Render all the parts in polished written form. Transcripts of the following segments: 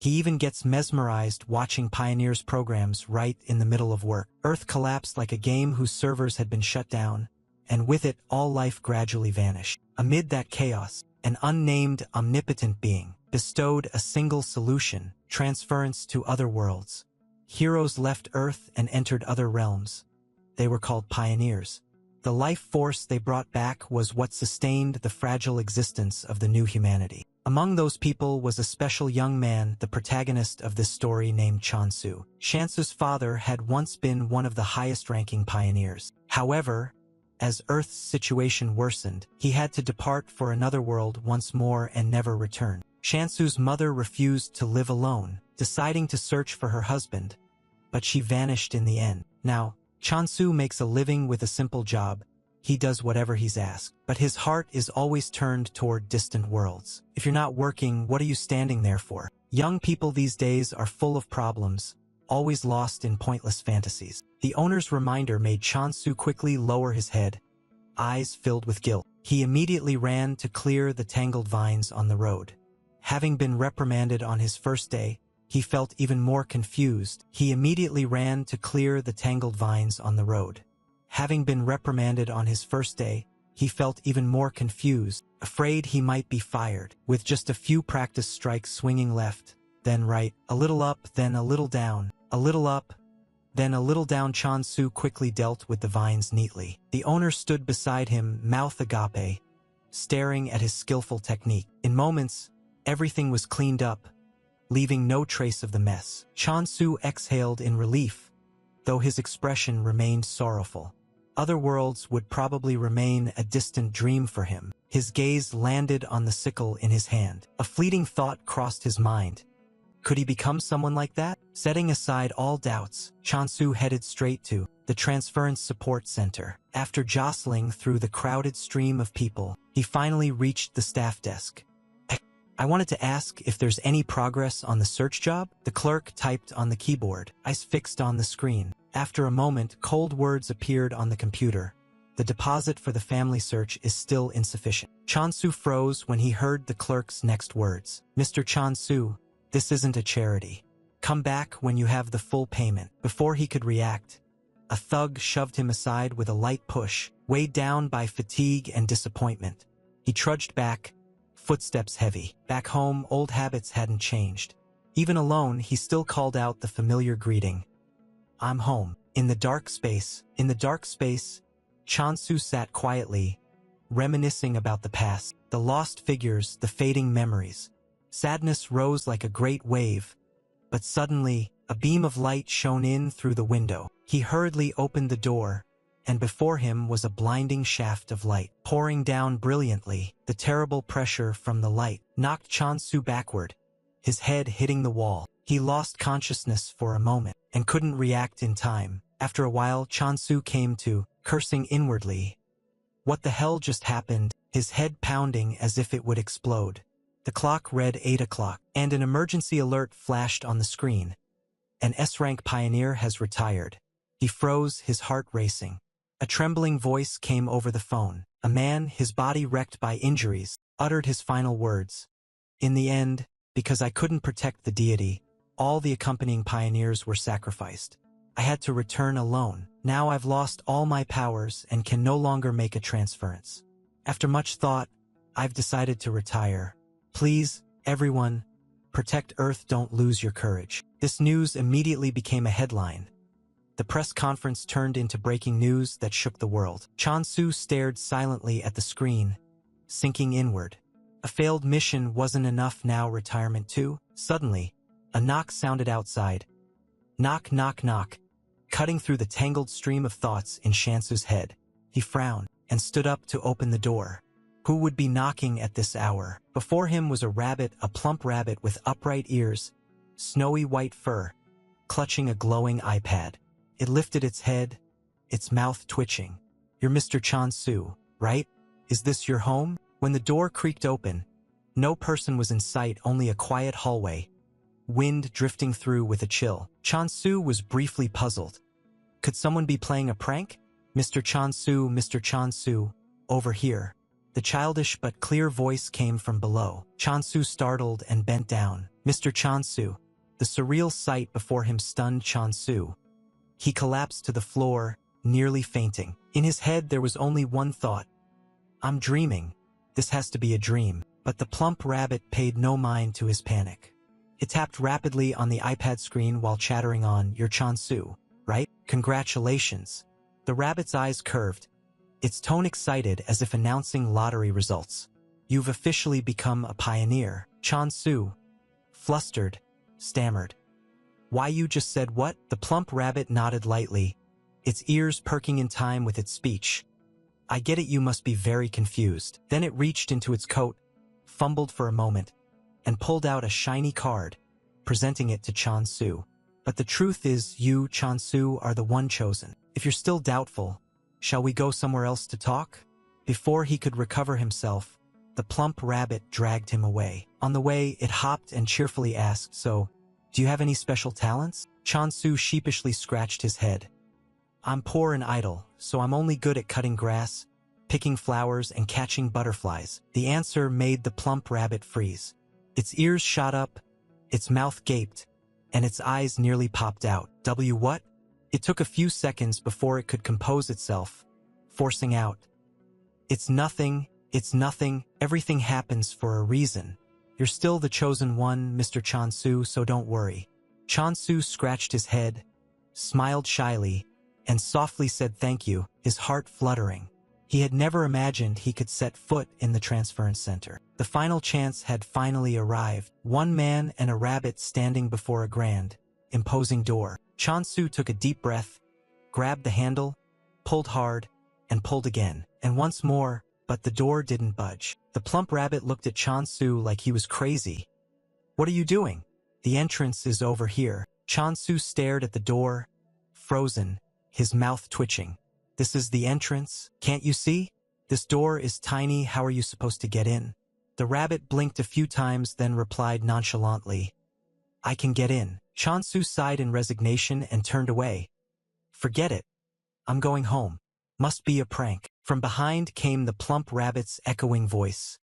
He even gets mesmerized watching Pioneer's programs right in the middle of work. Earth collapsed like a game whose servers had been shut down, and with it, all life gradually vanished. Amid that chaos, an unnamed, omnipotent being bestowed a single solution: transference to other worlds. Heroes left Earth and entered other realms. They were called Pioneers. The life force they brought back was what sustained the fragile existence of the new humanity. Among those people was a special young man, the protagonist of this story, named Chansu. Chansu's father had once been one of the highest-ranking pioneers. However, as Earth's situation worsened, he had to depart for another world once more and never return. Chansu's mother refused to live alone, deciding to search for her husband, but she vanished in the end. Now, Chansu makes a living with a simple job. He does whatever he's asked, but his heart is always turned toward distant worlds. If you're not working, what are you standing there for? Young people these days are full of problems, always lost in pointless fantasies. The owner's reminder made Chansu quickly lower his head, eyes filled with guilt. He immediately ran to clear the tangled vines on the road. Having been reprimanded on his first day, he felt even more confused. He immediately ran to clear the tangled vines on the road. Having been reprimanded on his first day, he felt even more confused, afraid he might be fired. With just a few practice strikes swinging left, then right, a little up, then a little down, a little up, then a little down, Chansu quickly dealt with the vines neatly. The owner stood beside him, mouth agape, staring at his skillful technique. In moments, everything was cleaned up, leaving no trace of the mess. Chansu exhaled in relief, though his expression remained sorrowful. Other worlds would probably remain a distant dream for him. His gaze landed on the sickle in his hand. A fleeting thought crossed his mind. Could he become someone like that? Setting aside all doubts, Chansu headed straight to the Transference Support Center. After jostling through the crowded stream of people, he finally reached the staff desk. I wanted to ask if there's any progress on the search job. The clerk typed on the keyboard, eyes fixed on the screen. After a moment, cold words appeared on the computer. The deposit for the family search is still insufficient. Chansu froze when he heard the clerk's next words. Mr. Chansu, this isn't a charity. Come back when you have the full payment. Before he could react, a thug shoved him aside with a light push. Weighed down by fatigue and disappointment, he trudged back, footsteps heavy. Back home, old habits hadn't changed. Even alone, he still called out the familiar greeting. I'm home. In the dark space, Chansu sat quietly, reminiscing about the past, the lost figures, the fading memories. Sadness rose like a great wave, but suddenly, a beam of light shone in through the window. He hurriedly opened the door, and before him was a blinding shaft of light, pouring down brilliantly. The terrible pressure from the light knocked Chansu backward, his head hitting the wall. He lost consciousness for a moment, and couldn't react in time. After a while, Chansu came to, cursing inwardly. What the hell just happened? His head pounding as if it would explode. The clock read 8 o'clock, and an emergency alert flashed on the screen. An S-rank pioneer has retired. He froze, his heart racing. A trembling voice came over the phone. A man, his body wrecked by injuries, uttered his final words. In the end, because I couldn't protect the deity, all the accompanying pioneers were sacrificed. I had to return alone. Now I've lost all my powers and can no longer make a transference. After much thought, I've decided to retire. Please, everyone, protect Earth, don't lose your courage. This news immediately became a headline. The press conference turned into breaking news that shook the world. Chansu stared silently at the screen, sinking inward. A failed mission wasn't enough, now retirement too? Suddenly, a knock sounded outside. Knock, knock, knock. Cutting through the tangled stream of thoughts in Chansu's head, he frowned and stood up to open the door. Who would be knocking at this hour? Before him was a rabbit, a plump rabbit with upright ears, snowy white fur, clutching a glowing iPad. It lifted its head, its mouth twitching. You're Mr. Chansu, right? Is this your home? When the door creaked open, no person was in sight, only a quiet hallway, wind drifting through with a chill. Chansu was briefly puzzled. Could someone be playing a prank? Mr. Chansu, over here. The childish but clear voice came from below. Chansu startled and bent down. Mr. Chansu. The surreal sight before him stunned Chansu. He collapsed to the floor, nearly fainting. In his head there was only one thought. I'm dreaming. This has to be a dream. But the plump rabbit paid no mind to his panic. It tapped rapidly on the iPad screen while chattering on, "You're Chansu, right? Congratulations." The rabbit's eyes curved, its tone excited as if announcing lottery results. "You've officially become a pioneer." Chansu, flustered, stammered. "Why, you just said what?" The plump rabbit nodded lightly, its ears perking in time with its speech. "I get it, you must be very confused." Then it reached into its coat, fumbled for a moment, and pulled out a shiny card, presenting it to Chansu. "But the truth is, you, Chansu, are the one chosen. If you're still doubtful, shall we go somewhere else to talk?" Before he could recover himself, the plump rabbit dragged him away. On the way, it hopped and cheerfully asked, "So, do you have any special talents?" Chansu sheepishly scratched his head. "I'm poor and idle, so I'm only good at cutting grass, picking flowers, and catching butterflies." The answer made the plump rabbit freeze. Its ears shot up, its mouth gaped, and its eyes nearly popped out. What?" It took a few seconds before it could compose itself, forcing out, it's nothing, everything happens for a reason. You're still the chosen one, Mr. Chansu, so don't worry." Chansu scratched his head, smiled shyly, and softly said thank you, his heart fluttering. He had never imagined he could set foot in the transference center. The final chance had finally arrived. One man and a rabbit standing before a grand, imposing door. Chansu took a deep breath, grabbed the handle, pulled hard, and pulled again, and once more, but the door didn't budge. The plump rabbit looked at Chansu like he was crazy. "What are you doing?" "The entrance is over here." Chansu stared at the door, frozen, his mouth twitching. "This is the entrance, can't you see? This door is tiny, how are you supposed to get in?" The rabbit blinked a few times, then replied nonchalantly, "I can get in." Chansu sighed in resignation and turned away. "Forget it. I'm going home. Must be a prank." From behind came the plump rabbit's echoing voice.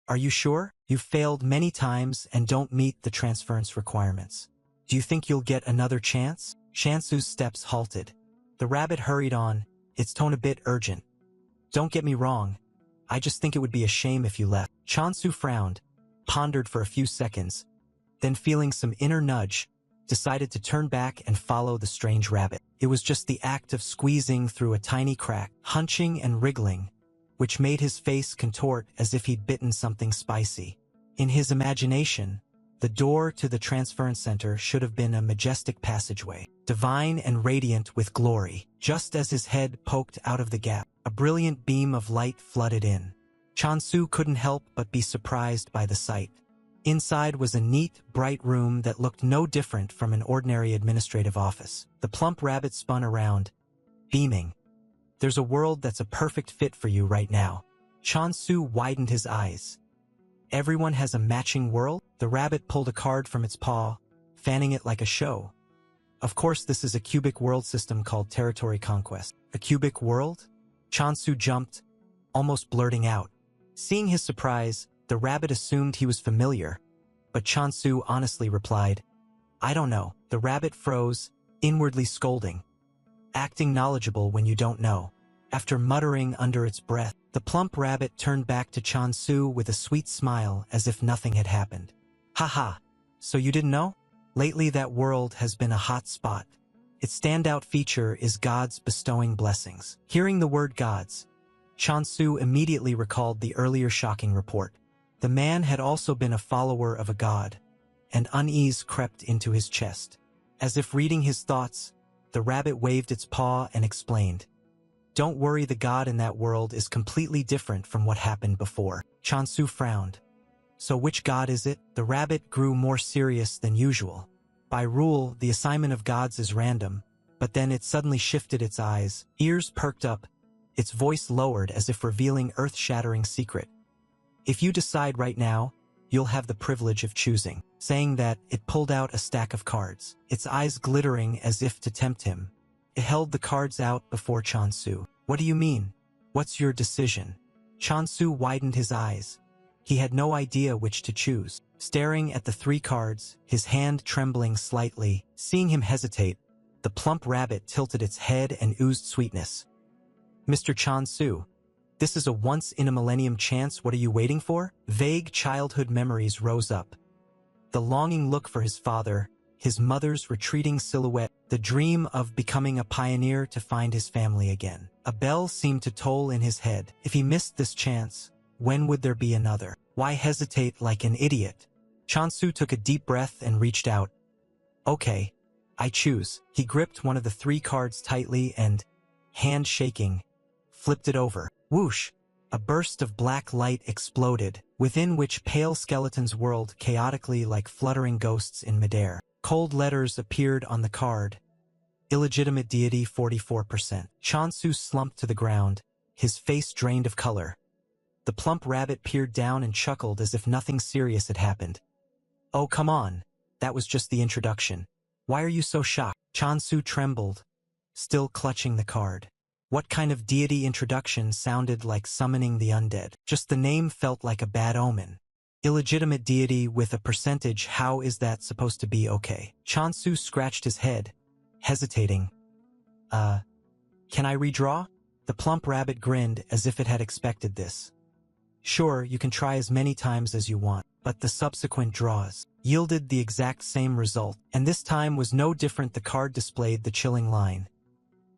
"Are you sure? You've failed many times and don't meet the transference requirements. Do you think you'll get another chance?" Chansu's steps halted. The rabbit hurried on, its tone a bit urgent. "Don't get me wrong. I just think it would be a shame if you left." Chansu frowned, pondered for a few seconds, then feeling some inner nudge, decided to turn back and follow the strange rabbit. It was just the act of squeezing through a tiny crack, hunching and wriggling, which made his face contort as if he'd bitten something spicy. In his imagination, the door to the transference center should have been a majestic passageway, divine and radiant with glory. Just as his head poked out of the gap, a brilliant beam of light flooded in. Chansu couldn't help but be surprised by the sight. Inside was a neat, bright room that looked no different from an ordinary administrative office. The plump rabbit spun around, beaming. "There's a world that's a perfect fit for you right now." Chansu widened his eyes. "Everyone has a matching world?" The rabbit pulled a card from its paw, fanning it like a show. "Of course, this is a cubic world system called Territory Conquest." "A cubic world?" Chansu jumped, almost blurting out. Seeing his surprise, the rabbit assumed he was familiar, but Chansu honestly replied, "I don't know." The rabbit froze, inwardly scolding. "Acting knowledgeable when you don't know." After muttering under its breath, the plump rabbit turned back to Chansu with a sweet smile as if nothing had happened. "Haha, so you didn't know? Lately that world has been a hot spot. Its standout feature is gods bestowing blessings." Hearing the word gods, Chansu immediately recalled the earlier shocking report. The man had also been a follower of a god, and unease crept into his chest. As if reading his thoughts, the rabbit waved its paw and explained, "Don't worry, the god in that world is completely different from what happened before." Chansu frowned. "So which god is it?" The rabbit grew more serious than usual. By rule, the assignment of gods is random, but then it suddenly shifted its eyes, ears perked up, its voice lowered as if revealing earth-shattering secret. "If you decide right now, you'll have the privilege of choosing." Saying that, it pulled out a stack of cards, its eyes glittering as if to tempt him. It held the cards out before Chansu. "What do you mean? What's your decision?" Chansu widened his eyes. He had no idea which to choose. Staring at the 3 cards, his hand trembling slightly, seeing him hesitate, the plump rabbit tilted its head and oozed sweetness. "Mr. Chan-su, this is a once-in-a-millennium chance. What are you waiting for?" Vague childhood memories rose up. The longing look for his father, his mother's retreating silhouette, the dream of becoming a pioneer to find his family again. A bell seemed to toll in his head. If he missed this chance, when would there be another? Why hesitate like an idiot? Chan-su took a deep breath and reached out. "Okay, I choose." He gripped one of the 3 cards tightly and, hand shaking, flipped it over. Whoosh! A burst of black light exploded, within which pale skeletons whirled chaotically like fluttering ghosts in midair. Cold letters appeared on the card. Illegitimate deity 44%. Chan-su slumped to the ground, his face drained of color. The plump rabbit peered down and chuckled as if nothing serious had happened. "Oh, come on. That was just the introduction. Why are you so shocked?" Chan-su trembled, still clutching the card. What kind of deity introduction sounded like summoning the undead? Just the name felt like a bad omen. Illegitimate deity with a percentage, how is that supposed to be okay? Chan-su scratched his head, hesitating. Can I redraw?" The plump rabbit grinned as if it had expected this. "Sure, you can try as many times as you want, but the subsequent draws yielded the exact same result, and this time was no different. The card displayed the chilling line.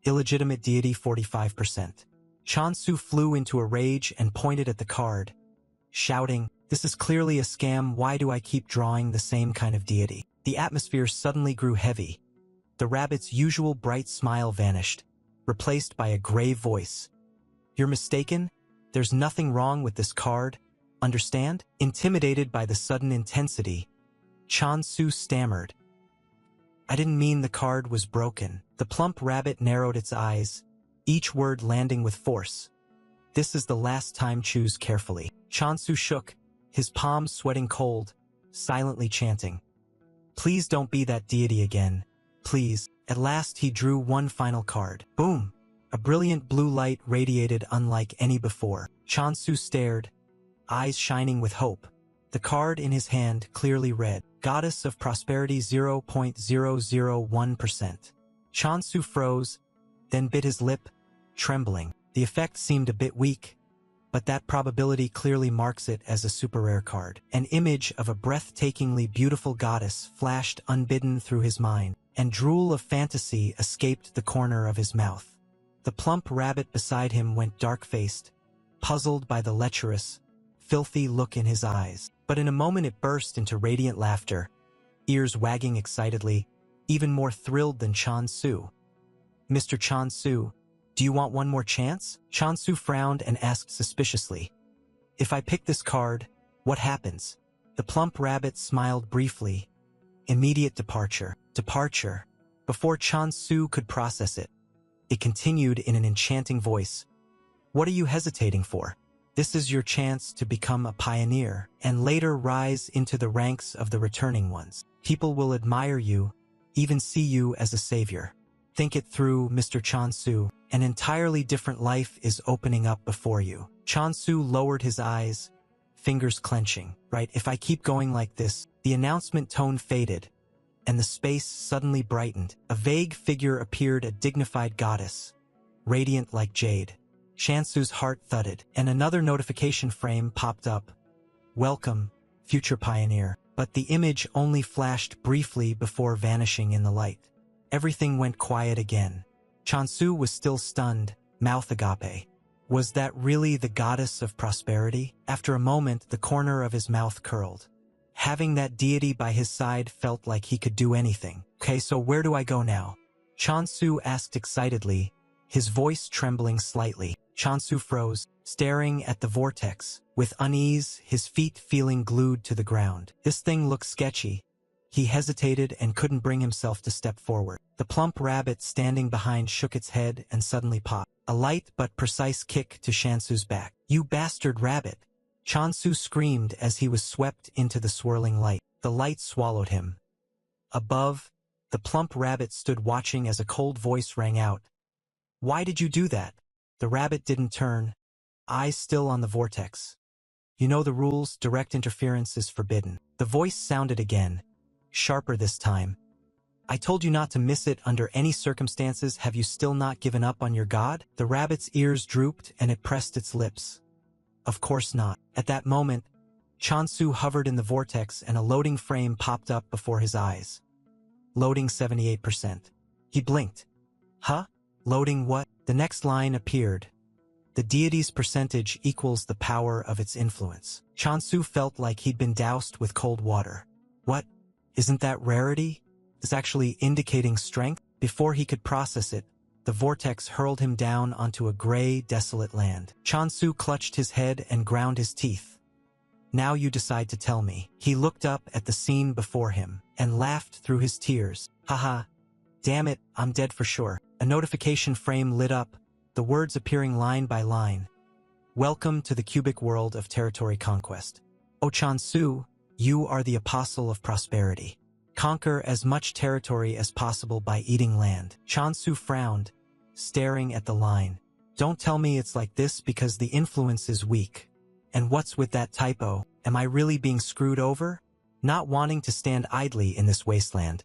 Illegitimate deity 45%. Chan-su flew into a rage and pointed at the card, shouting, "This is clearly a scam. Why do I keep drawing the same kind of deity?" The atmosphere suddenly grew heavy. The rabbit's usual bright smile vanished, replaced by a grave voice. "You're mistaken. There's nothing wrong with this card. Understand?" Intimidated by the sudden intensity, Chan-su stammered. "I didn't mean the card was broken." The plump rabbit narrowed its eyes, each word landing with force. "This is the last time. Choose carefully." Chan-su shook, his palms sweating cold, silently chanting, "Please don't be that deity again. Please." At last he drew one final card. Boom! A brilliant blue light radiated unlike any before. Chan-su stared, eyes shining with hope. The card in his hand clearly read, Goddess of Prosperity 0.001%. Chan-su froze, then bit his lip, trembling. The effect seemed a bit weak, but that probability clearly marks it as a super rare card. An image of a breathtakingly beautiful goddess flashed unbidden through his mind, and drool of fantasy escaped the corner of his mouth. The plump rabbit beside him went dark-faced, puzzled by the lecherous, filthy look in his eyes. But in a moment it burst into radiant laughter, ears wagging excitedly, even more thrilled than Chan-su. "Mr. Chan-su, do you want one more chance?" Chan-su frowned and asked suspiciously, "If I pick this card, what happens?" The plump rabbit smiled briefly. "Immediate departure." Departure. Before Chan-su could process it, it continued in an enchanting voice. "What are you hesitating for? This is your chance to become a pioneer, and later rise into the ranks of the returning ones. People will admire you, even see you as a savior. Think it through, Mr. Chan-su. An entirely different life is opening up before you." Chan-su lowered his eyes, fingers clenching. "Right, if I keep going like this." The announcement tone faded, and the space suddenly brightened. A vague figure appeared, a dignified goddess, radiant like jade. Chan-su's heart thudded, and another notification frame popped up. "Welcome, future pioneer." But the image only flashed briefly before vanishing in the light. Everything went quiet again. Chan-su was still stunned, mouth agape. Was that really the goddess of prosperity? After a moment, the corner of his mouth curled. Having that deity by his side felt like he could do anything. "Okay, so where do I go now?" Chan-su asked excitedly, his voice trembling slightly. Chan-su froze, staring at the vortex. With unease, his feet feeling glued to the ground. This thing looked sketchy. He hesitated and couldn't bring himself to step forward. The plump rabbit standing behind shook its head and suddenly popped. A light but precise kick to Chan-su's back. "You bastard rabbit!" Chan-su screamed as he was swept into the swirling light. The light swallowed him. Above, the plump rabbit stood watching as a cold voice rang out. "Why did you do that?" The rabbit didn't turn, eyes still on the vortex. You know the rules, direct interference is forbidden. The voice sounded again, sharper this time. I told you not to miss it under any circumstances. Have you still not given up on your god? The rabbit's ears drooped and it pressed its lips. Of course not. At that moment, Chansu hovered in the vortex and a loading frame popped up before his eyes. Loading 78%. He blinked. Huh? Loading what? The next line appeared. The deity's percentage equals the power of its influence. Chansu felt like he'd been doused with cold water. What? Isn't that rarity? It's actually indicating strength? Before he could process it, the vortex hurled him down onto a gray, desolate land. Chansu clutched his head and ground his teeth. Now you decide to tell me. He looked up at the scene before him and laughed through his tears. Haha. Damn it, I'm dead for sure. A notification frame lit up, the words appearing line by line. Welcome to the cubic world of territory conquest. O Chansu, you are the apostle of prosperity. Conquer as much territory as possible by eating land. Chansu frowned, staring at the line. Don't tell me it's like this because the influence is weak. And what's with that typo? Am I really being screwed over? Not wanting to stand idly in this wasteland,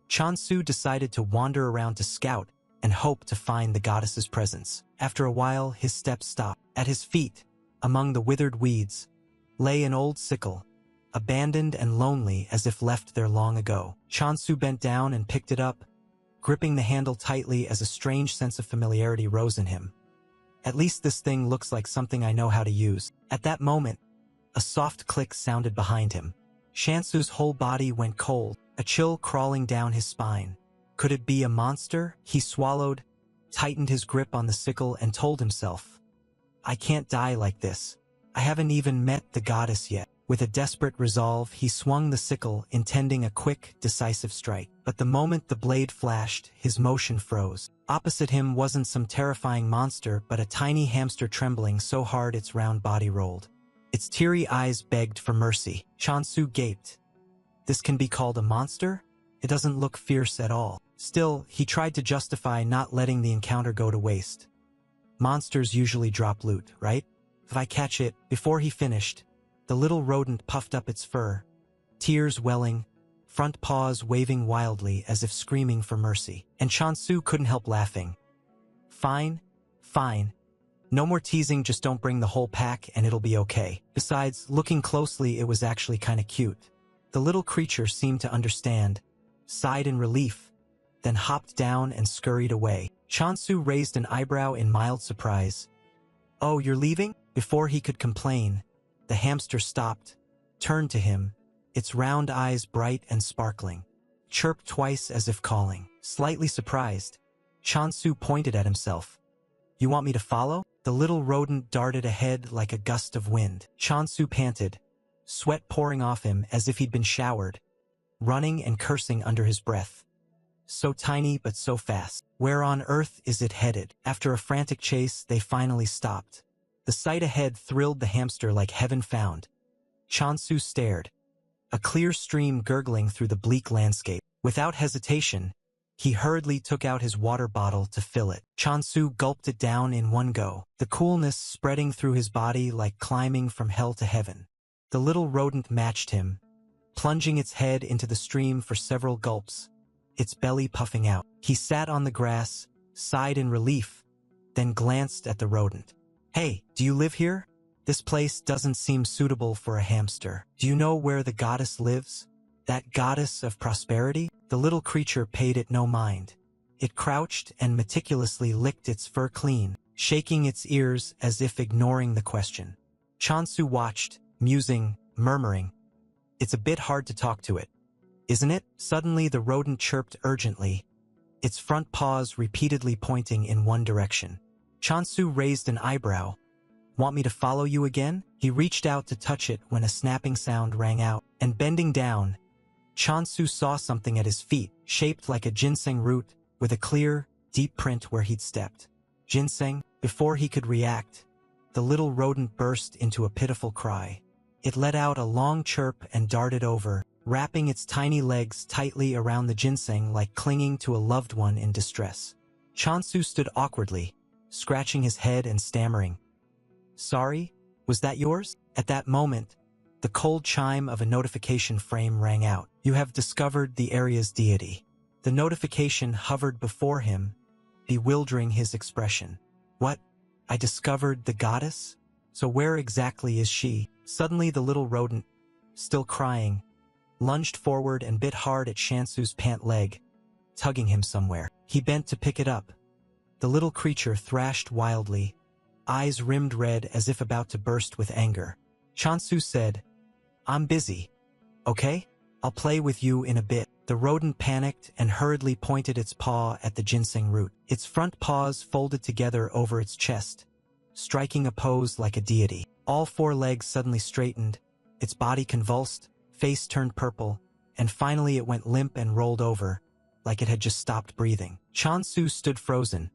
Chansu decided to wander around to scout and hope to find the goddess's presence. After a while, his steps stopped. At his feet, among the withered weeds, lay an old sickle, abandoned and lonely as if left there long ago. Chansu bent down and picked it up, gripping the handle tightly as a strange sense of familiarity rose in him. At least this thing looks like something I know how to use. At that moment, a soft click sounded behind him. Chansu's whole body went cold, a chill crawling down his spine. Could it be a monster? He swallowed, tightened his grip on the sickle and told himself, I can't die like this. I haven't even met the goddess yet. With a desperate resolve, he swung the sickle, intending a quick, decisive strike. But the moment the blade flashed, his motion froze. Opposite him wasn't some terrifying monster, but a tiny hamster trembling so hard its round body rolled. Its teary eyes begged for mercy. Chansu gaped. This can be called a monster? It doesn't look fierce at all. Still, he tried to justify not letting the encounter go to waste. Monsters usually drop loot, right? If I catch it, before he finished, the little rodent puffed up its fur, tears welling, front paws waving wildly as if screaming for mercy. And Chansu couldn't help laughing. Fine, fine. No more teasing, just don't bring the whole pack and it'll be okay. Besides, looking closely, it was actually kinda cute. The little creature seemed to understand, sighed in relief, then hopped down and scurried away. Chansu raised an eyebrow in mild surprise. Oh, you're leaving? Before he could complain, the hamster stopped, turned to him, its round eyes bright and sparkling, chirped twice as if calling. Slightly surprised, Chansu pointed at himself. You want me to follow? The little rodent darted ahead like a gust of wind. Chansu panted, sweat pouring off him as if he'd been showered, running and cursing under his breath. So tiny but so fast. Where on earth is it headed? After a frantic chase, they finally stopped. The sight ahead thrilled the hamster like heaven found. Chansu stared, a clear stream gurgling through the bleak landscape. Without hesitation, he hurriedly took out his water bottle to fill it. Chansu gulped it down in one go, the coolness spreading through his body like climbing from hell to heaven. The little rodent matched him, plunging its head into the stream for several gulps, its belly puffing out. He sat on the grass, sighed in relief, then glanced at the rodent. Hey, do you live here? This place doesn't seem suitable for a hamster. Do you know where the goddess lives? That goddess of prosperity? The little creature paid it no mind. It crouched and meticulously licked its fur clean, shaking its ears as if ignoring the question. Chansu watched, musing, murmuring, It's a bit hard to talk to it, isn't it? Suddenly the rodent chirped urgently, its front paws repeatedly pointing in one direction. Chansu raised an eyebrow. Want me to follow you again? He reached out to touch it when a snapping sound rang out, and bending down, Chansu saw something at his feet, shaped like a ginseng root, with a clear, deep print where he'd stepped. Ginseng? Before he could react, the little rodent burst into a pitiful cry. It let out a long chirp and darted over, wrapping its tiny legs tightly around the ginseng like clinging to a loved one in distress. Chansu stood awkwardly, scratching his head and stammering. Sorry? Was that yours? At that moment, the cold chime of a notification frame rang out. You have discovered the area's deity. The notification hovered before him, bewildering his expression. What? I discovered the goddess? So where exactly is she? Suddenly the little rodent, still crying, lunged forward and bit hard at Shansu's pant leg, tugging him somewhere. He bent to pick it up. The little creature thrashed wildly, eyes rimmed red as if about to burst with anger. Shansu said, I'm busy. Okay? I'll play with you in a bit. The rodent panicked and hurriedly pointed its paw at the ginseng root. Its front paws folded together over its chest, striking a pose like a deity. All four legs suddenly straightened, its body convulsed, face turned purple, and finally it went limp and rolled over, like it had just stopped breathing. Shansu stood frozen,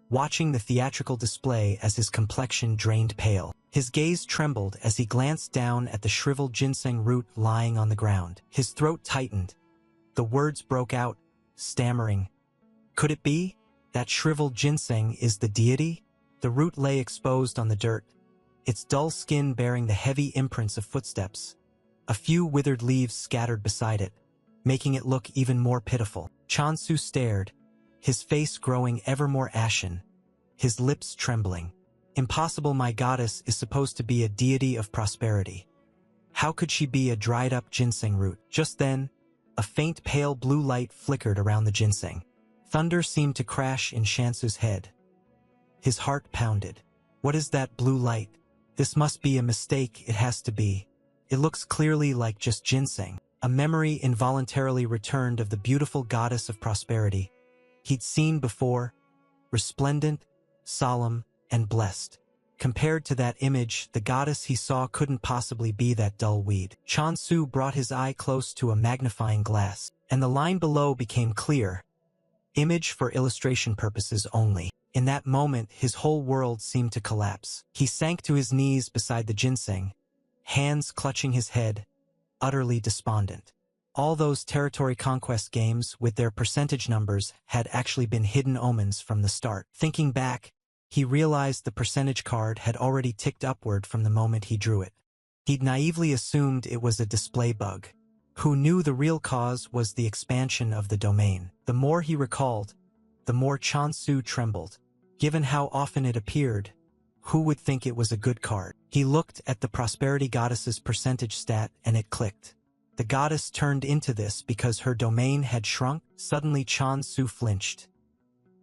watching the theatrical display as his complexion drained pale. His gaze trembled as he glanced down at the shriveled ginseng root lying on the ground. His throat tightened. The words broke out, stammering. Could it be? That shriveled ginseng is the deity? The root lay exposed on the dirt, its dull skin bearing the heavy imprints of footsteps. A few withered leaves scattered beside it, making it look even more pitiful. Shansu stared, his face growing ever more ashen, his lips trembling. Impossible, my goddess is supposed to be a deity of prosperity. How could she be a dried-up ginseng root? Just then, a faint pale blue light flickered around the ginseng. Thunder seemed to crash in Shansu's head. His heart pounded. What is that blue light? This must be a mistake, it has to be. It looks clearly like just ginseng. A memory involuntarily returned of the beautiful goddess of prosperity he'd seen before, resplendent, solemn, and blessed. Compared to that image, the goddess he saw couldn't possibly be that dull weed. Shansu brought his eye close to a magnifying glass, and the line below became clear. Image for illustration purposes only. In that moment, his whole world seemed to collapse. He sank to his knees beside the ginseng, hands clutching his head, utterly despondent. All those territory conquest games with their percentage numbers had actually been hidden omens from the start. Thinking back, he realized the percentage card had already ticked upward from the moment he drew it. He'd naively assumed it was a display bug. Who knew the real cause was the expansion of the domain? The more he recalled, the more Chansu trembled. Given how often it appeared, who would think it was a good card? He looked at the prosperity goddess's percentage stat and it clicked. The goddess turned into this because her domain had shrunk. Suddenly Chansu flinched.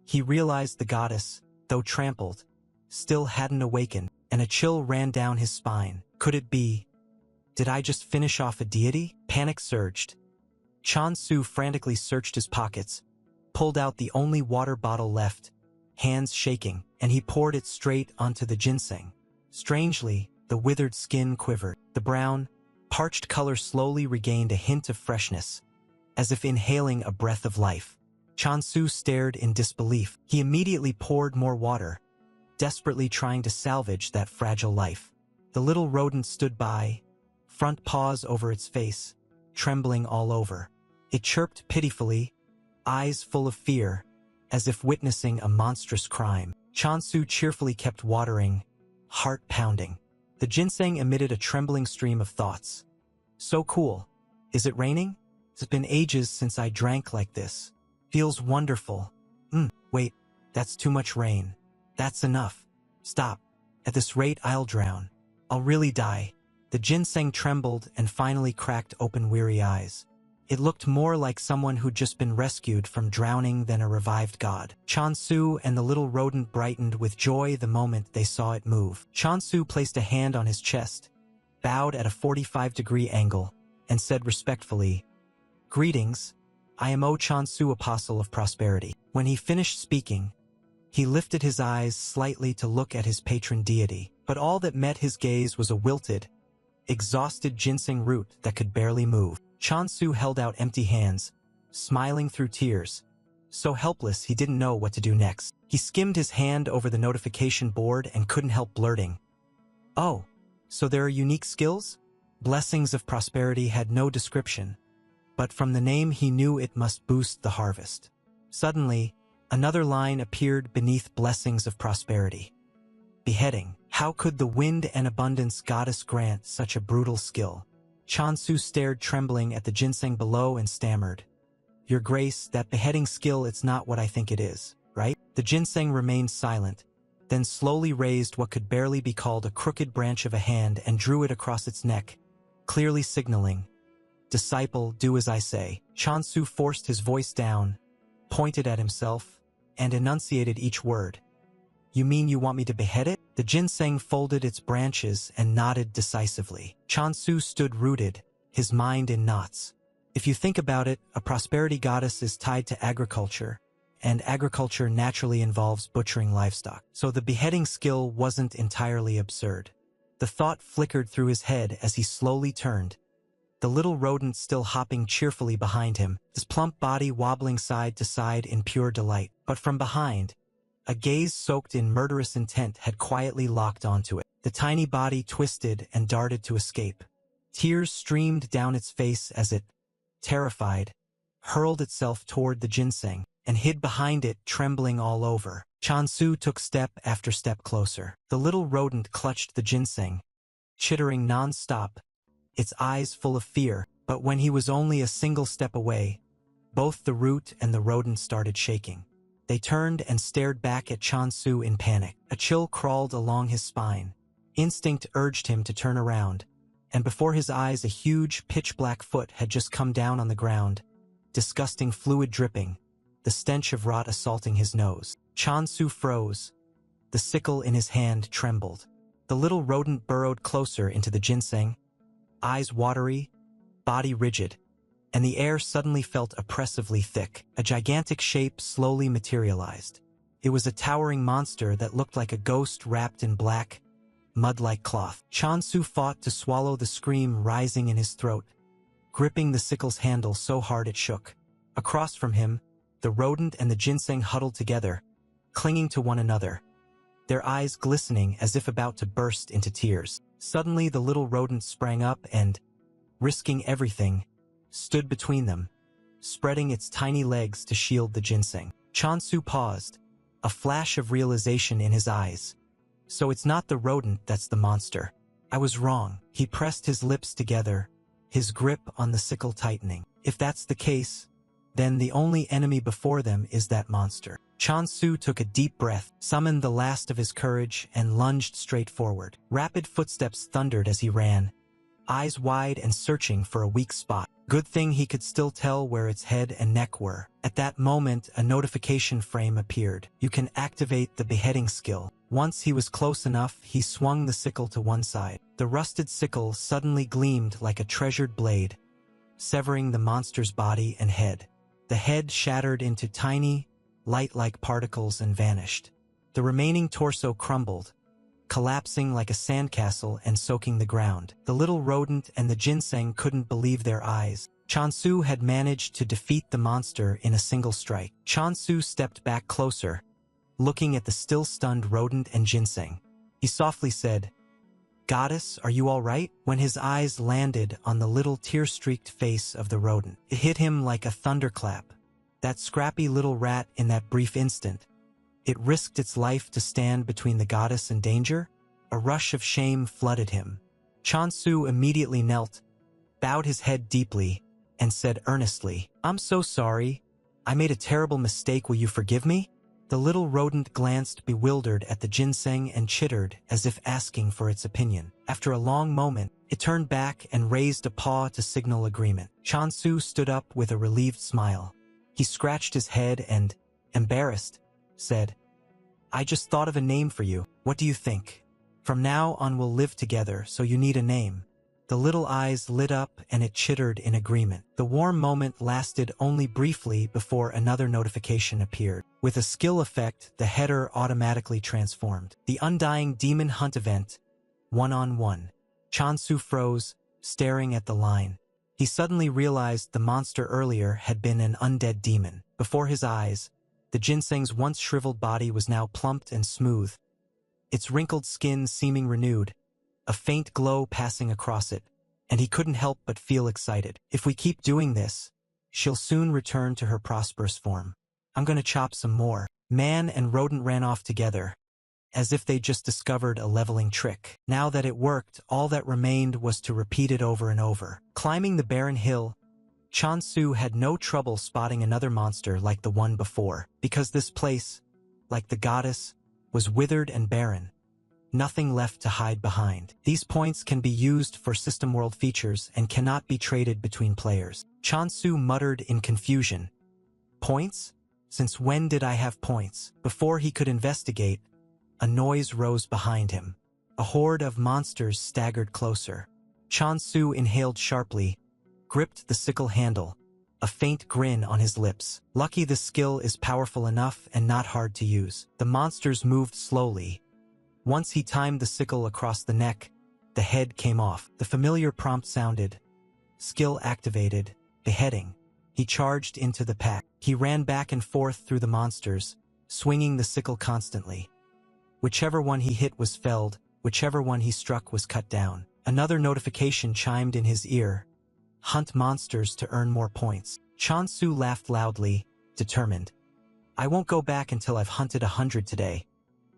He realized the goddess, though trampled, still hadn't awakened, and a chill ran down his spine. Could it be? Did I just finish off a deity? Panic surged. Chansu frantically searched his pockets, pulled out the only water bottle left, hands shaking, and he poured it straight onto the ginseng. Strangely, the withered skin quivered. The brown, parched color slowly regained a hint of freshness, as if inhaling a breath of life. Chansu stared in disbelief. He immediately poured more water, desperately trying to salvage that fragile life. The little rodent stood by, front paws over its face, trembling all over. It chirped pitifully, eyes full of fear, as if witnessing a monstrous crime. Chansu cheerfully kept watering, heart pounding. The ginseng emitted a trembling stream of thoughts. So cool. Is it raining? It's been ages since I drank like this. Feels wonderful. Wait, that's too much rain. That's enough. Stop. At this rate, I'll drown. I'll really die. The ginseng trembled and finally cracked open weary eyes. It looked more like someone who'd just been rescued from drowning than a revived god. Chansu and the little rodent brightened with joy the moment they saw it move. Chansu placed a hand on his chest, bowed at a 45-degree angle, and said respectfully, "Greetings. I am O Chansu, Apostle of Prosperity." When he finished speaking, he lifted his eyes slightly to look at his patron deity, but all that met his gaze was a wilted, exhausted ginseng root that could barely move. Chansu held out empty hands, smiling through tears, so helpless he didn't know what to do next. He skimmed his hand over the notification board and couldn't help blurting, "Oh, so there are unique skills?" Blessings of Prosperity had no description, but from the name he knew it must boost the harvest. Suddenly, another line appeared beneath Blessings of Prosperity. Beheading. How could the wind and abundance goddess grant such a brutal skill? Chansu stared trembling at the ginseng below and stammered. Your Grace, that beheading skill, it's not what I think it is, right? The ginseng remained silent, then slowly raised what could barely be called a crooked branch of a hand and drew it across its neck, clearly signaling, "Disciple, do as I say." Chansu forced his voice down, pointed at himself, and enunciated each word. You mean you want me to behead it? The ginseng folded its branches and nodded decisively. Chansu stood rooted, his mind in knots. If you think about it, a prosperity goddess is tied to agriculture, and agriculture naturally involves butchering livestock. So the beheading skill wasn't entirely absurd. The thought flickered through his head as he slowly turned, the little rodent still hopping cheerfully behind him, his plump body wobbling side to side in pure delight. But from behind, a gaze soaked in murderous intent had quietly locked onto it. The tiny body twisted and darted to escape. Tears streamed down its face as it, terrified, hurled itself toward the ginseng and hid behind it, trembling all over. Chansu took step after step closer. The little rodent clutched the ginseng, chittering non-stop, its eyes full of fear. But when he was only a single step away, both the root and the rodent started shaking. They turned and stared back at Chansu in panic. A chill crawled along his spine. Instinct urged him to turn around, and before his eyes a huge, pitch-black foot had just come down on the ground, disgusting fluid dripping, the stench of rot assaulting his nose. Chansu froze. The sickle in his hand trembled. The little rodent burrowed closer into the ginseng, eyes watery, body rigid, and the air suddenly felt oppressively thick. A gigantic shape slowly materialized. It was a towering monster that looked like a ghost wrapped in black, mud-like cloth. Chansu fought to swallow the scream rising in his throat, gripping the sickle's handle so hard it shook. Across from him, the rodent and the ginseng huddled together, clinging to one another, their eyes glistening as if about to burst into tears. Suddenly the little rodent sprang up and, risking everything, stood between them, spreading its tiny legs to shield the ginseng. Chansu paused, a flash of realization in his eyes. So it's not the rodent that's the monster. I was wrong. He pressed his lips together, his grip on the sickle tightening. If that's the case, then the only enemy before them is that monster. Chansu took a deep breath, summoned the last of his courage, and lunged straight forward. Rapid footsteps thundered as he ran, eyes wide and searching for a weak spot. Good thing he could still tell where its head and neck were. At that moment, a notification frame appeared. You can activate the beheading skill. Once he was close enough, he swung the sickle to one side. The rusted sickle suddenly gleamed like a treasured blade, severing the monster's body and head. The head shattered into tiny, light-like particles and vanished. The remaining torso crumbled, collapsing like a sandcastle and soaking the ground. The little rodent and the ginseng couldn't believe their eyes. Chansu had managed to defeat the monster in a single strike. Chansu stepped back closer, looking at the still-stunned rodent and ginseng. He softly said, "Goddess, are you all right?" When his eyes landed on the little tear-streaked face of the rodent, it hit him like a thunderclap. That scrappy little rat, in that brief instant, it risked its life to stand between the goddess and danger. A rush of shame flooded him. Chansu immediately knelt, bowed his head deeply, and said earnestly, "I'm so sorry. I made a terrible mistake. Will you forgive me?" The little rodent glanced bewildered at the ginseng and chittered as if asking for its opinion. After a long moment, it turned back and raised a paw to signal agreement. Chansu stood up with a relieved smile. He scratched his head and, embarrassed, said, "I just thought of a name for you. What do you think? From now on we'll live together, so you need a name." The little eyes lit up and it chittered in agreement. The warm moment lasted only briefly before another notification appeared. With a skill effect, the header automatically transformed. The Undying Demon Hunt Event, 1-on-1. Chansu froze, staring at the line. He suddenly realized the monster earlier had been an undead demon. Before his eyes, the ginseng's once shriveled body was now plumped and smooth, its wrinkled skin seeming renewed, a faint glow passing across it, and he couldn't help but feel excited. If we keep doing this, she'll soon return to her prosperous form. I'm gonna chop some more. Man and rodent ran off together, as if they just discovered a leveling trick. Now that it worked, all that remained was to repeat it over and over. Climbing the barren hill, Chansu had no trouble spotting another monster like the one before, because this place, like the goddess, was withered and barren. Nothing left to hide behind. These points can be used for system world features and cannot be traded between players. Chansu muttered in confusion. Points? Since when did I have points? Before he could investigate, a noise rose behind him. A horde of monsters staggered closer. Chansu inhaled sharply, gripped the sickle handle, a faint grin on his lips. Lucky the skill is powerful enough and not hard to use. The monsters moved slowly. Once he timed the sickle across the neck, the head came off. The familiar prompt sounded. Skill activated. Beheading. He charged into the pack. He ran back and forth through the monsters, swinging the sickle constantly. Whichever one he hit was felled, whichever one he struck was cut down. Another notification chimed in his ear. Hunt monsters to earn more points. Chansu laughed loudly, determined. I won't go back until I've hunted 100 today.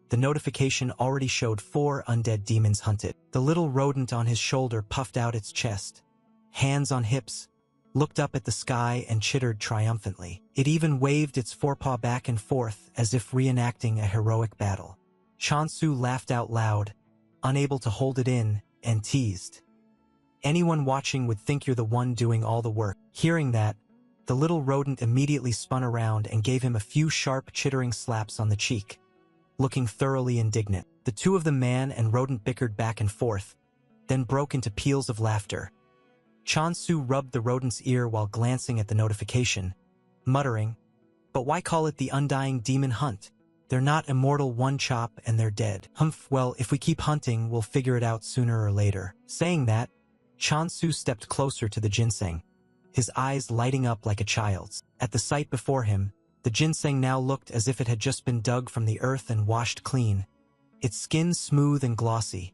The notification already showed 4 undead demons hunted. The little rodent on his shoulder puffed out its chest, hands on hips, looked up at the sky and chittered triumphantly. It even waved its forepaw back and forth as if reenacting a heroic battle. Chansu laughed out loud, unable to hold it in, and teased. Anyone watching would think you're the one doing all the work. Hearing that, the little rodent immediately spun around and gave him a few sharp, chittering slaps on the cheek, looking thoroughly indignant. The two of the man and rodent bickered back and forth, then broke into peals of laughter. Chansu rubbed the rodent's ear while glancing at the notification, muttering, "But why call it the Undying Demon Hunt? They're not immortal, one chop and they're dead." Humph, well, if we keep hunting, we'll figure it out sooner or later. Saying that, Chansu stepped closer to the ginseng, his eyes lighting up like a child's. At the sight before him, the ginseng now looked as if it had just been dug from the earth and washed clean, its skin smooth and glossy.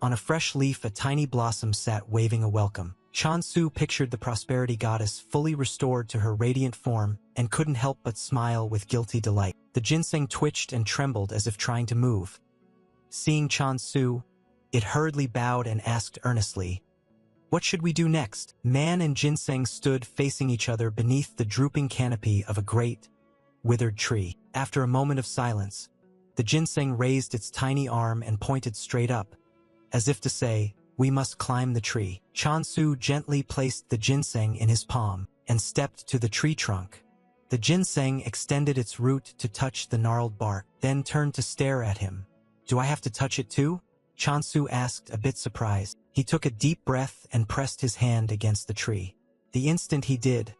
On a fresh leaf, a tiny blossom sat waving a welcome. Chansu pictured the prosperity goddess fully restored to her radiant form and couldn't help but smile with guilty delight. The ginseng twitched and trembled as if trying to move. Seeing Chansu, it hurriedly bowed and asked earnestly, "What should we do next?" Man and ginseng stood facing each other beneath the drooping canopy of a great, withered tree. After a moment of silence, the ginseng raised its tiny arm and pointed straight up, as if to say, "We must climb the tree." Chansu gently placed the ginseng in his palm and stepped to the tree trunk. The ginseng extended its root to touch the gnarled bark, then turned to stare at him. "Do I have to touch it too?" Chansu asked, a bit surprised. He took a deep breath and pressed his hand against the tree. The instant he did,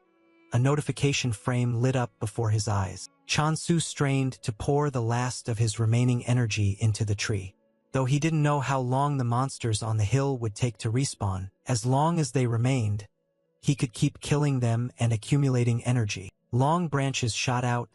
a notification frame lit up before his eyes. Chansu strained to pour the last of his remaining energy into the tree. Though he didn't know how long the monsters on the hill would take to respawn, as long as they remained, he could keep killing them and accumulating energy. Long branches shot out,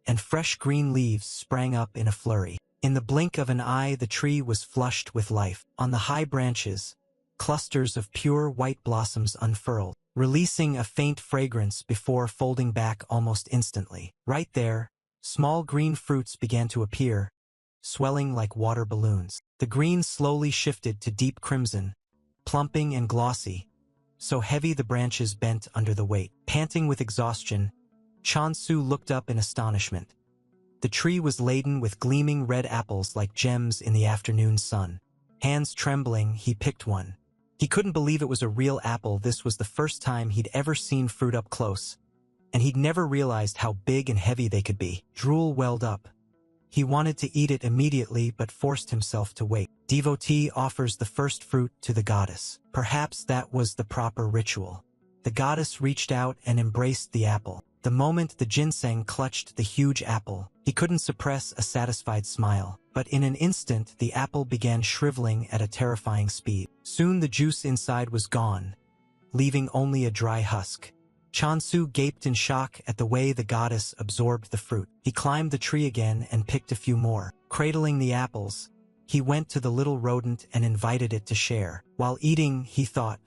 and fresh green leaves sprang up in a flurry. In the blink of an eye, the tree was flushed with life. On the high branches, clusters of pure white blossoms unfurled, releasing a faint fragrance before folding back almost instantly. Right there, small green fruits began to appear, swelling like water balloons. The green slowly shifted to deep crimson, plumping and glossy, so heavy the branches bent under the weight. Panting with exhaustion, Chansu looked up in astonishment. The tree was laden with gleaming red apples like gems in the afternoon sun. Hands trembling, he picked one. He couldn't believe it was a real apple. This was the first time he'd ever seen fruit up close, and he'd never realized how big and heavy they could be. Drool welled up. He wanted to eat it immediately but forced himself to wait. Devotee offers the first fruit to the goddess. Perhaps that was the proper ritual. The goddess reached out and embraced the apple. The moment the ginseng clutched the huge apple, he couldn't suppress a satisfied smile. But in an instant, the apple began shriveling at a terrifying speed. Soon the juice inside was gone, leaving only a dry husk. Chansu gaped in shock at the way the goddess absorbed the fruit. He climbed the tree again and picked a few more. Cradling the apples, he went to the little rodent and invited it to share. While eating, he thought,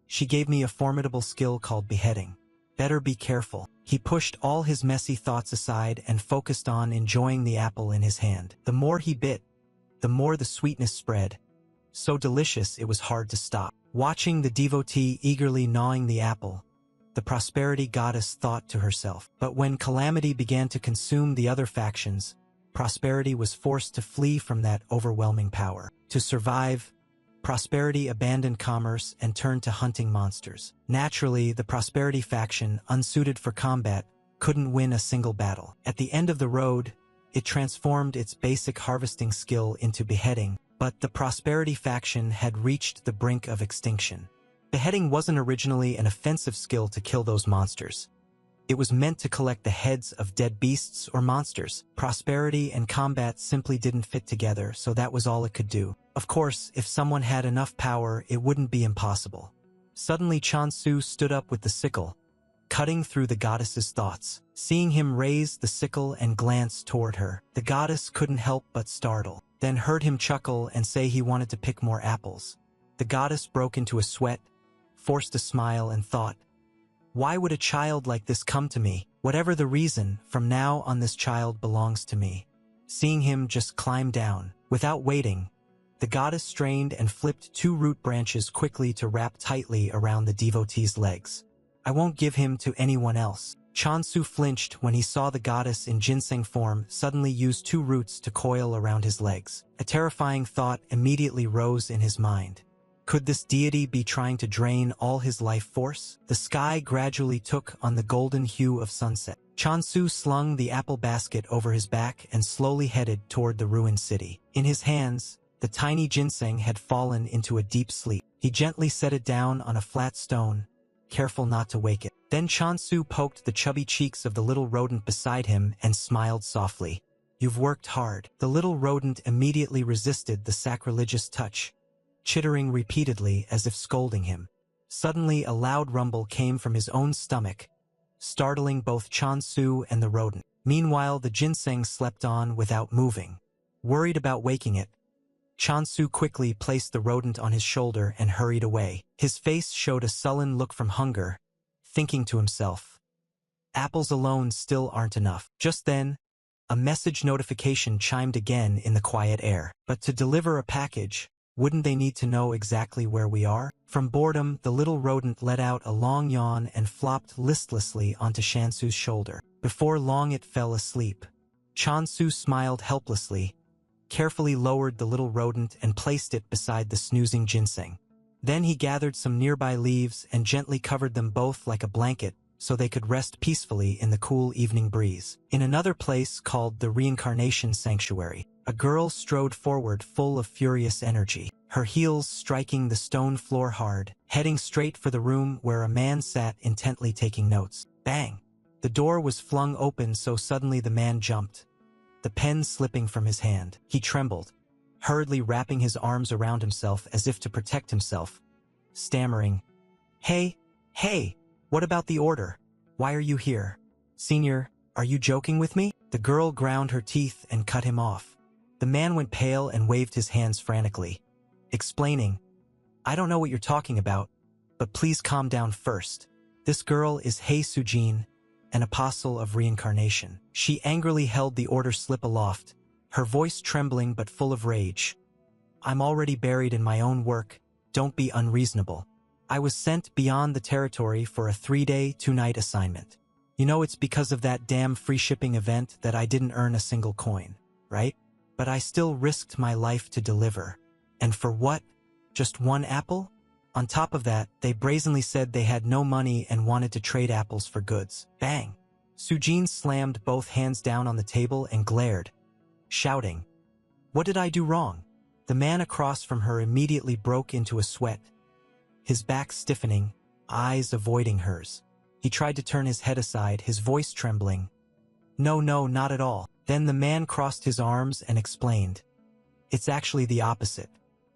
"She gave me a formidable skill called beheading. Better be careful." He pushed all his messy thoughts aside and focused on enjoying the apple in his hand. The more he bit, the more the sweetness spread. So delicious it was hard to stop. Watching the devotee eagerly gnawing the apple, the prosperity goddess thought to herself. But when calamity began to consume the other factions, prosperity was forced to flee from that overwhelming power. To survive, prosperity abandoned commerce and turned to hunting monsters. Naturally, the prosperity faction, unsuited for combat, couldn't win a single battle. At the end of the road, it transformed its basic harvesting skill into beheading, but the prosperity faction had reached the brink of extinction. Beheading wasn't originally an offensive skill to kill those monsters. It was meant to collect the heads of dead beasts or monsters. Prosperity and combat simply didn't fit together, so that was all it could do. Of course, if someone had enough power, it wouldn't be impossible. Suddenly Chansu stood up with the sickle, cutting through the goddess's thoughts. Seeing him raise the sickle and glance toward her, the goddess couldn't help but startle, then heard him chuckle and say he wanted to pick more apples. The goddess broke into a sweat, forced a smile, and thought, "Why would a child like this come to me? Whatever the reason, from now on this child belongs to me." Seeing him just climb down, without waiting, the goddess strained and flipped 2 root branches quickly to wrap tightly around the devotee's legs. "I won't give him to anyone else." Chansu flinched when he saw the goddess in ginseng form suddenly use 2 roots to coil around his legs. A terrifying thought immediately rose in his mind. Could this deity be trying to drain all his life force? The sky gradually took on the golden hue of sunset. Chansu slung the apple basket over his back and slowly headed toward the ruined city. In his hands, the tiny ginseng had fallen into a deep sleep. He gently set it down on a flat stone, careful not to wake it. Then Chansu poked the chubby cheeks of the little rodent beside him and smiled softly. "You've worked hard." The little rodent immediately resisted the sacrilegious touch, chittering repeatedly as if scolding him. Suddenly a loud rumble came from his own stomach, startling both Chansu and the rodent. Meanwhile, the ginseng slept on without moving. Worried about waking it, Chansu quickly placed the rodent on his shoulder and hurried away. His face showed a sullen look from hunger, thinking to himself, "Apples alone still aren't enough." Just then, a message notification chimed again in the quiet air. But to deliver a package, wouldn't they need to know exactly where we are? From boredom, the little rodent let out a long yawn and flopped listlessly onto Chansu's shoulder. Before long it fell asleep. Chansu smiled helplessly, carefully lowered the little rodent and placed it beside the snoozing ginseng. Then he gathered some nearby leaves and gently covered them both like a blanket so they could rest peacefully in the cool evening breeze. In another place called the Reincarnation Sanctuary, a girl strode forward full of furious energy, her heels striking the stone floor hard, heading straight for the room where a man sat intently taking notes. Bang! The door was flung open so suddenly the man jumped, the pen slipping from his hand. He trembled, hurriedly wrapping his arms around himself as if to protect himself, stammering, Hey, what about the order? Why are you here? Senior, are you joking with me?" The girl ground her teeth and cut him off. The man went pale and waved his hands frantically, explaining, "I don't know what you're talking about, but please calm down first. This girl is Hei Sujin, an apostle of reincarnation." She angrily held the order slip aloft, her voice trembling but full of rage. "I'm already buried in my own work. Don't be unreasonable. I was sent beyond the territory for a 3-day, 2-night assignment. You know it's because of that damn free shipping event that I didn't earn a single coin, right? But I still risked my life to deliver. And for what? Just 1 apple? On top of that, they brazenly said they had no money and wanted to trade apples for goods." Bang! Sujin slammed both hands down on the table and glared, shouting, "What did I do wrong?" The man across from her immediately broke into a sweat, his back stiffening, eyes avoiding hers. He tried to turn his head aside, his voice trembling. No, not at all." Then the man crossed his arms and explained, "It's actually the opposite.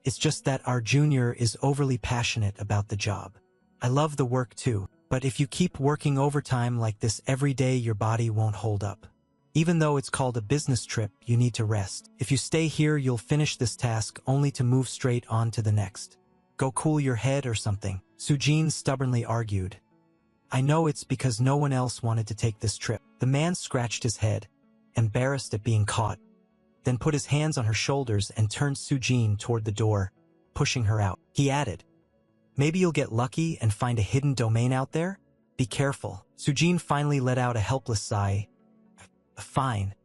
It's just that our junior is overly passionate about the job. I love the work too, but if you keep working overtime like this every day, your body won't hold up. Even though it's called a business trip, you need to rest. If you stay here, you'll finish this task only to move straight on to the next. Go cool your head or something." Sujin stubbornly argued, "I know it's because no one else wanted to take this trip." The man scratched his head, embarrassed at being caught, then put his hands on her shoulders and turned Sujin toward the door, pushing her out. He added, "Maybe you'll get lucky and find a hidden domain out there? Be careful." Sujin finally let out a helpless sigh. "Fine.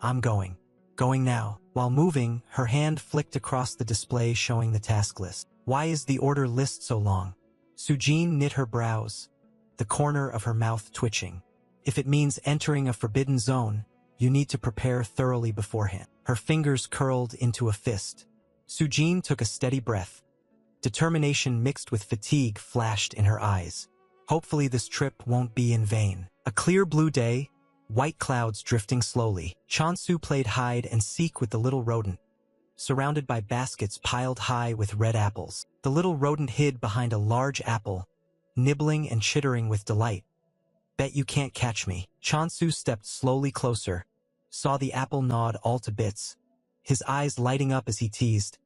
I'm going. Going now." While moving, her hand flicked across the display showing the task list. "Why is the order list so long?" Sujin knit her brows, the corner of her mouth twitching. "If it means entering a forbidden zone, you need to prepare thoroughly beforehand." Her fingers curled into a fist. Sujin took a steady breath. Determination mixed with fatigue flashed in her eyes. Hopefully this trip won't be in vain. A clear blue day, white clouds drifting slowly. Chansu played hide and seek with the little rodent, surrounded by baskets piled high with red apples. The little rodent hid behind a large apple, nibbling and chittering with delight. "Bet you can't catch me." Chansu stepped slowly closer, saw the apple gnawed all to bits, his eyes lighting up as he teased,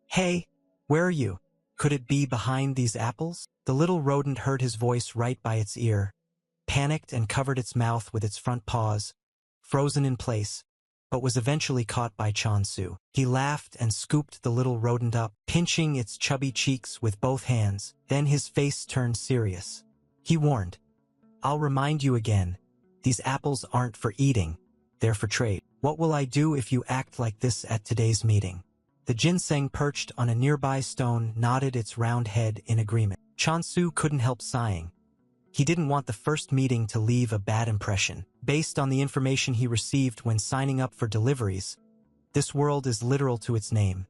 "Hey, where are you? Could it be behind these apples?" The little rodent heard his voice right by its ear, panicked and covered its mouth with its front paws, frozen in place, but was eventually caught by Chansu. He laughed and scooped the little rodent up, pinching its chubby cheeks with both hands. Then his face turned serious. He warned, "I'll remind you again, these apples aren't for eating, they're for trade. What will I do if you act like this at today's meeting?" The ginseng perched on a nearby stone nodded its round head in agreement. Chansu couldn't help sighing. He didn't want the first meeting to leave a bad impression. Based on the information he received when signing up for deliveries, this world is literal to its name.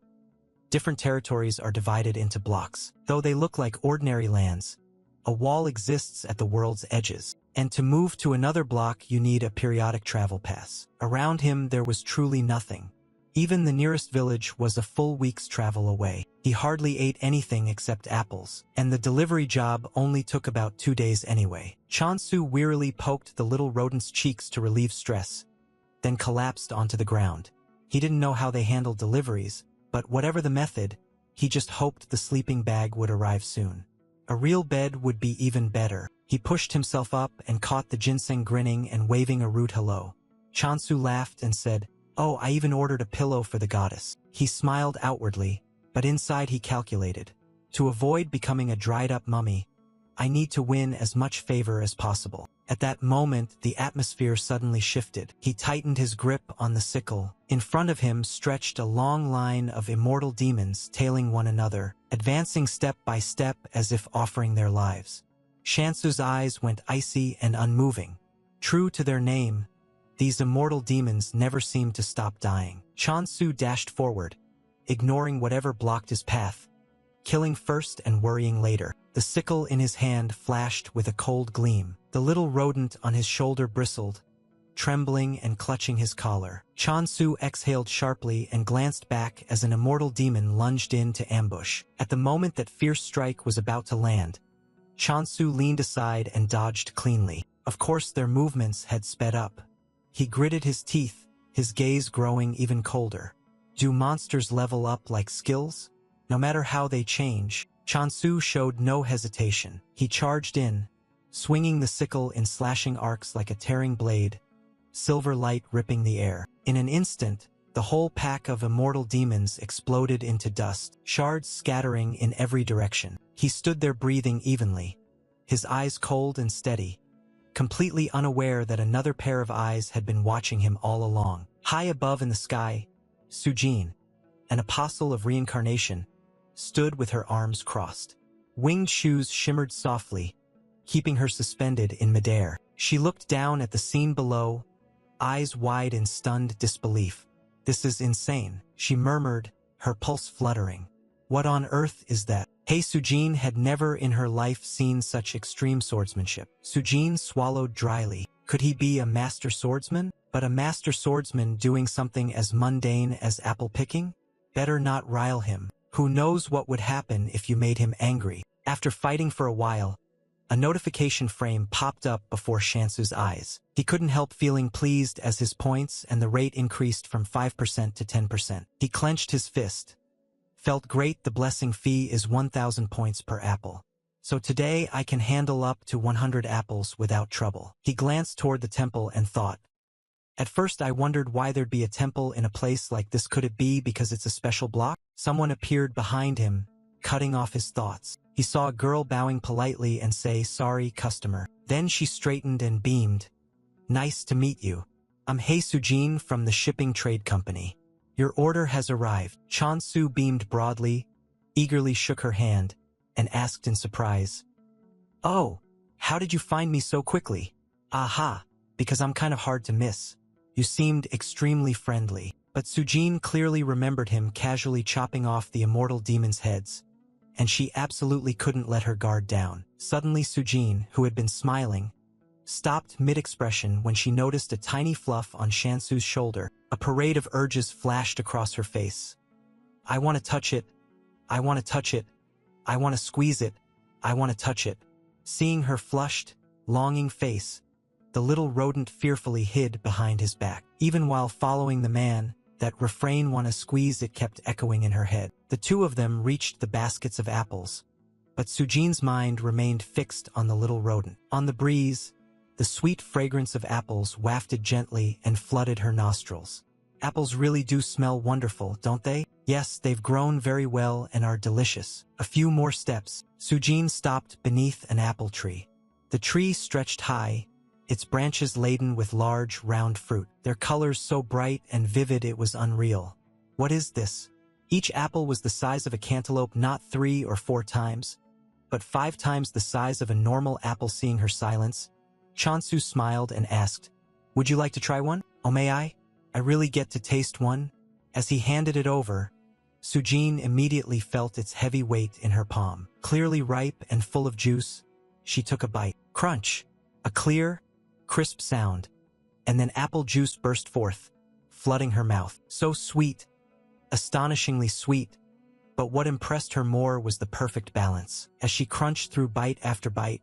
Different territories are divided into blocks. Though they look like ordinary lands, a wall exists at the world's edges. And to move to another block you need a periodic travel pass. Around him there was truly nothing. Even the nearest village was a full week's travel away. He hardly ate anything except apples, and the delivery job only took about 2 days anyway. Chansu wearily poked the little rodent's cheeks to relieve stress, then collapsed onto the ground. He didn't know how they handled deliveries, but whatever the method, he just hoped the sleeping bag would arrive soon. A real bed would be even better. He pushed himself up and caught the ginseng grinning and waving a rude hello. Chansu laughed and said, "Oh, I even ordered a pillow for the goddess." He smiled outwardly, but inside he calculated. To avoid becoming a dried-up mummy, I need to win as much favor as possible. At that moment, the atmosphere suddenly shifted. He tightened his grip on the sickle. In front of him stretched a long line of immortal demons tailing one another, advancing step by step as if offering their lives. Shansu's eyes went icy and unmoving. True to their name, these immortal demons never seemed to stop dying. Chansu dashed forward, ignoring whatever blocked his path, killing first and worrying later. The sickle in his hand flashed with a cold gleam. The little rodent on his shoulder bristled, trembling and clutching his collar. Chansu exhaled sharply and glanced back as an immortal demon lunged in to ambush. At the moment that fierce strike was about to land, Chansu leaned aside and dodged cleanly. Of course their movements had sped up. He gritted his teeth, his gaze growing even colder. Do monsters level up like skills? No matter how they change, Chansu showed no hesitation. He charged in, swinging the sickle in slashing arcs like a tearing blade, silver light ripping the air. In an instant, the whole pack of immortal demons exploded into dust, shards scattering in every direction. He stood there breathing evenly, his eyes cold and steady, completely unaware that another pair of eyes had been watching him all along. High above in the sky, Sujin, an apostle of reincarnation, stood with her arms crossed. Winged shoes shimmered softly, keeping her suspended in midair. She looked down at the scene below, eyes wide in stunned disbelief. "This is insane," she murmured, her pulse fluttering. "What on earth is that?" Hey Sujin had never in her life seen such extreme swordsmanship. Sujin swallowed dryly. Could he be a master swordsman? But a master swordsman doing something as mundane as apple picking? Better not rile him. Who knows what would happen if you made him angry? After fighting for a while, a notification frame popped up before Shansu's eyes. He couldn't help feeling pleased as his points and the rate increased from 5% to 10%. He clenched his fist. Felt great. The blessing fee is 1,000 points per apple. So today I can handle up to 100 apples without trouble. He glanced toward the temple and thought, At first I wondered why there'd be a temple in a place like this. Could it be because it's a special block? Someone appeared behind him, cutting off his thoughts. He saw a girl bowing politely and say, "Sorry, customer." Then she straightened and beamed. "Nice to meet you. I'm Hei Sujin from the shipping trade company. Your order has arrived." Chansu beamed broadly, eagerly shook her hand, and asked in surprise, "Oh, how did you find me so quickly?" "Aha, because I'm kind of hard to miss. You seemed extremely friendly." But Sujin clearly remembered him casually chopping off the immortal demon's heads, and she absolutely couldn't let her guard down. Suddenly Sujin, who had been smiling, stopped mid-expression when she noticed a tiny fluff on Shansu's shoulder. A parade of urges flashed across her face. "I want to touch it. I want to touch it. I want to squeeze it. I want to touch it." Seeing her flushed, longing face, the little rodent fearfully hid behind his back. Even while following the man, that refrain "wanna squeeze it" kept echoing in her head. The two of them reached the baskets of apples, but Sujin's mind remained fixed on the little rodent. On the breeze, the sweet fragrance of apples wafted gently and flooded her nostrils. Apples really do smell wonderful, don't they? Yes, they've grown very well and are delicious. A few more steps. Sujin stopped beneath an apple tree. The tree stretched high, its branches laden with large, round fruit, their colors so bright and vivid it was unreal. What is this? Each apple was the size of a cantaloupe, not 3 or 4 times, but 5 times the size of a normal apple. Seeing her silence, Chansu smiled and asked, "Would you like to try one?" "Oh, may I? I really get to taste one?" As he handed it over, Sujin immediately felt its heavy weight in her palm. Clearly ripe and full of juice, she took a bite. Crunch! A clear, crisp sound, and then apple juice burst forth, flooding her mouth. So sweet, astonishingly sweet, but what impressed her more was the perfect balance. As she crunched through bite after bite,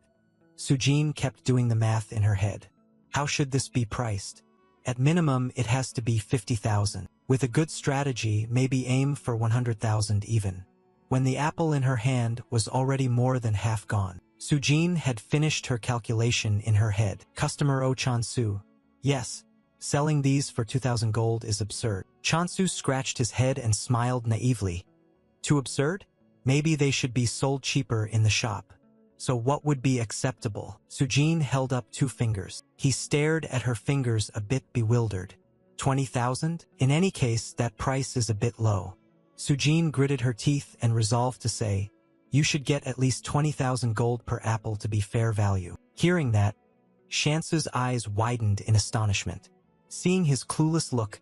Sujin kept doing the math in her head. How should this be priced? At minimum, it has to be 50,000. With a good strategy, maybe aim for 100,000 even. When the apple in her hand was already more than half gone, Sujin had finished her calculation in her head. Customer O Chansu. Yes, selling these for 2,000 gold is absurd. Chansu scratched his head and smiled naively. Too absurd? Maybe they should be sold cheaper in the shop. So what would be acceptable? Sujin held up 2 fingers. He stared at her fingers a bit bewildered. 20,000? In any case, that price is a bit low. Sujin gritted her teeth and resolved to say, "You should get at least 20,000 gold per apple to be fair value." Hearing that, Shansu's eyes widened in astonishment. Seeing his clueless look,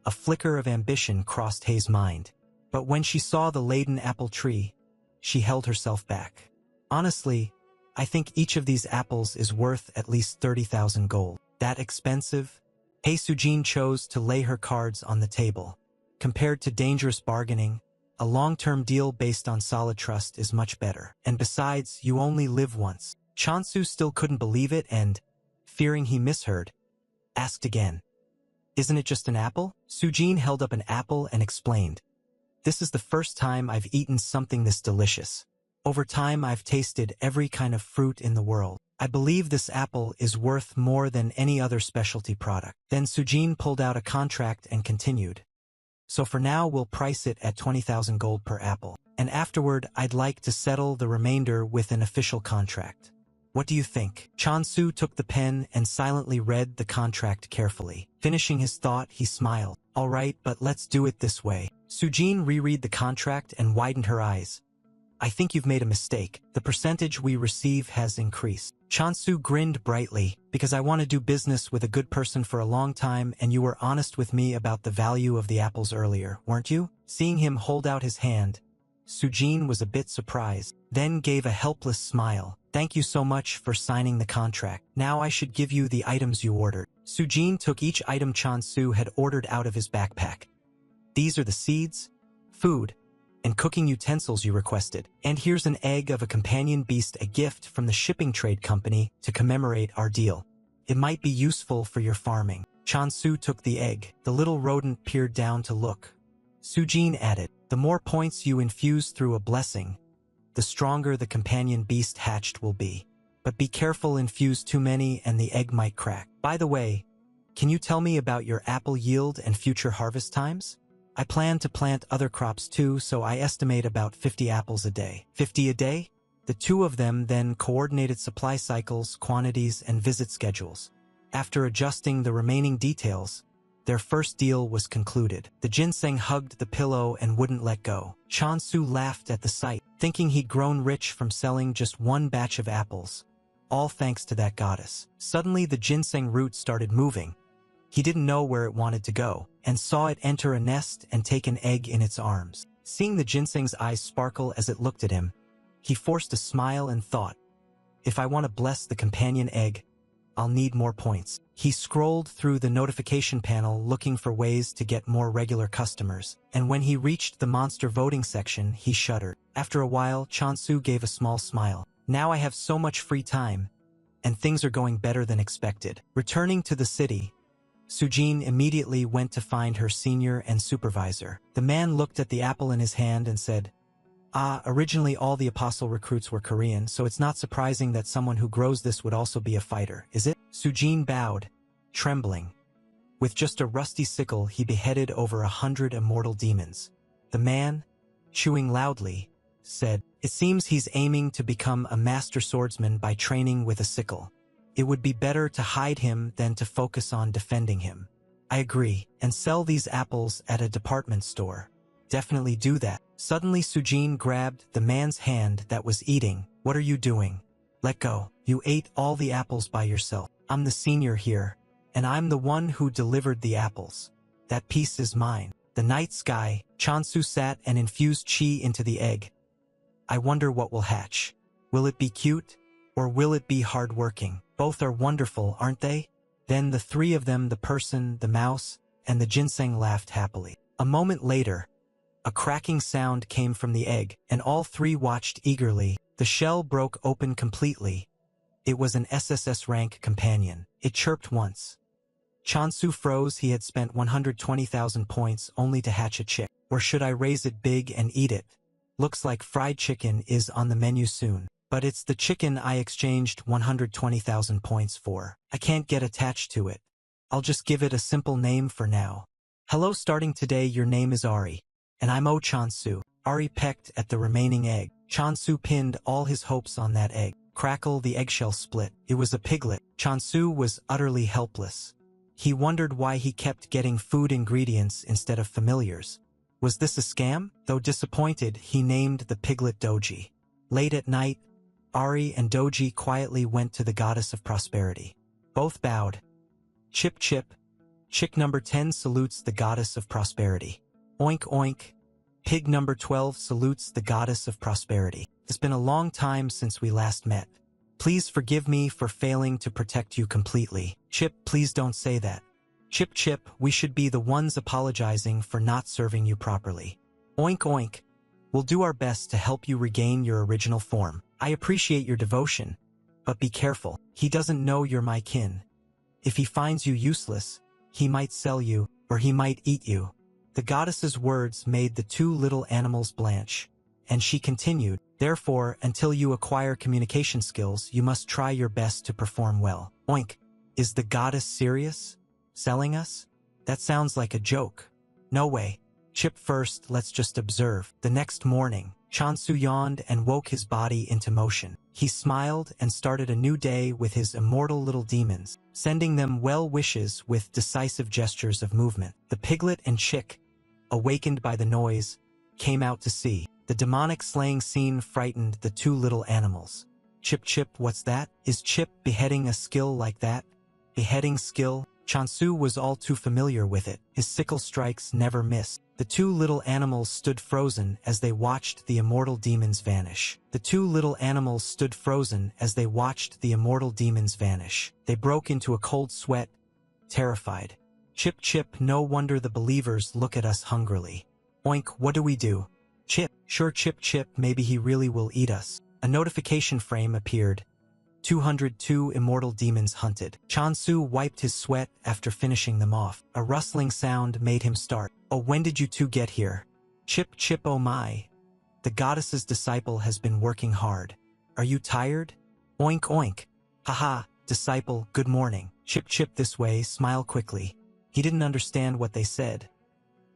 a flicker of ambition crossed Hei's mind. But when she saw the laden apple tree, she held herself back. "Honestly, I think each of these apples is worth at least 30,000 gold. That expensive?" Hei Sujin chose to lay her cards on the table. Compared to dangerous bargaining, a long-term deal based on solid trust is much better. And besides, you only live once. Chansu still couldn't believe it and, fearing he misheard, asked again, "Isn't it just an apple?" Sujin held up an apple and explained, "This is the first time I've eaten something this delicious. Over time I've tasted every kind of fruit in the world. I believe this apple is worth more than any other specialty product." Then Sujin pulled out a contract and continued, "So for now we'll price it at 20,000 gold per apple. And afterward I'd like to settle the remainder with an official contract. What do you think?" Chansu took the pen and silently read the contract carefully. Finishing his thought, he smiled. "All right, but let's do it this way." Sujin reread the contract and widened her eyes. "I think you've made a mistake. The percentage we receive has increased." Chansu grinned brightly, "Because I want to do business with a good person for a long time, and you were honest with me about the value of the apples earlier, weren't you?" Seeing him hold out his hand, Sujin was a bit surprised, then gave a helpless smile. "Thank you so much for signing the contract. Now I should give you the items you ordered." Sujin took each item Chansu had ordered out of his backpack. "These are the seeds, food, and cooking utensils you requested. And here's an egg of a companion beast, a gift from the shipping trade company to commemorate our deal. It might be useful for your farming." Chansu took the egg. The little rodent peered down to look. Sujin added, "The more points you infuse through a blessing, the stronger the companion beast hatched will be. But be careful, infuse too many and the egg might crack. By the way, Can you tell me about your apple yield and future harvest times? I plan to plant other crops too, so I estimate about 50 apples a day. 50 a day? The two of them then coordinated supply cycles, quantities, and visit schedules. After adjusting the remaining details, their first deal was concluded. The ginseng hugged the pillow and wouldn't let go. Chansu laughed at the sight, thinking he'd grown rich from selling just one batch of apples. All thanks to that goddess. Suddenly the ginseng root started moving. He didn't know where it wanted to go, and saw it enter a nest and take an egg in its arms. Seeing the ginseng's eyes sparkle as it looked at him, he forced a smile and thought, if I want to bless the companion egg, I'll need more points. He scrolled through the notification panel looking for ways to get more regular customers, and when he reached the monster voting section, he shuddered. After a while, Chansu gave a small smile. Now I have so much free time, and things are going better than expected. Returning to the city, Sujin immediately went to find her senior and supervisor. The man looked at the apple in his hand and said, originally all the apostle recruits were Korean, so it's not surprising that someone who grows this would also be a fighter, is it? Sujin bowed, trembling. With just a rusty sickle, he beheaded over 100 immortal demons. The man, chewing loudly, said, it seems he's aiming to become a master swordsman by training with a sickle. It would be better to hide him than to focus on defending him. I agree, and sell these apples at a department store. Definitely do that. Suddenly Sujin grabbed the man's hand that was eating. What are you doing? Let go. You ate all the apples by yourself. I'm the senior here, and I'm the one who delivered the apples. That piece is mine. The night sky, Chansu sat and infused chi into the egg. I wonder what will hatch. Will it be cute, or will it be hard-working? Both are wonderful, aren't they? Then the three of them, the person, the mouse, and the ginseng laughed happily. A moment later, a cracking sound came from the egg, and all three watched eagerly. The shell broke open completely. It was an SSS rank companion. It chirped once. Chansu froze. He had spent 120,000 points only to hatch a chick. Or should I raise it big and eat it? Looks like fried chicken is on the menu soon. But it's the chicken I exchanged 120,000 points for. I can't get attached to it. I'll just give it a simple name for now. Hello, starting today your name is Ari. And I'm Chansu. Ari pecked at the remaining egg. Chansu pinned all his hopes on that egg. Crackle, the eggshell split. It was a piglet. Chansu was utterly helpless. He wondered why he kept getting food ingredients instead of familiars. Was this a scam? Though disappointed, he named the piglet Doji. Late at night, Ari and Doji quietly went to the goddess of prosperity. Both bowed. Chip chip. Chick number 10 salutes the goddess of prosperity. Oink oink. Pig number 12 salutes the goddess of prosperity. It's been a long time since we last met. Please forgive me for failing to protect you completely. Chip, please don't say that. Chip chip, we should be the ones apologizing for not serving you properly. Oink oink. We'll do our best to help you regain your original form. I appreciate your devotion, but be careful. He doesn't know you're my kin. If he finds you useless, he might sell you, or he might eat you. The goddess's words made the two little animals blanch, and she continued, therefore, until you acquire communication skills, you must try your best to perform well. Oink. Is the goddess serious? Selling us? That sounds like a joke. No way. Chip, first, let's just observe. The next morning, Chansu yawned and woke his body into motion. He smiled and started a new day with his immortal little demons, sending them well wishes with decisive gestures of movement. The piglet and chick, awakened by the noise, came out to see. The demonic slaying scene frightened the two little animals. Chip chip, what's that? Is Chip beheading a skill like that? Beheading skill? Chansu was all too familiar with it. His sickle strikes never missed. The two little animals stood frozen as they watched the immortal demons vanish. The two little animals stood frozen as they watched the immortal demons vanish. They broke into a cold sweat, terrified. Chip chip, no wonder the believers look at us hungrily. Oink, what do we do? Chip, sure Chip chip, maybe he really will eat us. A notification frame appeared. 202 immortal demons hunted. Chansu wiped his sweat after finishing them off. A rustling sound made him start. Oh, when did you two get here? Chip chip, oh my. The goddess's disciple has been working hard. Are you tired? Oink oink. Haha, disciple, good morning. Chip this way, smile quickly. He didn't understand what they said,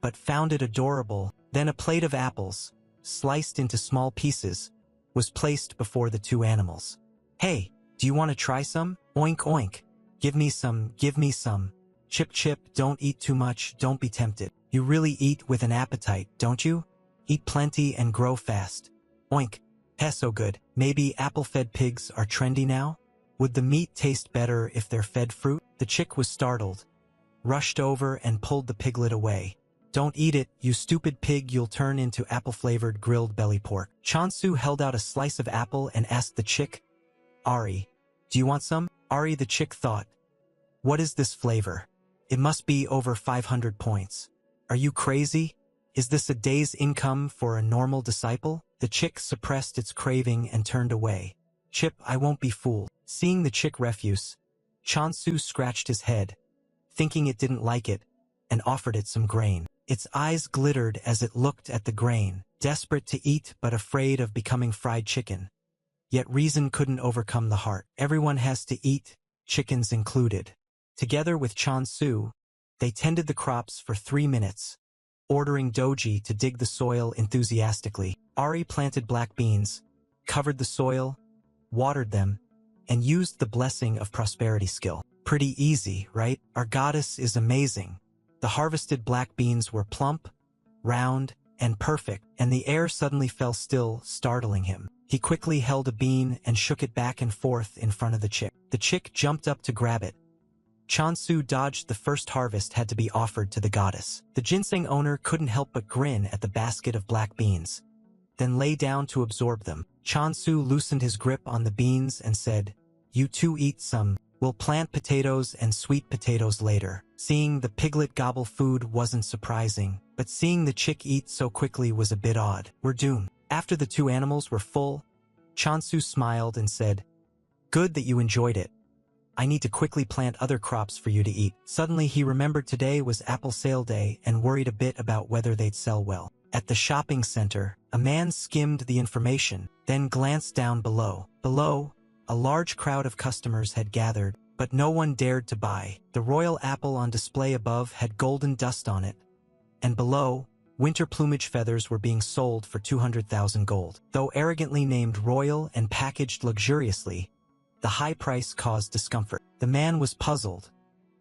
but found it adorable. Then a plate of apples, sliced into small pieces, was placed before the two animals. Hey, do you want to try some? Oink oink. Give me some, give me some. Chip, don't eat too much, don't be tempted. You really eat with an appetite, don't you? Eat plenty and grow fast. Oink. So good. Maybe apple-fed pigs are trendy now? Would the meat taste better if they're fed fruit? The chick was startled, rushed over and pulled the piglet away. Don't eat it, you stupid pig, you'll turn into apple-flavored grilled belly pork. Chansu held out a slice of apple and asked the chick, Ari, do you want some? Ari, the chick thought, what is this flavor? It must be over 500 points. Are you crazy? Is this a day's income for a normal disciple? The chick suppressed its craving and turned away. Chip, I won't be fooled. Seeing the chick refuse, Chansu scratched his head, thinking it didn't like it, and offered it some grain. Its eyes glittered as it looked at the grain, desperate to eat but afraid of becoming fried chicken. Yet reason couldn't overcome the heart. Everyone has to eat, chickens included. Together with Chansu, they tended the crops for 3 minutes, ordering Doji to dig the soil enthusiastically. Ari planted black beans, covered the soil, watered them, and used the blessing of prosperity skill. Pretty easy, right? Our goddess is amazing. The harvested black beans were plump, round, and perfect, and the air suddenly fell still, startling him. He quickly held a bean and shook it back and forth in front of the chick. The chick jumped up to grab it. Chansu dodged the first harvest had to be offered to the goddess. The ginseng owner couldn't help but grin at the basket of black beans, then lay down to absorb them. Chansu loosened his grip on the beans and said, you two eat some. We'll plant potatoes and sweet potatoes later. Seeing the piglet gobble food wasn't surprising, but seeing the chick eat so quickly was a bit odd. We're doomed. After the two animals were full, Chansu smiled and said, good that you enjoyed it. I need to quickly plant other crops for you to eat. Suddenly he remembered today was apple sale day and worried a bit about whether they'd sell well. At the shopping center, a man skimmed the information, then glanced down below. Below, a large crowd of customers had gathered, but no one dared to buy. The royal apple on display above had golden dust on it, and below, winter plumage feathers were being sold for 200,000 gold. Though arrogantly named royal and packaged luxuriously, the high price caused discomfort. The man was puzzled,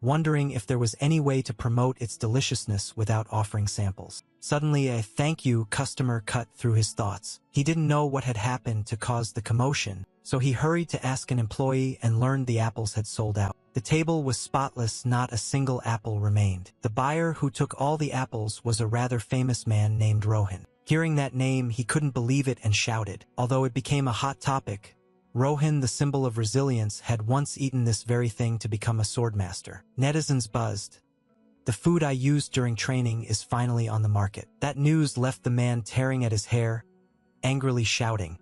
wondering if there was any way to promote its deliciousness without offering samples. Suddenly a thank you customer cut through his thoughts. He didn't know what had happened to cause the commotion, so he hurried to ask an employee and learned the apples had sold out. The table was spotless, not a single apple remained. The buyer who took all the apples was a rather famous man named Rohan. Hearing that name, he couldn't believe it and shouted. Although it became a hot topic, Rohan, the symbol of resilience, had once eaten this very thing to become a swordmaster. Netizens buzzed. The food I used during training is finally on the market. That news left the man tearing at his hair, angrily shouting,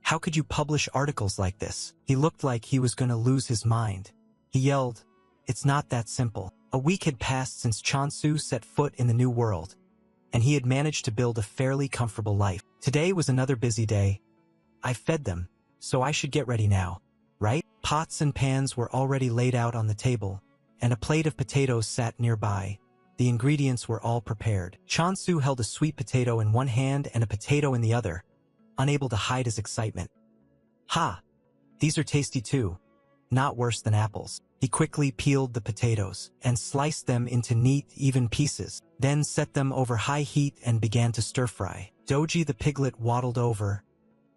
how could you publish articles like this? He looked like he was going to lose his mind. He yelled, it's not that simple. A week had passed since Chansu set foot in the new world, and he had managed to build a fairly comfortable life. Today was another busy day. I fed them, so I should get ready now, right? Pots and pans were already laid out on the table, and a plate of potatoes sat nearby. The ingredients were all prepared. Chansu held a sweet potato in one hand and a potato in the other, unable to hide his excitement. Ha! These are tasty too. Not worse than apples. He quickly peeled the potatoes and sliced them into neat, even pieces, then set them over high heat and began to stir-fry. Doji the piglet waddled over,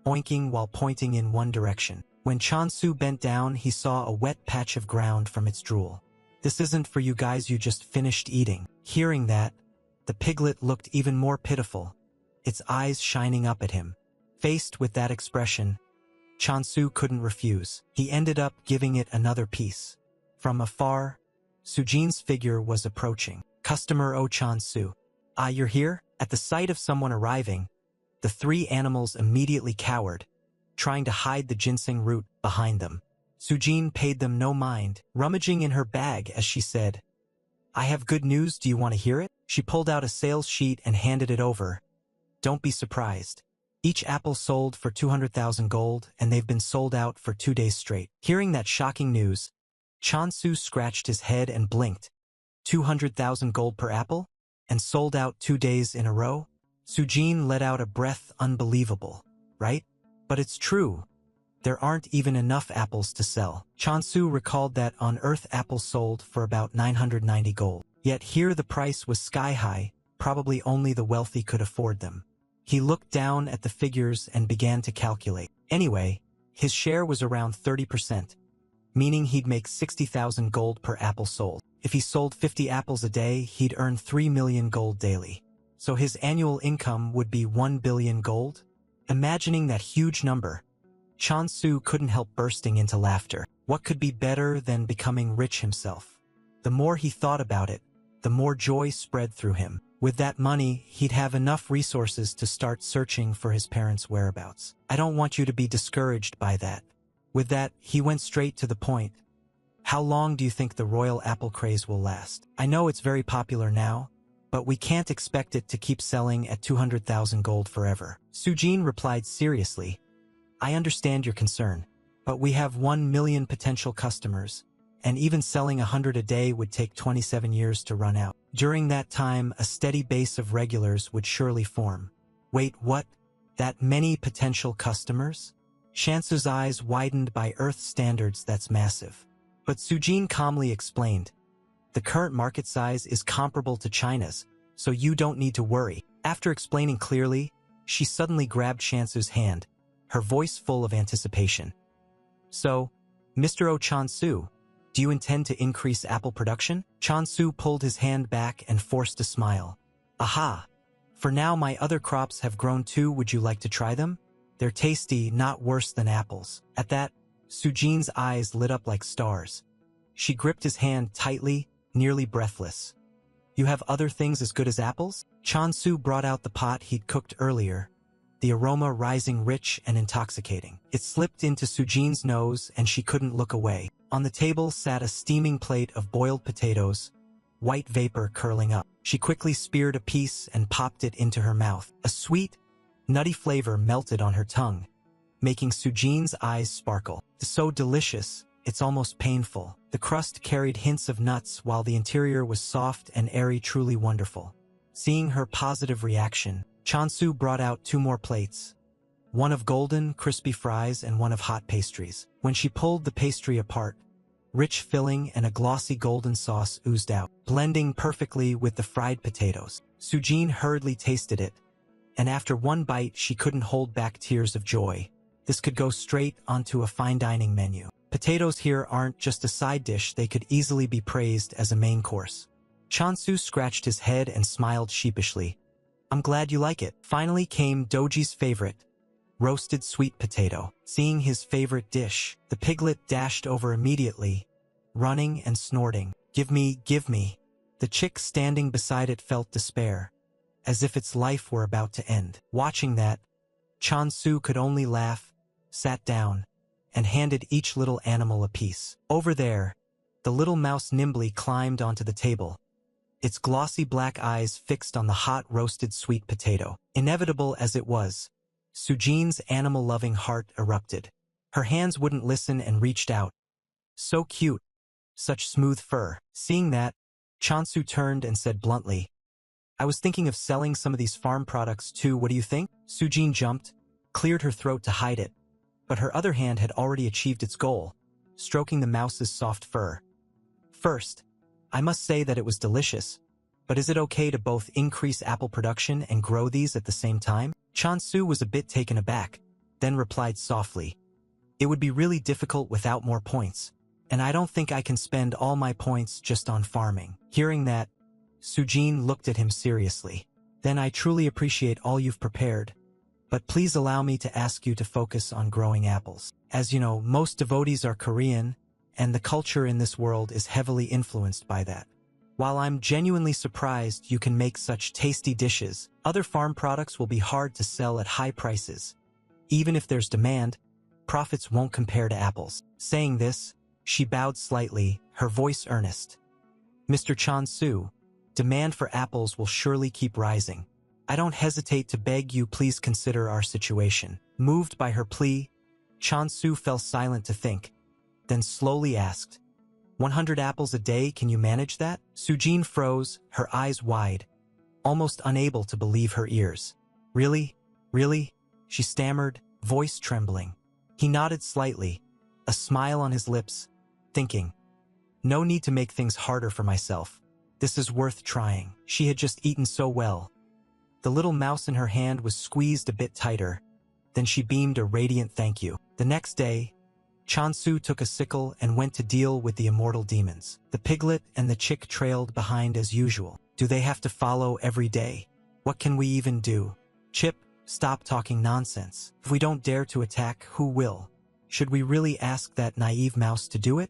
oinking while pointing in one direction. When Chansu bent down, he saw a wet patch of ground from its drool. This isn't for you guys you just finished eating. Hearing that, the piglet looked even more pitiful, its eyes shining up at him. Faced with that expression, Chansu couldn't refuse. He ended up giving it another piece. From afar, Sujin's figure was approaching. Customer O Chansu. Ah, you're here? At the sight of someone arriving, the three animals immediately cowered, trying to hide the ginseng root behind them. Sujin paid them no mind, rummaging in her bag as she said, I have good news, do you want to hear it? She pulled out a sales sheet and handed it over. Don't be surprised. Each apple sold for 200,000 gold, and they've been sold out for 2 days straight. Hearing that shocking news, Chansu scratched his head and blinked. 200,000 gold per apple? And sold out 2 days in a row? Sujin let out a breath. Unbelievable, right? But it's true. There aren't even enough apples to sell. Chansu recalled that on Earth apples sold for about 990 gold. Yet here the price was sky high, probably only the wealthy could afford them. He looked down at the figures and began to calculate. Anyway, his share was around 30%, meaning he'd make 60,000 gold per apple sold. If he sold 50 apples a day, he'd earn 3 million gold daily. So his annual income would be 1 billion gold? Imagining that huge number, Chansu couldn't help bursting into laughter. What could be better than becoming rich himself? The more he thought about it, the more joy spread through him. With that money, he'd have enough resources to start searching for his parents' whereabouts. I don't want you to be discouraged by that. With that, he went straight to the point. How long do you think the royal apple craze will last? I know it's very popular now, but we can't expect it to keep selling at 200,000 gold forever. Sujin replied seriously. I understand your concern, but we have 1 million potential customers, and even selling 100 a day would take 27 years to run out. During that time, a steady base of regulars would surely form. Wait, what? That many potential customers? Shansu's eyes widened. By Earth standards, that's massive. But Sujin calmly explained, the current market size is comparable to China's, so you don't need to worry. After explaining clearly, she suddenly grabbed Shansu's hand, her voice full of anticipation. So, Mr. Oh Chansu, do you intend to increase apple production? Chansu pulled his hand back and forced a smile. Aha! For now my other crops have grown too. Would you like to try them? They're tasty, not worse than apples. At that, Sujin's eyes lit up like stars. She gripped his hand tightly, nearly breathless. You have other things as good as apples? Chansu brought out the pot he'd cooked earlier, the aroma rising rich and intoxicating. It slipped into Sujin's nose and she couldn't look away. On the table sat a steaming plate of boiled potatoes, white vapor curling up. She quickly speared a piece and popped it into her mouth. A sweet, nutty flavor melted on her tongue, making Sujin's eyes sparkle. So delicious, it's almost painful. The crust carried hints of nuts while the interior was soft and airy. Truly wonderful. Seeing her positive reaction, Chansu brought out 2 more plates, one of golden, crispy fries and one of hot pastries. When she pulled the pastry apart, rich filling and a glossy golden sauce oozed out, blending perfectly with the fried potatoes. Sujin hurriedly tasted it, and after one bite she couldn't hold back tears of joy. This could go straight onto a fine dining menu. Potatoes here aren't just a side dish, they could easily be praised as a main course. Chansu scratched his head and smiled sheepishly. I'm glad you like it. Finally came Doji's favorite, roasted sweet potato. Seeing his favorite dish, the piglet dashed over immediately, running and snorting. Give me, give me. The chick standing beside it felt despair, as if its life were about to end. Watching that, Chansu could only laugh, sat down, and handed each little animal a piece. Over there, the little mouse nimbly climbed onto the table, its glossy black eyes fixed on the hot roasted sweet potato. Inevitable as it was, Sujin's animal-loving heart erupted. Her hands wouldn't listen and reached out. So cute, such smooth fur. Seeing that, Chansu turned and said bluntly, I was thinking of selling some of these farm products too. What do you think? Sujin jumped, cleared her throat to hide it, but her other hand had already achieved its goal, stroking the mouse's soft fur. First, I must say that it was delicious, but is it okay to both increase apple production and grow these at the same time? Chansu was a bit taken aback, then replied softly, it would be really difficult without more points, and I don't think I can spend all my points just on farming. Hearing that, Sujin looked at him seriously. Then I truly appreciate all you've prepared, but please allow me to ask you to focus on growing apples. As you know, most devotees are Korean, and the culture in this world is heavily influenced by that. While I'm genuinely surprised you can make such tasty dishes, other farm products will be hard to sell at high prices. Even if there's demand, profits won't compare to apples. Saying this, she bowed slightly, her voice earnest. Mr. Chansu, demand for apples will surely keep rising. I don't hesitate to beg you, please consider our situation. Moved by her plea, Chansu fell silent to think, then slowly asked, 100 apples a day, can you manage that? Sujin froze, her eyes wide, almost unable to believe her ears. Really? Really? She stammered, voice trembling. He nodded slightly, a smile on his lips, thinking, no need to make things harder for myself. This is worth trying. She had just eaten so well. The little mouse in her hand was squeezed a bit tighter. Then she beamed a radiant thank you. The next day, Chansu took a sickle and went to deal with the immortal demons. The piglet and the chick trailed behind as usual. Do they have to follow every day? What can we even do? Chip, stop talking nonsense. If we don't dare to attack, who will? Should we really ask that naive mouse to do it?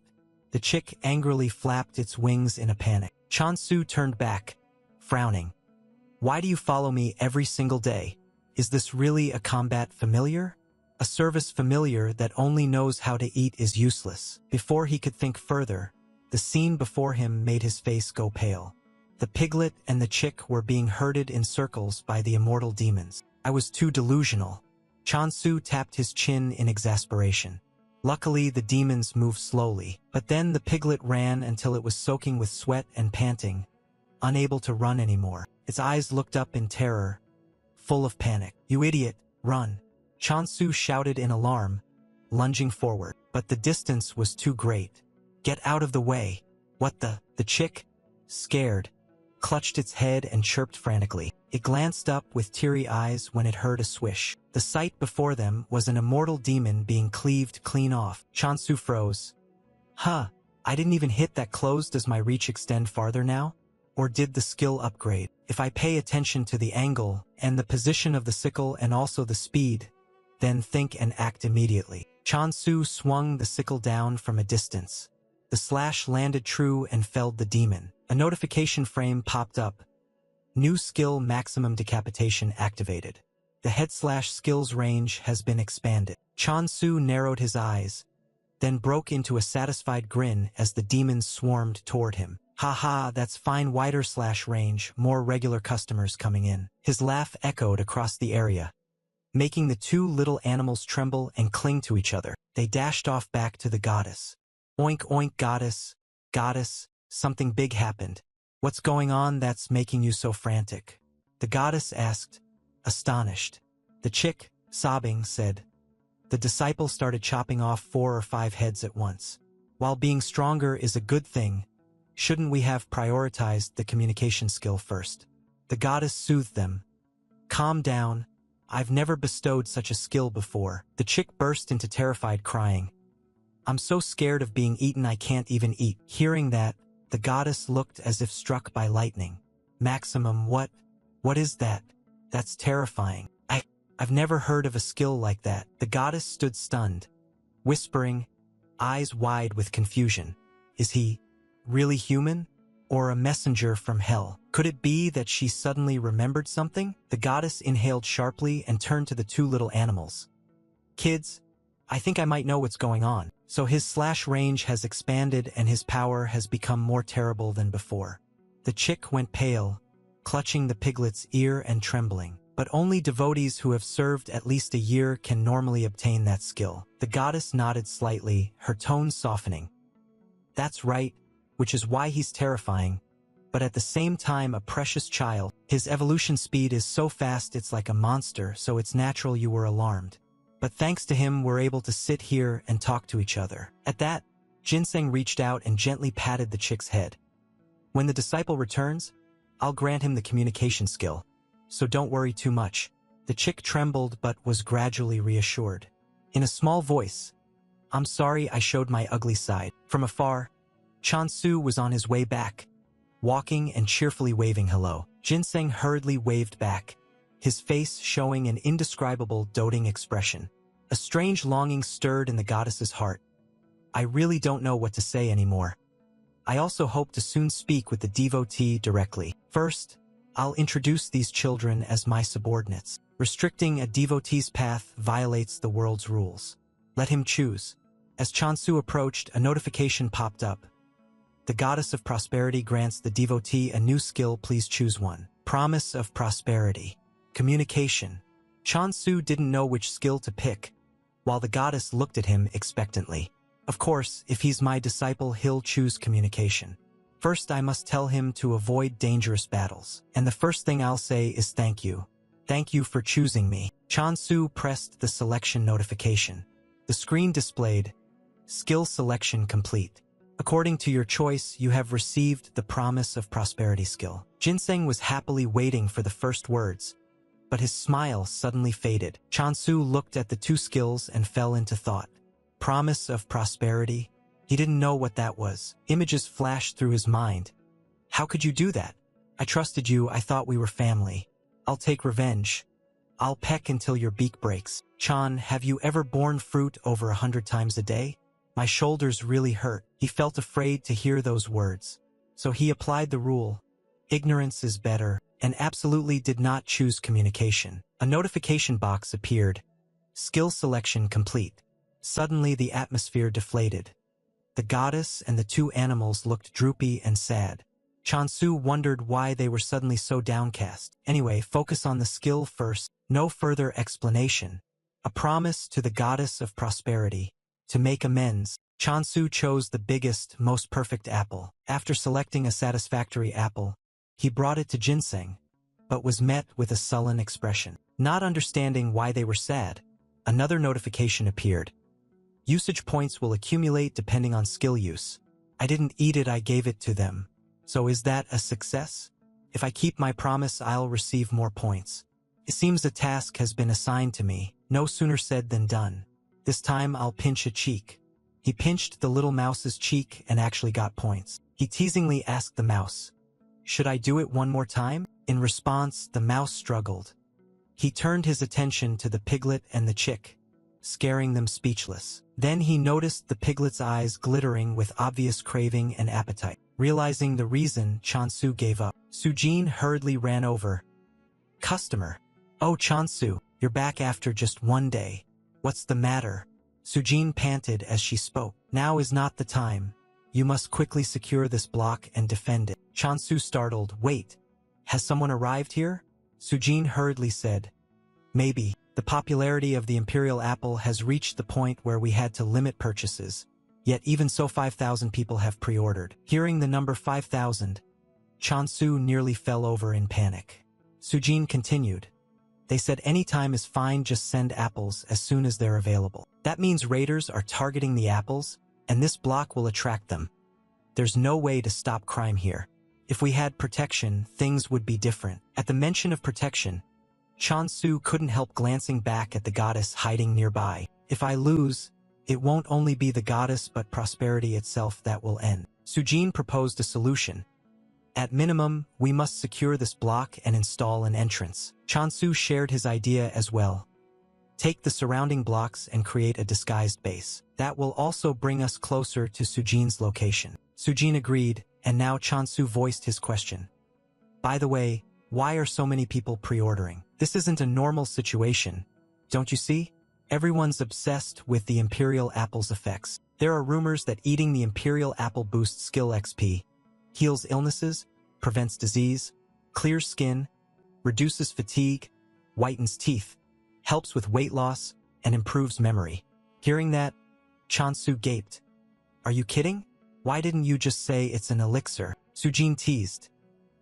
The chick angrily flapped its wings in a panic. Chansu turned back, frowning. Why do you follow me every single day? Is this really a combat familiar? A service familiar that only knows how to eat is useless. Before he could think further, the scene before him made his face go pale. The piglet and the chick were being herded in circles by the immortal demons. I was too delusional. Chansu tapped his chin in exasperation. Luckily, the demons moved slowly, but then the piglet ran until it was soaking with sweat and panting, unable to run anymore. Its eyes looked up in terror, full of panic. You idiot, run! Chansu shouted in alarm, lunging forward, but the distance was too great. Get out of the way! What the? The chick, scared, clutched its head and chirped frantically. It glanced up with teary eyes when it heard a swish. The sight before them was an immortal demon being cleaved clean off. Chansu froze. Huh, I didn't even hit that close. Does my reach extend farther now? Or did the skill upgrade? If I pay attention to the angle and the position of the sickle and also the speed, then think and act immediately. Chansu swung the sickle down from a distance. The slash landed true and felled the demon. A notification frame popped up. New skill maximum decapitation activated. The head slash skills range has been expanded. Chansu narrowed his eyes, then broke into a satisfied grin as the demons swarmed toward him. Haha, that's fine. Wider slash range, more regular customers coming in. His laugh echoed across the area, making the two little animals tremble and cling to each other. They dashed off back to the goddess. Oink oink goddess, goddess, something big happened. What's going on that's making you so frantic? The goddess asked, astonished. The chick, sobbing, said, the disciple started chopping off 4 or 5 heads at once. While being stronger is a good thing, shouldn't we have prioritized the communication skill first? The goddess soothed them. Calm down. I've never bestowed such a skill before. The chick burst into terrified crying. I'm so scared of being eaten I can't even eat. Hearing that, the goddess looked as if struck by lightning. Maximum what? What is that? That's terrifying. I've never heard of a skill like that. The goddess stood stunned, whispering, eyes wide with confusion. Is he really human? Or a messenger from hell? Could it be that she suddenly remembered something? The goddess inhaled sharply and turned to the two little animals. Kids, I think I might know what's going on. So his slash range has expanded and his power has become more terrible than before. The chick went pale, clutching the piglet's ear and trembling. But only devotees who have served at least a year can normally obtain that skill. The goddess nodded slightly, her tone softening. That's right, which is why he's terrifying, but at the same time a precious child. His evolution speed is so fast it's like a monster, so it's natural you were alarmed. But thanks to him we're able to sit here and talk to each other. At that, Ginseng reached out and gently patted the chick's head. When the disciple returns, I'll grant him the communication skill. So don't worry too much. The chick trembled but was gradually reassured. In a small voice, I'm sorry I showed my ugly side. From afar, Chansu was on his way back, walking and cheerfully waving hello. Ginseng hurriedly waved back, his face showing an indescribable doting expression. A strange longing stirred in the goddess's heart. I really don't know what to say anymore. I also hope to soon speak with the devotee directly. First, I'll introduce these children as my subordinates. Restricting a devotee's path violates the world's rules. Let him choose. As Chansu approached, a notification popped up. The goddess of prosperity grants the devotee a new skill. Please choose one. Promise of prosperity. Communication. Chansu didn't know which skill to pick, while the goddess looked at him expectantly. Of course, if he's my disciple, he'll choose communication. First, I must tell him to avoid dangerous battles. And the first thing I'll say is thank you. Thank you for choosing me. Chansu pressed the selection notification. The screen displayed, skill selection complete. According to your choice, you have received the promise of prosperity skill. Ginseng was happily waiting for the first words, but his smile suddenly faded. Chansu looked at the two skills and fell into thought. Promise of prosperity? He didn't know what that was. Images flashed through his mind. How could you do that? I trusted you, I thought we were family. I'll take revenge. I'll peck until your beak breaks. Chan, have you ever borne fruit over 100 times a day? My shoulders really hurt. He felt afraid to hear those words. So he applied the rule. Ignorance is better, and absolutely did not choose communication. A notification box appeared. Skill selection complete. Suddenly the atmosphere deflated. The goddess and the two animals looked droopy and sad. Chansu wondered why they were suddenly so downcast. Anyway, focus on the skill first. No further explanation. A promise to the goddess of prosperity. To make amends, Chansu chose the biggest, most perfect apple. After selecting a satisfactory apple, he brought it to Ginseng, but was met with a sullen expression. Not understanding why they were sad, another notification appeared. Usage points will accumulate depending on skill use. I didn't eat it, I gave it to them. So is that a success? If I keep my promise, I'll receive more points. It seems a task has been assigned to me. No sooner said than done. This time I'll pinch a cheek. He pinched the little mouse's cheek and actually got points. He teasingly asked the mouse, should I do it one more time? In response, the mouse struggled. He turned his attention to the piglet and the chick, scaring them speechless. Then he noticed the piglet's eyes glittering with obvious craving and appetite. Realizing the reason, Chansu gave up. Sujin hurriedly ran over. Customer. Oh, Chansu, you're back after just one day. What's the matter? Sujin panted as she spoke. Now is not the time. You must quickly secure this block and defend it. Chansu startled. Wait, has someone arrived here? Sujin hurriedly said. Maybe. The popularity of the Imperial Apple has reached the point where we had to limit purchases. Yet even so 5,000 people have pre-ordered. Hearing the number 5,000, Chansu nearly fell over in panic. Sujin continued. They said any time is fine, just send apples as soon as they're available. That means raiders are targeting the apples, and this block will attract them. There's no way to stop crime here. If we had protection, things would be different. At the mention of protection, Chansu couldn't help glancing back at the goddess hiding nearby. If I lose, it won't only be the goddess but prosperity itself that will end. Sujin proposed a solution. At minimum, we must secure this block and install an entrance. Chansu shared his idea as well. Take the surrounding blocks and create a disguised base. That will also bring us closer to Sujin's location. Sujin agreed, and now Chansu voiced his question. By the way, why are so many people pre-ordering? This isn't a normal situation. Don't you see? Everyone's obsessed with the Imperial Apple's effects. There are rumors that eating the Imperial Apple boosts skill XP, heals illnesses, prevents disease, clears skin, reduces fatigue, whitens teeth, helps with weight loss, and improves memory. Hearing that, Chansu gaped. Are you kidding? Why didn't you just say it's an elixir? Sujin teased.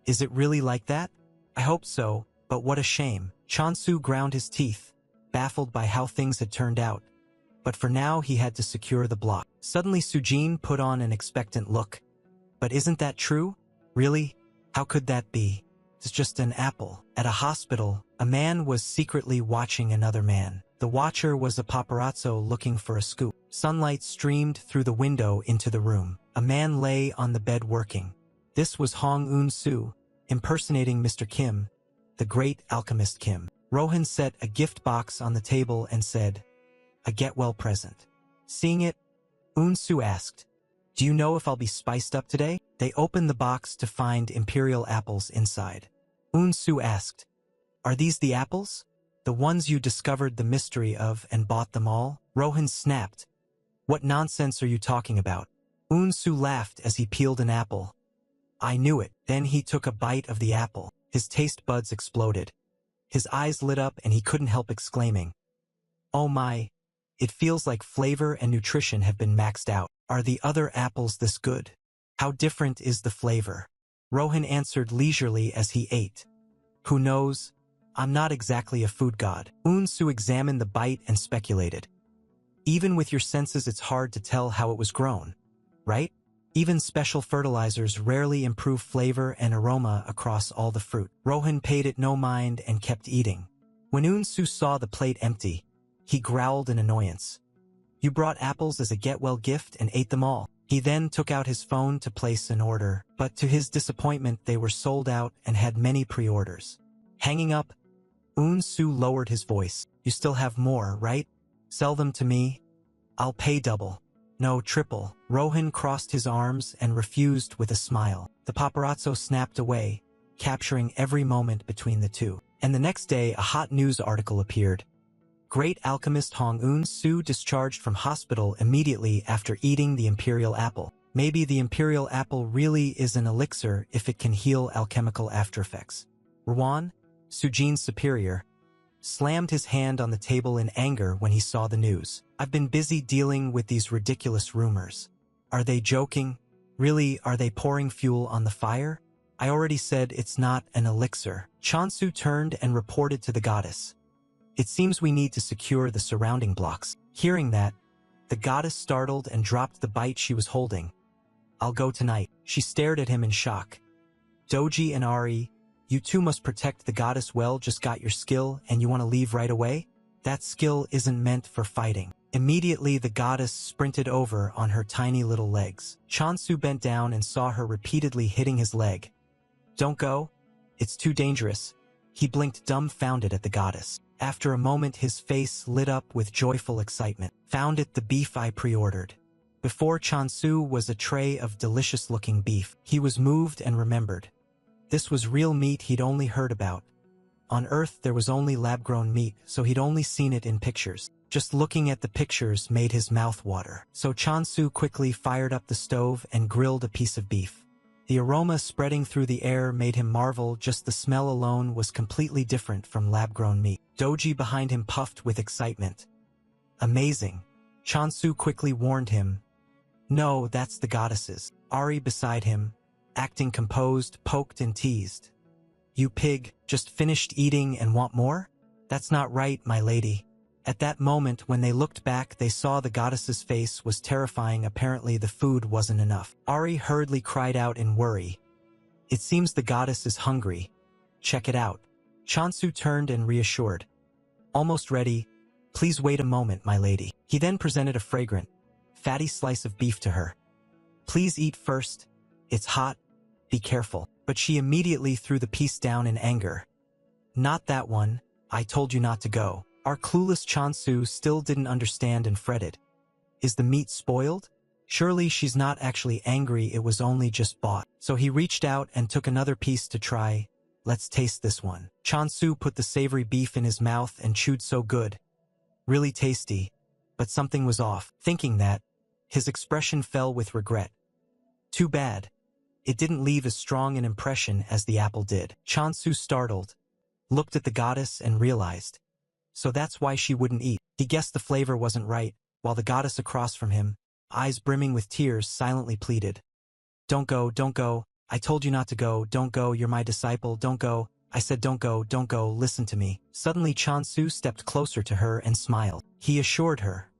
Is it really like that? I hope so, but what a shame. Chansu ground his teeth, baffled by how things had turned out. But for now he had to secure the block. Suddenly Sujin put on an expectant look. But isn't that true? Really? How could that be? It's just an apple. At a hospital, a man was secretly watching another man. The watcher was a paparazzo looking for a scoop. Sunlight streamed through the window into the room. A man lay on the bed working. This was Hong Un-soo, impersonating Mr. Kim, the great alchemist Kim. Rohan set a gift box on the table and said, a get-well present. Seeing it, Un-soo asked, do you know if I'll be spiced up today? They opened the box to find Imperial apples inside. Un-soo asked, are these the apples? The ones you discovered the mystery of and bought them all? Rohan snapped. What nonsense are you talking about? Un-soo laughed as he peeled an apple. I knew it. Then he took a bite of the apple. His taste buds exploded. His eyes lit up and he couldn't help exclaiming, oh my, It feels like flavor and nutrition have been maxed out. Are the other apples this good? How different is the flavor? Rohan answered leisurely as he ate. Who knows? I'm not exactly a food god. Eun-soo examined the bite and speculated. Even with your senses, it's hard to tell how it was grown, right? Even special fertilizers rarely improve flavor and aroma across all the fruit. Rohan paid it no mind and kept eating. When Eun-soo saw the plate empty, he growled in annoyance. You brought apples as a get-well gift and ate them all. He then took out his phone to place an order, but to his disappointment they were sold out and had many pre-orders. Hanging up, Eun-soo lowered his voice. You still have more, right? Sell them to me. I'll pay double. No, triple. Rohan crossed his arms and refused with a smile. The paparazzo snapped away, capturing every moment between the two. And the next day a hot news article appeared. Great alchemist Hong Eun-soo discharged from hospital immediately after eating the imperial apple. Maybe the imperial apple really is an elixir if it can heal alchemical aftereffects. Rwan, Sujin's superior, slammed his hand on the table in anger when he saw the news. I've been busy dealing with these ridiculous rumors. Are they joking? Really, are they pouring fuel on the fire? I already said it's not an elixir. Chansu turned and reported to the goddess. It seems we need to secure the surrounding blocks. Hearing that, the goddess startled and dropped the bite she was holding. I'll go tonight. She stared at him in shock. Doji and Ari, you two must protect the goddess well. Just got your skill and you want to leave right away? That skill isn't meant for fighting. Immediately the goddess sprinted over on her tiny little legs. Chansu bent down and saw her repeatedly hitting his leg. Don't go. It's too dangerous. He blinked dumbfounded at the goddess. After a moment his face lit up with joyful excitement. Found it the beef I pre-ordered. Before Chansu was a tray of delicious-looking beef. He was moved and remembered. This was real meat he'd only heard about. On Earth there was only lab-grown meat, so he'd only seen it in pictures. Just looking at the pictures made his mouth water. So Chansu quickly fired up the stove and grilled a piece of beef. The aroma spreading through the air made him marvel. Just the smell alone was completely different from lab-grown meat. Doji behind him puffed with excitement. Amazing. Chansu quickly warned him. No, that's the goddesses. Ari beside him, acting composed, poked and teased. You pig, just finished eating and want more? That's not right, my lady. At that moment, when they looked back, they saw the goddess's face was terrifying. Apparently the food wasn't enough. Ari hurriedly cried out in worry. It seems the goddess is hungry. Check it out. Chansu turned and reassured. Almost ready. Please wait a moment, my lady. He then presented a fragrant, fatty slice of beef to her. Please eat first. It's hot. Be careful. But she immediately threw the piece down in anger. Not that one. I told you not to go. Our clueless Chansu still didn't understand and fretted. Is the meat spoiled? Surely she's not actually angry, it was only just bought. So he reached out and took another piece to try. Let's taste this one. Chansu put the savory beef in his mouth and chewed. So good. Really tasty. But something was off. Thinking that, his expression fell with regret. Too bad. It didn't leave as strong an impression as the apple did. Chansu, startled, looked at the goddess and realized. So that's why she wouldn't eat. He guessed the flavor wasn't right, while the goddess across from him, eyes brimming with tears, silently pleaded. Don't go, don't go. I told you not to go. Don't go, you're my disciple. Don't go. I said don't go, listen to me. Suddenly Chansu stepped closer to her and smiled. He assured her.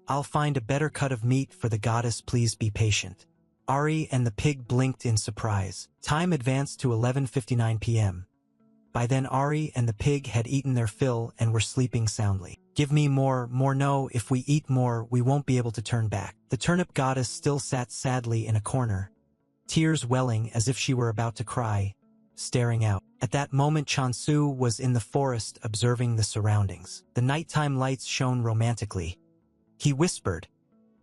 I'll find a better cut of meat for the goddess, please be patient. Ari and the pig blinked in surprise. Time advanced to 11:59 p.m. By then Ari and the pig had eaten their fill and were sleeping soundly. Give me more, no, if we eat more we won't be able to turn back. The turnip goddess still sat sadly in a corner, tears welling as if she were about to cry, staring out. At that moment Chansu was in the forest observing the surroundings. The nighttime lights shone romantically. He whispered,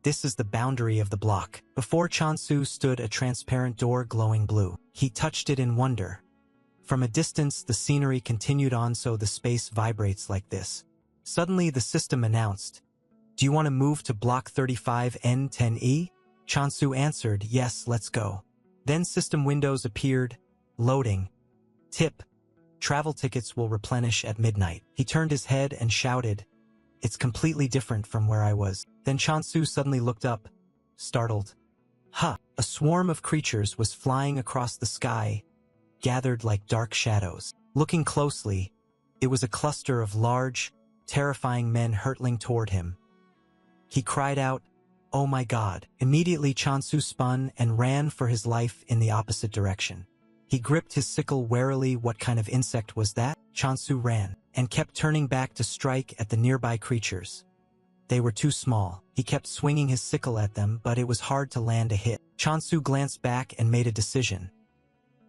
this is the boundary of the block. Before Chansu stood a transparent door glowing blue. He touched it in wonder. From a distance the scenery continued on, so the space vibrates like this. Suddenly the system announced, do you want to move to block 35N10E? Chansu answered, yes, let's go. Then system windows appeared, loading. Tip, travel tickets will replenish at midnight. He turned his head and shouted, It's completely different from where I was. Then Chansu suddenly looked up, startled. Ha! A swarm of creatures was flying across the sky, gathered like dark shadows. Looking closely, it was a cluster of large, terrifying men hurtling toward him. He cried out, "Oh my God!" Immediately Chansu spun and ran for his life in the opposite direction. He gripped his sickle warily. What kind of insect was that? Chansu ran, and kept turning back to strike at the nearby creatures. They were too small. He kept swinging his sickle at them, but it was hard to land a hit. Chansu glanced back and made a decision.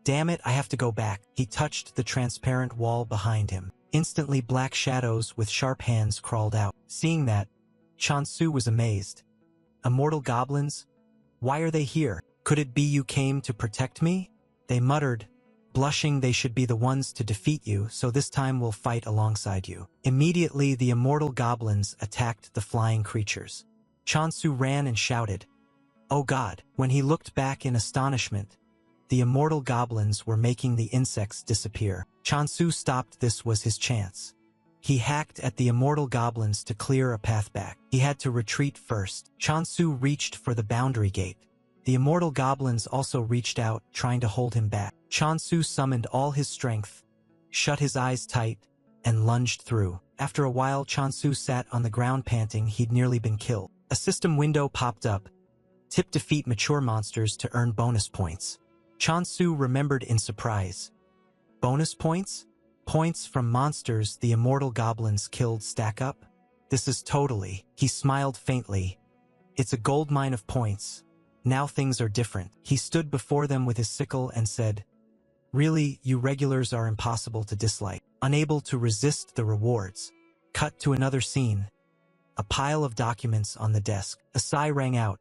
Damn it, I have to go back. He touched the transparent wall behind him. Instantly, black shadows with sharp hands crawled out. Seeing that, Chansu was amazed. Immortal goblins? Why are they here? Could it be you came to protect me? They muttered, blushing. They should be the ones to defeat you, so this time we'll fight alongside you. Immediately, the immortal goblins attacked the flying creatures. Chansu ran and shouted, "Oh God!" When he looked back in astonishment, the immortal goblins were making the insects disappear. Chansu stopped. This was his chance. He hacked at the immortal goblins to clear a path back. He had to retreat first. Chansu reached for the boundary gate. The immortal goblins also reached out, trying to hold him back. Chansu summoned all his strength, shut his eyes tight, and lunged through. After a while, Chansu sat on the ground panting. He'd nearly been killed. A system window popped up. Tip: defeat mature monsters to earn bonus points. Chansu remembered in surprise. Bonus points? Points from monsters the immortal goblins killed stack up? This is totally... He smiled faintly. It's a goldmine of points. Now things are different. He stood before them with his sickle and said, "Really, you regulars are impossible to dislike." Unable to resist the rewards. Cut to another scene. A pile of documents on the desk. A sigh rang out.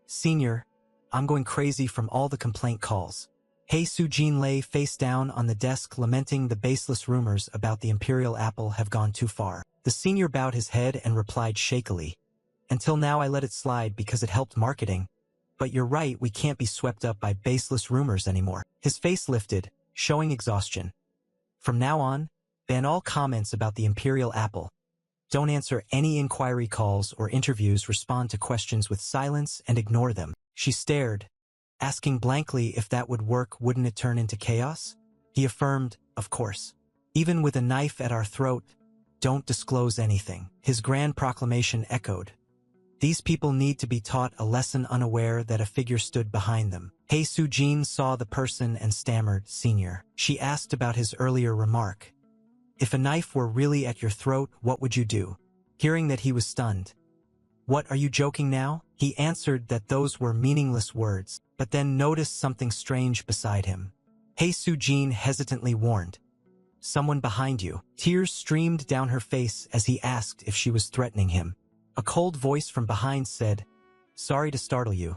"Senior, I'm going crazy from all the complaint calls." Hei Sujin lay face down on the desk, lamenting the baseless rumors about the Imperial Apple have gone too far. The senior bowed his head and replied shakily, "Until now I let it slide because it helped marketing. But you're right, we can't be swept up by baseless rumors anymore." His face lifted, showing exhaustion. "From now on, ban all comments about the Imperial Apple. Don't answer any inquiry calls or interviews, respond to questions with silence and ignore them." She stared, asking blankly if that would work. Wouldn't it turn into chaos? He affirmed, "Of course. Even with a knife at our throat, don't disclose anything." His grand proclamation echoed. These people need to be taught a lesson, unaware that a figure stood behind them. Hei Sujin saw the person and stammered, "Senior." She asked about his earlier remark. "If a knife were really at your throat, what would you do?" Hearing that, he was stunned. "What, are you joking now?" He answered that those were meaningless words, but then noticed something strange beside him. Hei Sujin hesitantly warned, "Someone behind you." Tears streamed down her face as he asked if she was threatening him. A cold voice from behind said, "Sorry to startle you.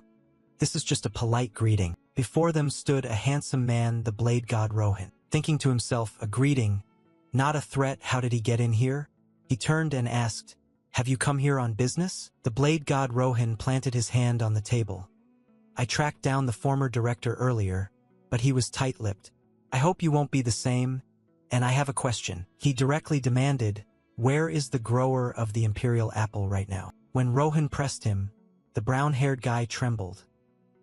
This is just a polite greeting." Before them stood a handsome man, the blade god Rohan. Thinking to himself, a greeting, not a threat. How did he get in here? He turned and asked, "Have you come here on business?" The blade god Rohan planted his hand on the table. "I tracked down the former director earlier, but he was tight-lipped. I hope you won't be the same, and I have a question." He directly demanded, "Where is the grower of the Imperial Apple right now?" When Rohan pressed him, the brown-haired guy trembled.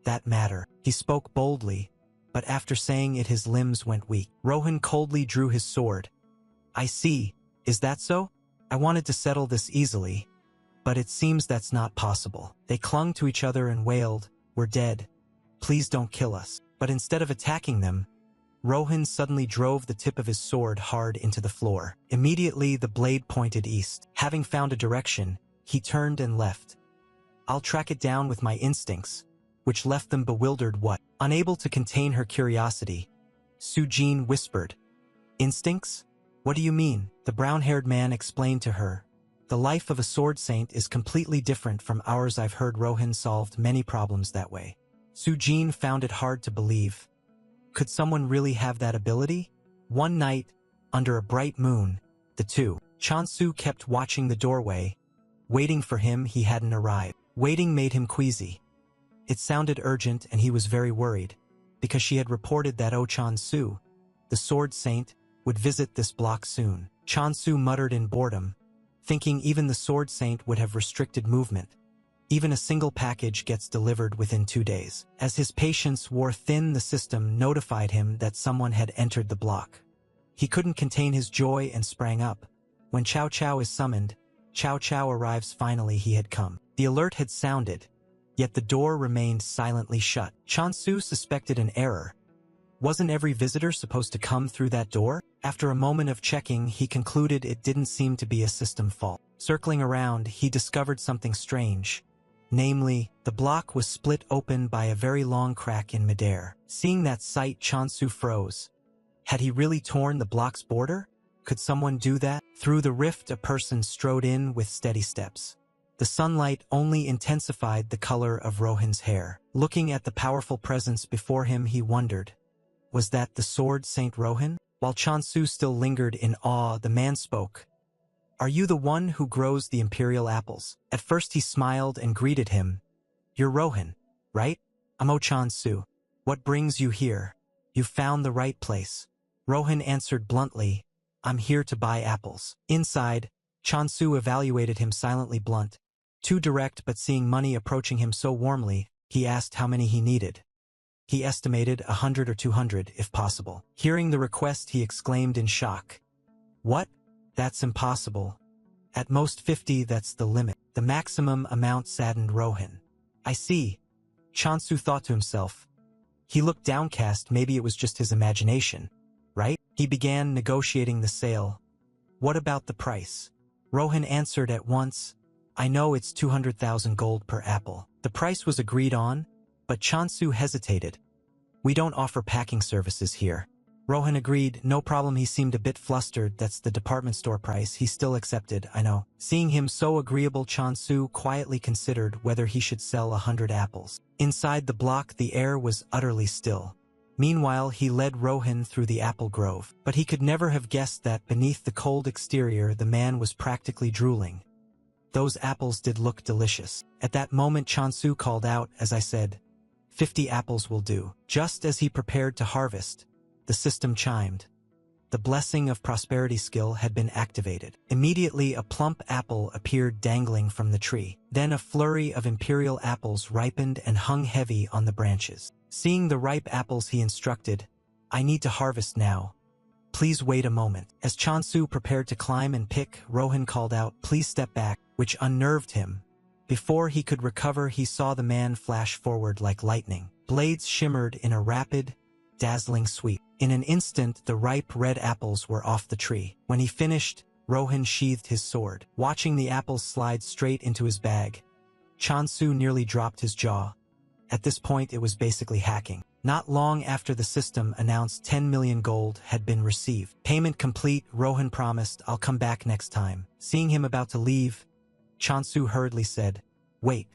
"That matter." He spoke boldly, but after saying it his limbs went weak. Rohan coldly drew his sword. "I see. Is that so? I wanted to settle this easily, but it seems that's not possible." They clung to each other and wailed, "We're dead. Please don't kill us." But instead of attacking them, Rohan suddenly drove the tip of his sword hard into the floor. Immediately, the blade pointed east. Having found a direction, he turned and left. "I'll track it down with my instincts," which left them bewildered. "What?" Unable to contain her curiosity, Sujin whispered, "Instincts? What do you mean?" The brown-haired man explained to her, "The life of a sword saint is completely different from ours. I've heard Rohan solved many problems that way." Sujin found it hard to believe. Could someone really have that ability? One night, under a bright moon, the two, Chansu kept watching the doorway, waiting for him. He hadn't arrived. Waiting made him queasy. It sounded urgent and he was very worried, because she had reported that Chansu, the sword saint, would visit this block soon. Chansu muttered in boredom, thinking even the Sword Saint would have restricted movement. Even a single package gets delivered within 2 days. As his patience wore thin, the system notified him that someone had entered the block. He couldn't contain his joy and sprang up. When Chow Chow is summoned, Chow Chow arrives. Finally he had come. The alert had sounded, yet the door remained silently shut. Chansu suspected an error. Wasn't every visitor supposed to come through that door? After a moment of checking, he concluded it didn't seem to be a system fault. Circling around, he discovered something strange. Namely, the block was split open by a very long crack in midair. Seeing that sight, Chansu froze. Had he really torn the block's border? Could someone do that? Through the rift, a person strode in with steady steps. The sunlight only intensified the color of Rohan's hair. Looking at the powerful presence before him, he wondered, was that the Sword Saint Rohan? While Chansu still lingered in awe, the man spoke. Are you the one who grows the imperial apples? At first he smiled and greeted him. You're Rohan, right? I'm Chansu. What brings you here? You found the right place. Rohan answered bluntly, I'm here to buy apples. Inside, Chansu evaluated him silently blunt. Too direct, but seeing money approaching him so warmly, he asked how many he needed. He estimated 100 or 200, if possible. Hearing the request, he exclaimed in shock. What? That's impossible. At most 50, that's the limit. The maximum amount saddened Rohan. I see. Chansu thought to himself. He looked downcast. Maybe it was just his imagination, right? He began negotiating the sale. What about the price? Rohan answered at once. I know it's 200,000 gold per apple. The price was agreed on, but Chansu hesitated. We don't offer packing services here. Rohan agreed, no problem. He seemed a bit flustered. That's the department store price. He still accepted, I know. Seeing him so agreeable, Chansu quietly considered whether he should sell 100 apples. Inside the block, the air was utterly still. Meanwhile, he led Rohan through the apple grove. But he could never have guessed that beneath the cold exterior, the man was practically drooling. Those apples did look delicious. At that moment, Chansu called out, as I said, 50 apples will do. Just as he prepared to harvest, the system chimed. The blessing of prosperity skill had been activated. Immediately, a plump apple appeared dangling from the tree. Then a flurry of imperial apples ripened and hung heavy on the branches. Seeing the ripe apples, he instructed, I need to harvest now. Please wait a moment. As Chansu prepared to climb and pick, Rohan called out, please step back, which unnerved him. Before he could recover, he saw the man flash forward like lightning. Blades shimmered in a rapid, dazzling sweep. In an instant, the ripe red apples were off the tree. When he finished, Rohan sheathed his sword. Watching the apples slide straight into his bag, Chansu nearly dropped his jaw. At this point, it was basically hacking. Not long after the system announced 10 million gold had been received. Payment complete, Rohan promised, I'll come back next time. Seeing him about to leave, Chansu hurriedly said, wait.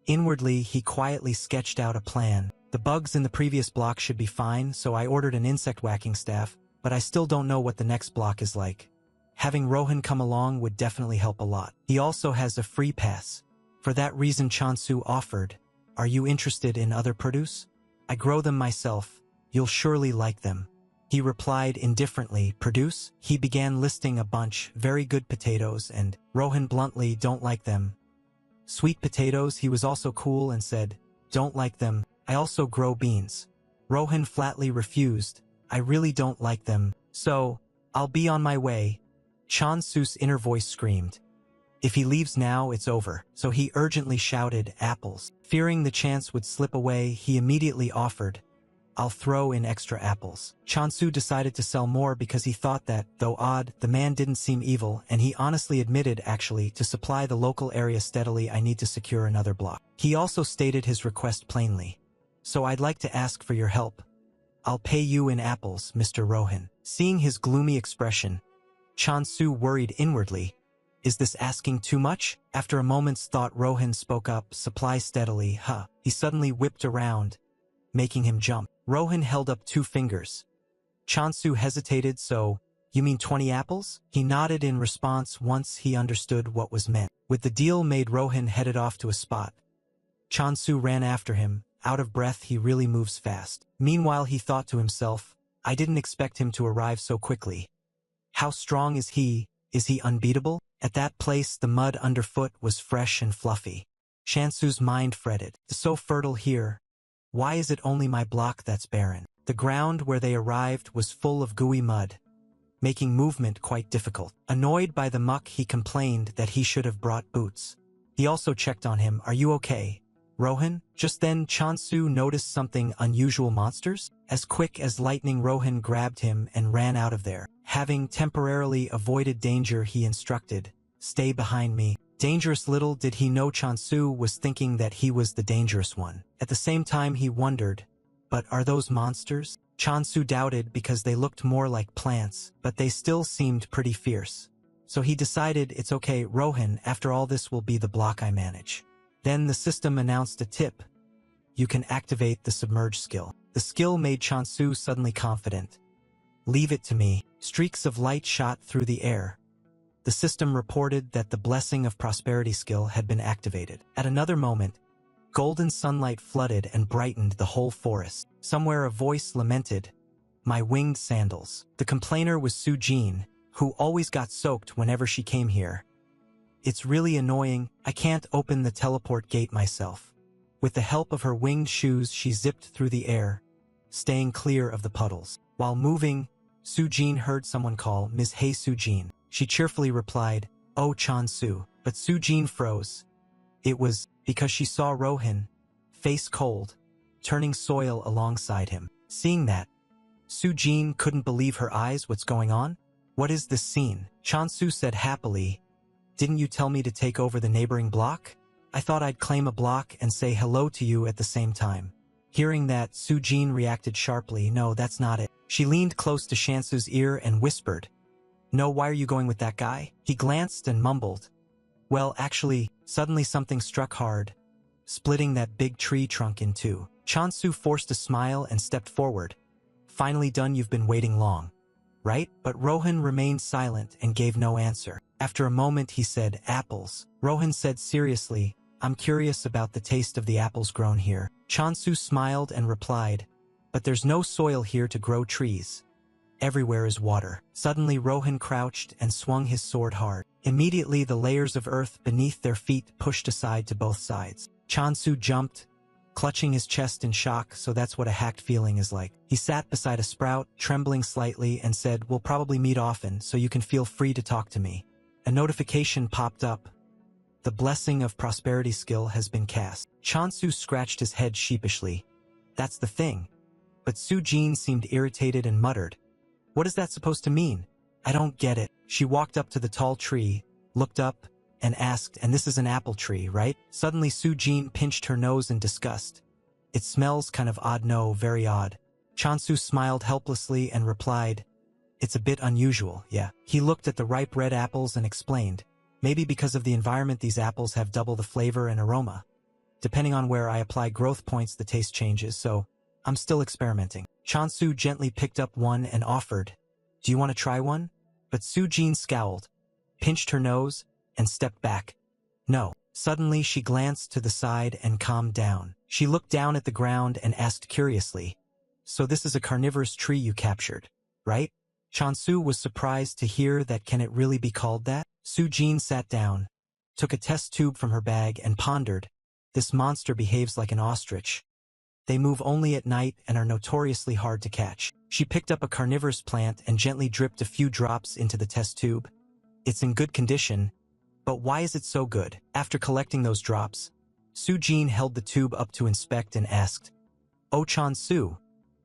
Inwardly, he quietly sketched out a plan. The bugs in the previous block should be fine, so I ordered an insect whacking staff, but I still don't know what the next block is like. Having Rohan come along would definitely help a lot. He also has a free pass. For that reason, Chansu offered, are you interested in other produce? I grow them myself. You'll surely like them. He replied indifferently, produce? He began listing a bunch, very good potatoes, and Rohan bluntly, don't like them. Sweet potatoes, he was also cool and said, don't like them. I also grow beans. Rohan flatly refused, I really don't like them, so, I'll be on my way. Chansu's inner voice screamed. If he leaves now, it's over. So he urgently shouted, apples. Fearing the chance would slip away, he immediately offered, I'll throw in extra apples. Chansu decided to sell more because he thought that, though odd, the man didn't seem evil, and he honestly admitted, actually, to supply the local area steadily, I need to secure another block. He also stated his request plainly. So I'd like to ask for your help. I'll pay you in apples, Mr. Rohan. Seeing his gloomy expression, Chansu worried inwardly. Is this asking too much? After a moment's thought, Rohan spoke up, supply steadily, huh? He suddenly whipped around, making him jump. Rohan held up 2 fingers. Chansu hesitated, so, you mean 20 apples? He nodded in response once he understood what was meant. With the deal made, Rohan headed off to a spot. Chansu ran after him. Out of breath, he really moves fast. Meanwhile, he thought to himself, I didn't expect him to arrive so quickly. How strong is he? Is he unbeatable? At that place, the mud underfoot was fresh and fluffy. Shansu's mind fretted. It's so fertile here. Why is it only my block that's barren? The ground where they arrived was full of gooey mud, making movement quite difficult. Annoyed by the muck, he complained that he should have brought boots. He also checked on him. Are you okay, Rohan? Just then, Chansu noticed something unusual. Monsters? As quick as lightning, Rohan grabbed him and ran out of there. Having temporarily avoided danger, he instructed, "Stay behind me." Dangerous. Little did he know Chansu was thinking that he was the dangerous one. At the same time, he wondered, but are those monsters? Chansu doubted because they looked more like plants, but they still seemed pretty fierce. So he decided, it's okay, Rohan, after all this will be the block I manage. Then the system announced a tip. You can activate the submerge skill. The skill made Chansu suddenly confident. Leave it to me. Streaks of light shot through the air. The system reported that the Blessing of Prosperity skill had been activated. At another moment, golden sunlight flooded and brightened the whole forest. Somewhere a voice lamented, "My winged sandals." The complainer was Su-Jin, who always got soaked whenever she came here. "It's really annoying, I can't open the teleport gate myself." With the help of her winged shoes, she zipped through the air, staying clear of the puddles. While moving, Su-Jin heard someone call, "Ms. Hey Su-Jin." She cheerfully replied, "Oh Chansu." But Su-Jin froze. It was because she saw Rohan, face cold, turning soil alongside him. Seeing that, Su-Jin couldn't believe her eyes. What's going on? What is this scene? Chansu said happily, "Didn't you tell me to take over the neighboring block? I thought I'd claim a block and say hello to you at the same time." Hearing that, Su-Jin reacted sharply. "No, that's not it." She leaned close to Shansu's ear and whispered, "No, why are you going with that guy?" He glanced and mumbled, "Well, actually," suddenly something struck hard, splitting that big tree trunk in two. Chansu forced a smile and stepped forward. "Finally done, you've been waiting long, right?" But Rohan remained silent and gave no answer. After a moment he said, "Apples." Rohan said seriously, "I'm curious about the taste of the apples grown here." Chansu smiled and replied, "But there's no soil here to grow trees. Everywhere is water." Suddenly Rohan crouched and swung his sword hard. Immediately the layers of earth beneath their feet pushed aside to both sides. Chansu jumped, clutching his chest in shock. So that's what a hacked feeling is like. He sat beside a sprout, trembling slightly, and said, "We'll probably meet often, so you can feel free to talk to me." A notification popped up. The Blessing of Prosperity skill has been cast. Chansu scratched his head sheepishly. That's the thing. But Su-Jin seemed irritated and muttered, "What is that supposed to mean? I don't get it." She walked up to the tall tree, looked up, and asked, "And this is an apple tree, right?" Suddenly Su-Jin pinched her nose in disgust. "It smells kind of odd." "No, very odd." Chansu smiled helplessly and replied, "It's a bit unusual, yeah." He looked at the ripe red apples and explained, "Maybe because of the environment these apples have double the flavor and aroma. Depending on where I apply growth points, the taste changes, so I'm still experimenting." Chansu gently picked up one and offered, "Do you want to try one?" But Su-Jin scowled, pinched her nose, and stepped back. "No." Suddenly she glanced to the side and calmed down. She looked down at the ground and asked curiously, "So this is a carnivorous tree you captured, right?" Chansu was surprised to hear that. "Can it really be called that?" Su-Jin sat down, took a test tube from her bag and pondered, "This monster behaves like an ostrich. They move only at night and are notoriously hard to catch." She picked up a carnivorous plant and gently dripped a few drops into the test tube. "It's in good condition, but why is it so good?" After collecting those drops, Su-Jin held the tube up to inspect and asked, "Oh Chansu,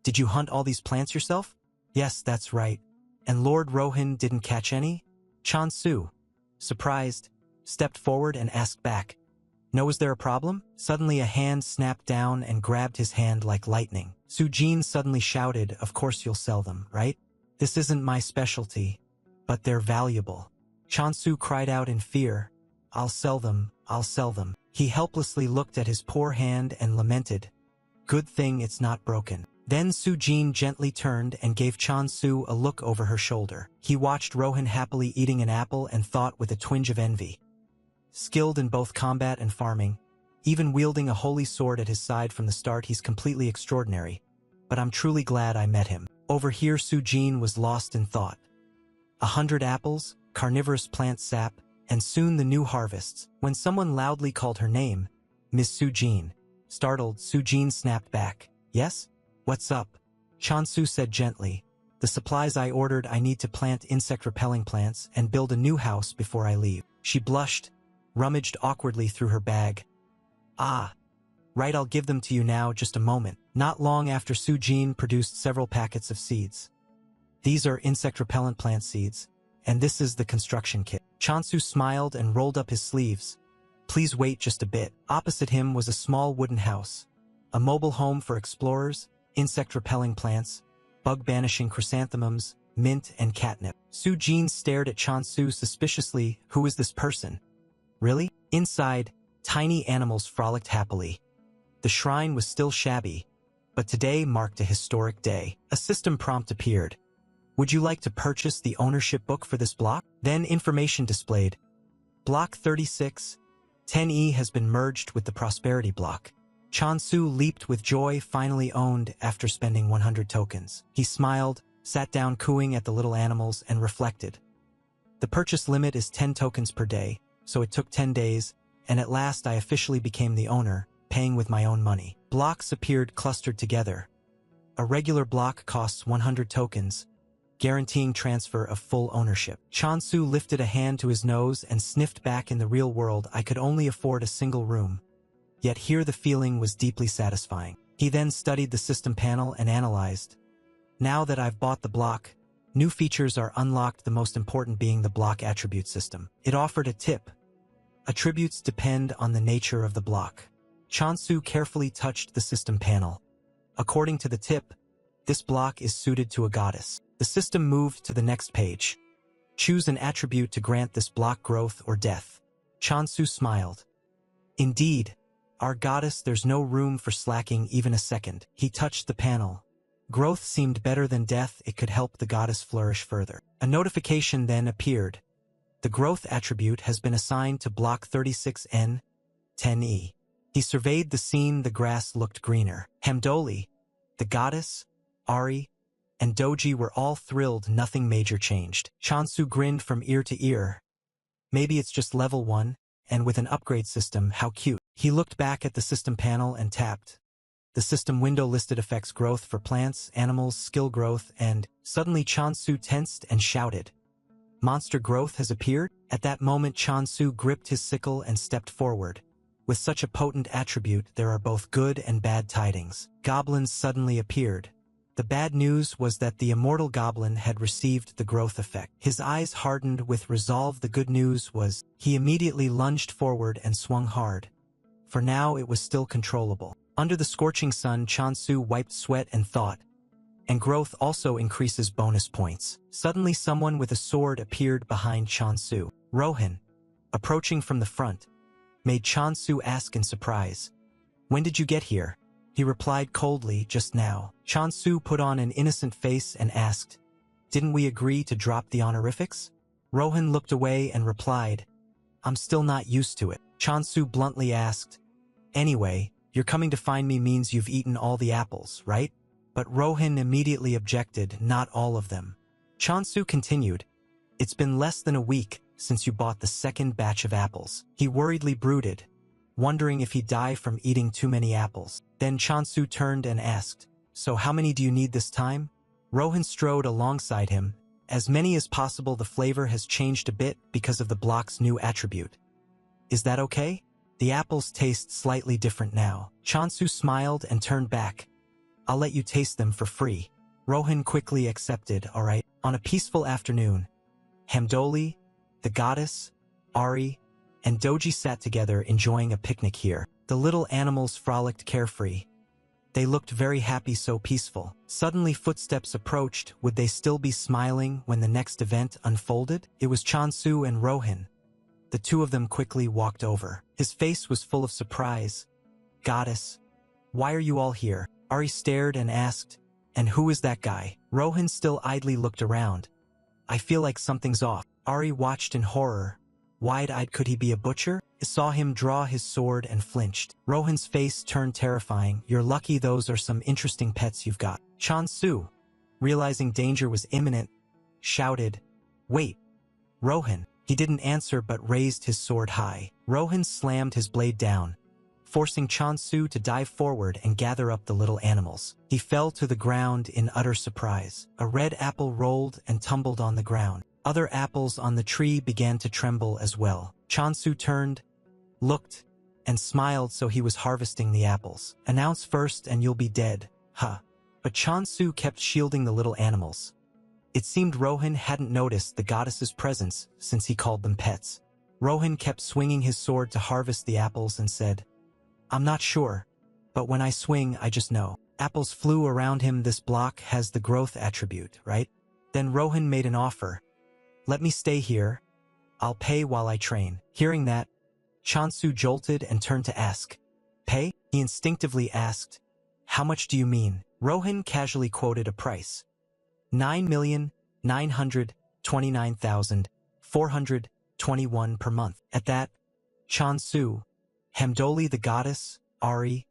did you hunt all these plants yourself?" "Yes, that's right." "And Lord Rohan didn't catch any?" Chansu, surprised, stepped forward and asked back, "No, is there a problem?" Suddenly a hand snapped down and grabbed his hand like lightning. Su-Jin suddenly shouted, "Of course you'll sell them, right? This isn't my specialty, but they're valuable." Chansu cried out in fear, "I'll sell them, I'll sell them." He helplessly looked at his poor hand and lamented, "Good thing it's not broken." Then Su-Jin gently turned and gave Chansu a look over her shoulder. He watched Rohan happily eating an apple and thought with a twinge of envy. Skilled in both combat and farming, even wielding a holy sword at his side from the start, he's completely extraordinary. But I'm truly glad I met him. Over here Su-Jin was lost in thought. 100 apples, carnivorous plant sap, and soon the new harvests. When someone loudly called her name, Miss Sujin. Startled, Sujin snapped back. Yes? What's up? Chansu said gently. The supplies I ordered. I need to plant insect-repelling plants and build a new house before I leave. She blushed, rummaged awkwardly through her bag. Ah. Right, I'll give them to you now, just a moment. Not long after, Sujin produced several packets of seeds. These are insect-repellent plant seeds, and this is the construction kit. Chansu smiled and rolled up his sleeves. Please wait just a bit. Opposite him was a small wooden house, a mobile home for explorers, insect-repelling plants, bug-banishing chrysanthemums, mint, and catnip. Sujin stared at Chansu suspiciously. Who is this person? Really? Inside, tiny animals frolicked happily. The shrine was still shabby, but today marked a historic day. A system prompt appeared. Would you like to purchase the ownership book for this block? Then information displayed. Block 36, 10E has been merged with the Prosperity block. Chansu leaped with joy, finally owned after spending 100 tokens. He smiled, sat down cooing at the little animals, and reflected. The purchase limit is 10 tokens per day, so it took 10 days, and at last I officially became the owner, paying with my own money. Blocks appeared clustered together. A regular block costs 100 tokens, guaranteeing transfer of full ownership. Chansu lifted a hand to his nose and sniffed. Back in the real world, I could only afford a single room. Yet here the feeling was deeply satisfying. He then studied the system panel and analyzed. Now that I've bought the block, new features are unlocked, the most important being the block attribute system. It offered a tip. Attributes depend on the nature of the block. Chansu carefully touched the system panel. According to the tip, this block is suited to a goddess. The system moved to the next page. Choose an attribute to grant this block growth or death. Chansu smiled. Indeed, our goddess, there's no room for slacking even a second. He touched the panel. Growth seemed better than death. It could help the goddess flourish further. A notification then appeared. The growth attribute has been assigned to block 36N, 10E. He surveyed the scene. The grass looked greener. Hamdoli, the goddess, Ari, and Doji were all thrilled. Nothing major changed. Chansu grinned from ear to ear. Maybe it's just level 1, and with an upgrade system, how cute. He looked back at the system panel and tapped. The system window listed effects: growth for plants, animals, skill growth, and suddenly Chansu tensed and shouted. Monster growth has appeared? At that moment, Chansu gripped his sickle and stepped forward. With such a potent attribute, there are both good and bad tidings. Goblins suddenly appeared. The bad news was that the immortal goblin had received the growth effect. His eyes hardened with resolve. The good news was, he immediately lunged forward and swung hard. For now, it was still controllable. Under the scorching sun, Chansu wiped sweat and thought. And growth also increases bonus points. Suddenly, someone with a sword appeared behind Chansu. Rohan, approaching from the front, made Chansu ask in surprise. When did you get here? He replied coldly, just now. Chansu put on an innocent face and asked, didn't we agree to drop the honorifics? Rohan looked away and replied, I'm still not used to it. Chansu bluntly asked, anyway, you're coming to find me means you've eaten all the apples, right? But Rohan immediately objected, not all of them. Chansu continued, it's been less than a week since you bought the second batch of apples. He worriedly brooded, wondering if he'd die from eating too many apples. Then Chansu turned and asked, so how many do you need this time? Rohan strode alongside him. As many as possible. The flavor has changed a bit because of the block's new attribute. Is that okay? The apples taste slightly different now. Chansu smiled and turned back. I'll let you taste them for free. Rohan quickly accepted, all right. On a peaceful afternoon, Hamdoli, the goddess, Ari, and Doji sat together enjoying a picnic here. The little animals frolicked carefree. They looked very happy, so peaceful. Suddenly footsteps approached. Would they still be smiling when the next event unfolded? It was Chansu and Rohan. The two of them quickly walked over. His face was full of surprise. Goddess, why are you all here? Ari stared and asked, and who is that guy? Rohan still idly looked around. I feel like something's off. Ari watched in horror. Wide-eyed, could he be a butcher? I saw him draw his sword and flinched. Rohan's face turned terrifying. You're lucky, those are some interesting pets you've got. Chansu, realizing danger was imminent, shouted, wait, Rohan, He didn't answer but raised his sword high. Rohan slammed his blade down, forcing Chansu to dive forward and gather up the little animals. He fell to the ground in utter surprise. A red apple rolled and tumbled on the ground. Other apples on the tree began to tremble as well. Chansu turned, looked, and smiled, so he was harvesting the apples. Announce first and you'll be dead, huh? But Chansu kept shielding the little animals. It seemed Rohan hadn't noticed the goddess's presence since he called them pets. Rohan kept swinging his sword to harvest the apples and said, I'm not sure, but when I swing I just know. Apples flew around him. This block has the growth attribute, right? Then Rohan made an offer. Let me stay here. I'll pay while I train. Hearing that, Chansu jolted and turned to ask, Pay? He instinctively asked, How much do you mean? Rohan casually quoted a price. 9,929,421 per month. At that, Chansu, Hamdoli the goddess, Ari,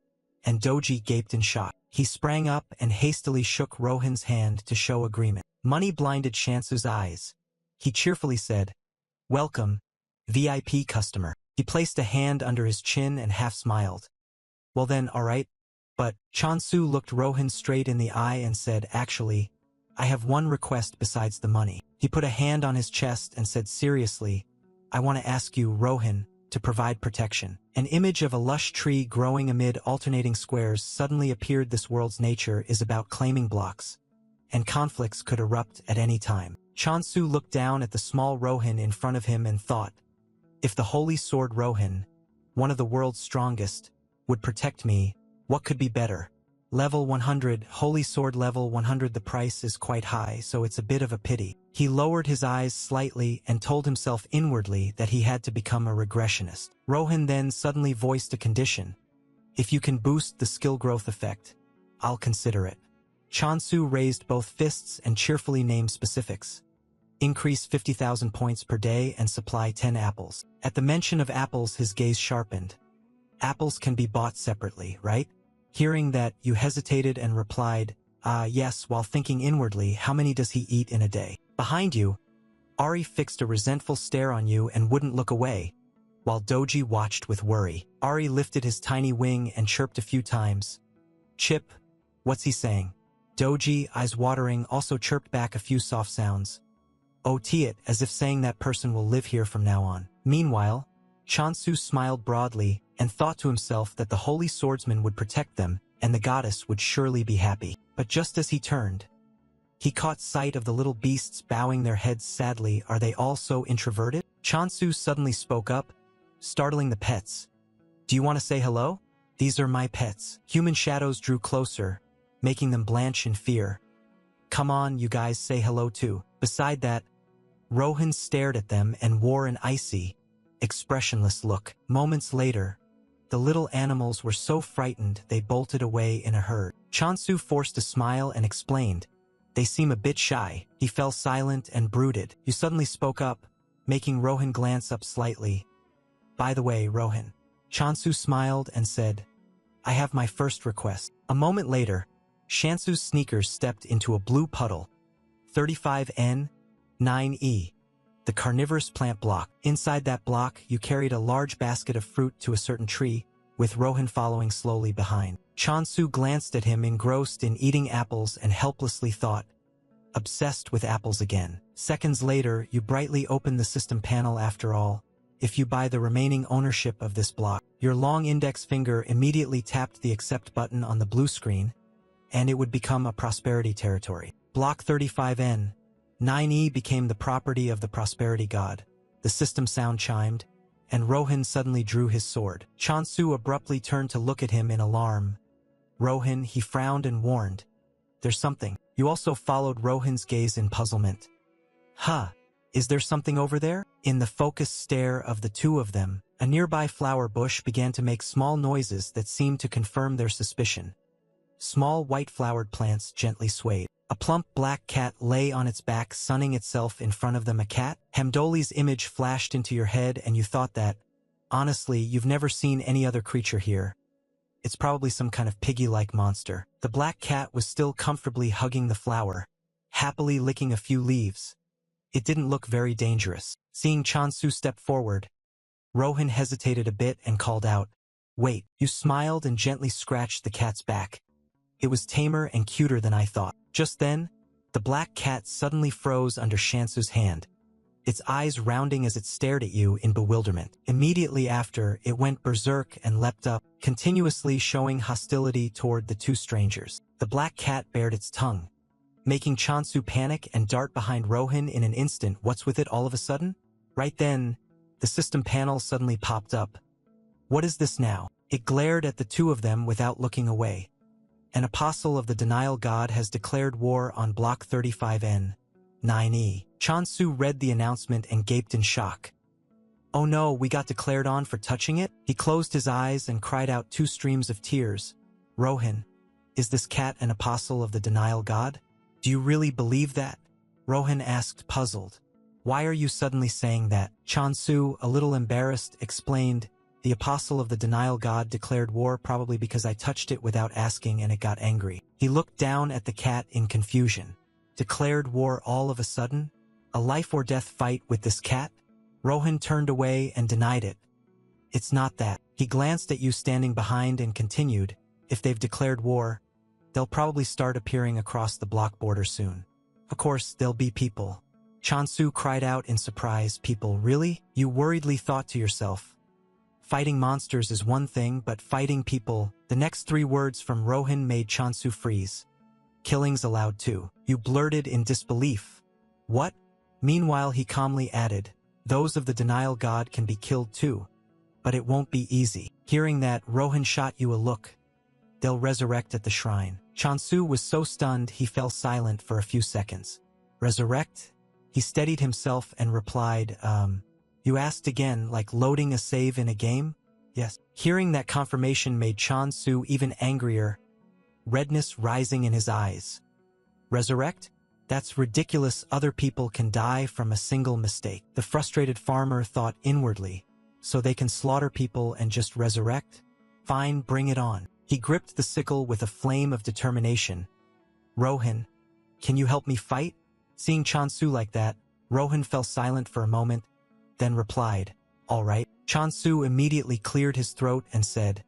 and Doji gaped in shock. He sprang up and hastily shook Rohan's hand to show agreement. Money blinded Chansu's eyes. He cheerfully said, Welcome, VIP customer. He placed a hand under his chin and half smiled. Well then, all right. But Chansu looked Rohan straight in the eye and said, Actually, I have one request besides the money. He put a hand on his chest and said seriously, I want to ask you, Rohan, to provide protection. An image of a lush tree growing amid alternating squares suddenly appeared. This world's nature is about claiming blocks, and conflicts could erupt at any time. Chansu looked down at the small Rohan in front of him and thought, if the holy sword Rohan, one of the world's strongest, would protect me, what could be better? Level 100, holy sword level 100. The price is quite high, so it's a bit of a pity. He lowered his eyes slightly and told himself inwardly that he had to become a regressionist. Rohan then suddenly voiced a condition. If you can boost the skill growth effect, I'll consider it. Chansu raised both fists and cheerfully named specifics. Increase 50,000 points per day and supply 10 apples. At the mention of apples, his gaze sharpened. Apples can be bought separately, right? Hearing that, you hesitated and replied, yes, while thinking inwardly, how many does he eat in a day? Behind you, Ari fixed a resentful stare on you and wouldn't look away, while Doji watched with worry. Ari lifted his tiny wing and chirped a few times. Chip, what's he saying? Doji, eyes watering, also chirped back a few soft sounds. It, as if saying that person will live here from now on. Meanwhile, Chansu smiled broadly and thought to himself that the holy swordsman would protect them and the goddess would surely be happy. But just as he turned, he caught sight of the little beasts bowing their heads sadly. Are they all so introverted? Chansu suddenly spoke up, startling the pets. Do you want to say hello? These are my pets. Human shadows drew closer, making them blanch in fear. Come on, you guys, say hello too. Beside that, Rohan stared at them and wore an icy, expressionless look. Moments later, the little animals were so frightened they bolted away in a herd. Chansu forced a smile and explained, they seem a bit shy. He fell silent and brooded. You suddenly spoke up, making Rohan glance up slightly. By the way, Rohan. Chansu smiled and said, I have my first request. A moment later, Chansu's sneakers stepped into a blue puddle. 35N, 9E. The carnivorous plant block. Inside that block, you carried a large basket of fruit to a certain tree, with Rohan following slowly behind. Chansu glanced at him, engrossed in eating apples, and helplessly thought, obsessed with apples again. Seconds later, you brightly opened the system panel. After all, if you buy the remaining ownership of this block, your long index finger immediately tapped the accept button on the blue screen, and it would become a prosperity territory. Block 35N. 9E became the property of the prosperity god. The system sound chimed, and Rohan suddenly drew his sword. Chansu abruptly turned to look at him in alarm. Rohan, he frowned and warned. There's something. You also followed Rohan's gaze in puzzlement. Is there something over there? In the focused stare of the two of them, a nearby flower bush began to make small noises that seemed to confirm their suspicion. Small white-flowered plants gently swayed. A plump black cat lay on its back, sunning itself in front of them. A cat? Hamdoli's image flashed into your head and you thought that, honestly, you've never seen any other creature here. It's probably some kind of piggy-like monster. The black cat was still comfortably hugging the flower, happily licking a few leaves. It didn't look very dangerous. Seeing Chansu step forward, Rohan hesitated a bit and called out, "Wait." You smiled and gently scratched the cat's back. It was tamer and cuter than I thought. Just then, the black cat suddenly froze under Chansu's hand, its eyes rounding as it stared at you in bewilderment. Immediately after, it went berserk and leapt up, continuously showing hostility toward the two strangers. The black cat bared its tongue, making Chansu panic and dart behind Rohan in an instant. What's with it all of a sudden? Right then, the system panel suddenly popped up. What is this now? It glared at the two of them without looking away. An apostle of the denial god has declared war on Block 35N, 9E. Chansu read the announcement and gaped in shock. Oh no, we got declared on for touching it? He closed his eyes and cried out two streams of tears. Rohan, is this cat an apostle of the denial god? Do you really believe that? Rohan asked, puzzled. Why are you suddenly saying that? Chansu, a little embarrassed, explained, the apostle of the denial god declared war probably because I touched it without asking and it got angry. He looked down at the cat in confusion. Declared war all of a sudden? A life or death fight with this cat? Rohan turned away and denied it. It's not that. He glanced at you standing behind and continued, if they've declared war, they'll probably start appearing across the block border soon. Of course, there'll be people. Chansu cried out in surprise. People, really? You worriedly thought to yourself. Fighting monsters is one thing, but fighting people, the next three words from Rohan made Chansu freeze. Killings allowed too. You blurted in disbelief. What? Meanwhile he calmly added, those of the denial god can be killed too. But it won't be easy. Hearing that, Rohan shot you a look. They'll resurrect at the shrine. Chansu was so stunned he fell silent for a few seconds. Resurrect? He steadied himself and replied, you asked again, like loading a save in a game? Yes. Hearing that confirmation made Chansu even angrier, redness rising in his eyes. Resurrect? That's ridiculous. Other people can die from a single mistake. The frustrated farmer thought inwardly. So they can slaughter people and just resurrect? Fine, bring it on. He gripped the sickle with a flame of determination. Rohan, can you help me fight? Seeing Chansu like that, Rohan fell silent for a moment, then replied, all right. Chansu immediately cleared his throat and said,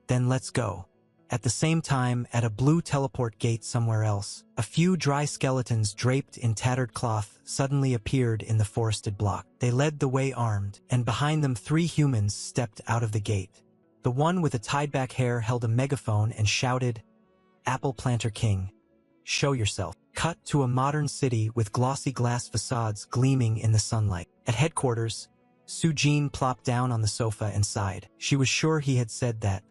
then let's go. At the same time, at a blue teleport gate somewhere else, a few dry skeletons draped in tattered cloth suddenly appeared in the forested block. They led the way armed, and behind them 3 humans stepped out of the gate. The one with the tied-back hair held a megaphone and shouted, Apple Planter King, show yourself. Cut to a modern city with glossy glass facades gleaming in the sunlight. At headquarters, Sujin plopped down on the sofa and sighed. She was sure he had said that.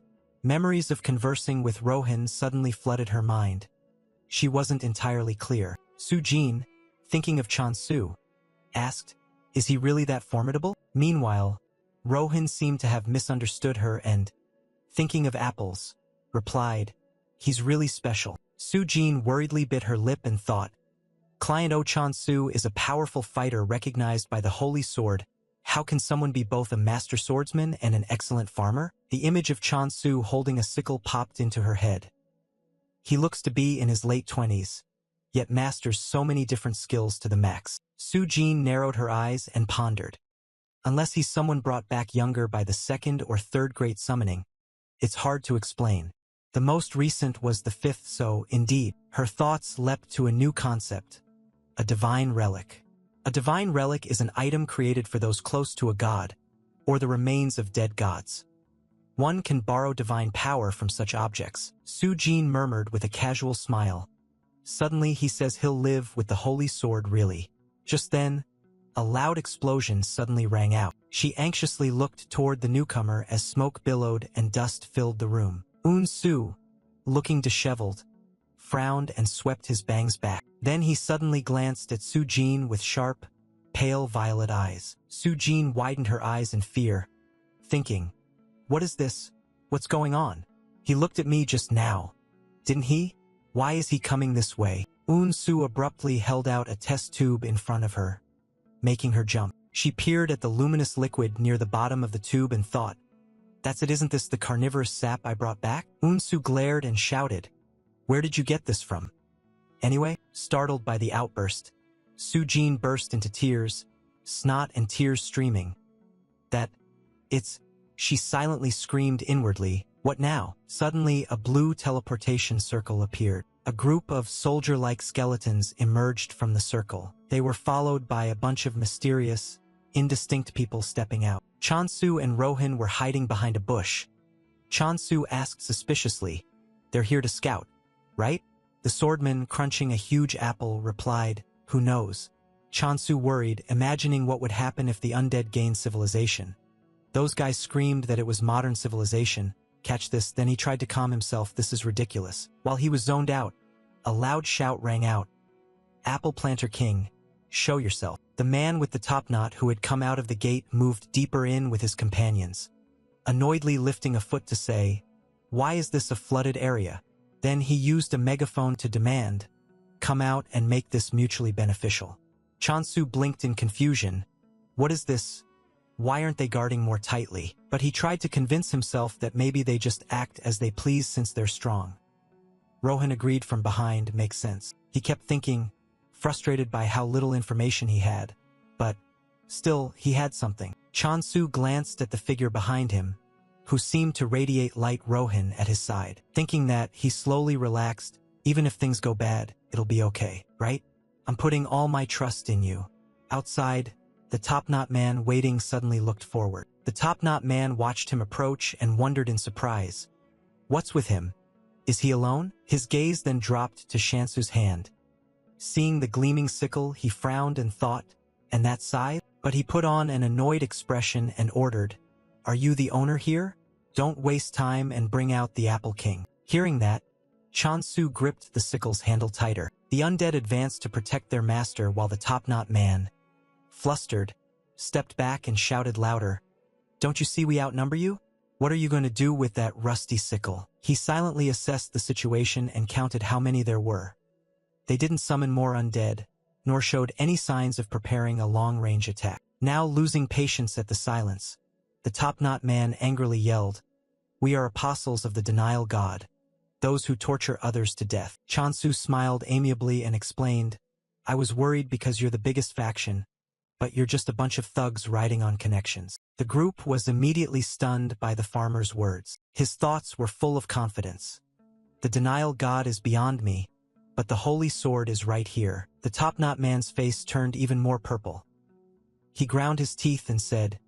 Memories of conversing with Rohan suddenly flooded her mind. She wasn't entirely clear. Sujin, thinking of Chansu, asked, is he really that formidable? Meanwhile, Rohan seemed to have misunderstood her and, thinking of apples, replied, he's really special. Sujin worriedly bit her lip and thought, Client O Chansu is a powerful fighter recognized by the Holy Sword. How can someone be both a master swordsman and an excellent farmer? The image of Chansu holding a sickle popped into her head. He looks to be in his late 20s, yet masters so many different skills to the max. Sujin narrowed her eyes and pondered. Unless he's someone brought back younger by the 2nd or 3rd great summoning, it's hard to explain. The most recent was the 5th, so, indeed, her thoughts leapt to a new concept. A divine relic. A divine relic is an item created for those close to a god, or the remains of dead gods. One can borrow divine power from such objects. Sujin murmured with a casual smile. Suddenly he says he'll live with the holy sword, really. Just then, a loud explosion suddenly rang out. She anxiously looked toward the newcomer as smoke billowed and dust filled the room. Su, looking disheveled, frowned and swept his bangs back. Then he suddenly glanced at Sujin with sharp, pale violet eyes. Sujin widened her eyes in fear, thinking, what is this? What's going on? He looked at me just now. Didn't he? Why is he coming this way? Su abruptly held out a test tube in front of her, making her jump. She peered at the luminous liquid near the bottom of the tube and thought, that's it, isn't this the carnivorous sap I brought back? Su glared and shouted, where did you get this from? Anyway, startled by the outburst, Su-Jin burst into tears, snot and tears streaming. She silently screamed inwardly, "What now?" Suddenly, a blue teleportation circle appeared. A group of soldier-like skeletons emerged from the circle. They were followed by a bunch of mysterious, indistinct people stepping out. Chansu and Rohan were hiding behind a bush. Chansu asked suspiciously, "They're here to scout, right?" The swordman, crunching a huge apple, replied, "Who knows?" Chansu worried, imagining what would happen if the undead gained civilization. Those guys screamed that it was modern civilization. Catch this, then he tried to calm himself. This is ridiculous. While he was zoned out, a loud shout rang out. "Apple Planter King, show yourself." The man with the top knot who had come out of the gate moved deeper in with his companions, annoyedly lifting a foot to say, "Why is this a flooded area?" Then he used a megaphone to demand, "Come out and make this mutually beneficial." Chansu blinked in confusion. "What is this? Why aren't they guarding more tightly?" But he tried to convince himself that maybe they just act as they please since they're strong. Rohan agreed from behind, "Makes sense." He kept thinking, frustrated by how little information he had. But still, he had something. Chansu glanced at the figure behind him, who seemed to radiate light. Rohan at his side. Thinking that, he slowly relaxed. "Even if things go bad, it'll be okay, right? I'm putting all my trust in you." Outside, the top-knot man waiting suddenly looked forward. The top-knot man watched him approach and wondered in surprise. "What's with him? Is he alone?" His gaze then dropped to Chansu's hand. Seeing the gleaming sickle, he frowned and thought, "And that scythe?" But he put on an annoyed expression and ordered, "Are you the owner here? Don't waste time and bring out the Apple King." Hearing that, Chansu gripped the sickle's handle tighter. The undead advanced to protect their master while the top-knot man, flustered, stepped back and shouted louder, "Don't you see we outnumber you? What are you going to do with that rusty sickle?" He silently assessed the situation and counted how many there were. They didn't summon more undead, nor showed any signs of preparing a long-range attack. Now losing patience at the silence, the top-knot man angrily yelled, "We are apostles of the denial god, those who torture others to death." Chansu smiled amiably and explained, "I was worried because you're the biggest faction, but you're just a bunch of thugs riding on connections." The group was immediately stunned by the farmer's words. His thoughts were full of confidence. "The denial god is beyond me, but the holy sword is right here." The top-knot man's face turned even more purple. He ground his teeth and said,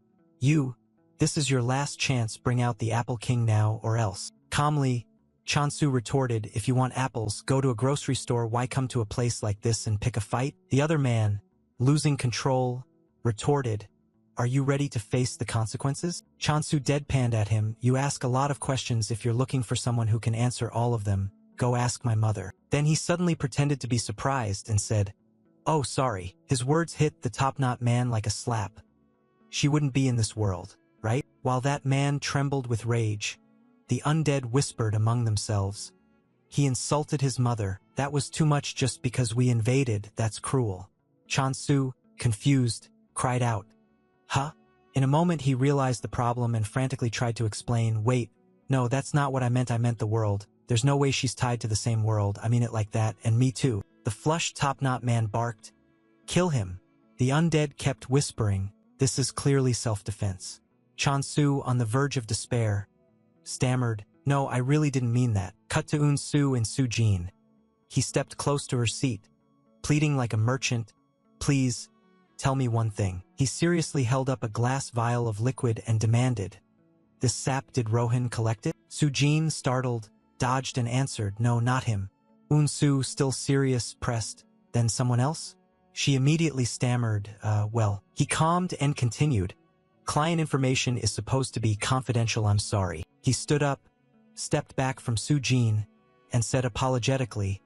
This is your last chance. Bring out the Apple King now or else." Calmly, Chansu retorted, "If you want apples, go to a grocery store. Why come to a place like this and pick a fight?" The other man, losing control, retorted, "Are you ready to face the consequences?" Chansu deadpanned at him, "You ask a lot of questions. If you're looking for someone who can answer all of them, go ask my mother." Then he suddenly pretended to be surprised and said, "Oh, sorry." His words hit the top-knot man like a slap. "She wouldn't be in this world, right?" While that man trembled with rage, the undead whispered among themselves, "He insulted his mother. That was too much. Just because we invaded, that's cruel." Chansu, confused, cried out, "Huh?" In a moment he realized the problem and frantically tried to explain, "Wait, no, that's not what I meant. I meant the world. There's no way she's tied to the same world. I mean it like that, and me too." The flushed top-knot man barked, "Kill him." The undead kept whispering, "This is clearly self-defense." Chansu, on the verge of despair, stammered, "No, I really didn't mean that." Cut to Eun-Soo and Su-Jin. He stepped close to her seat, pleading like a merchant, "Please, tell me one thing." He seriously held up a glass vial of liquid and demanded, "This sap, did Rohan collect it?" Su-Jin, startled, dodged and answered, "No, not him." Eun-Soo, still serious, pressed, "Then someone else?" She immediately stammered, Well." He calmed and continued, "Client information is supposed to be confidential. I'm sorry." He stood up, stepped back from Su-Jin, and said apologetically,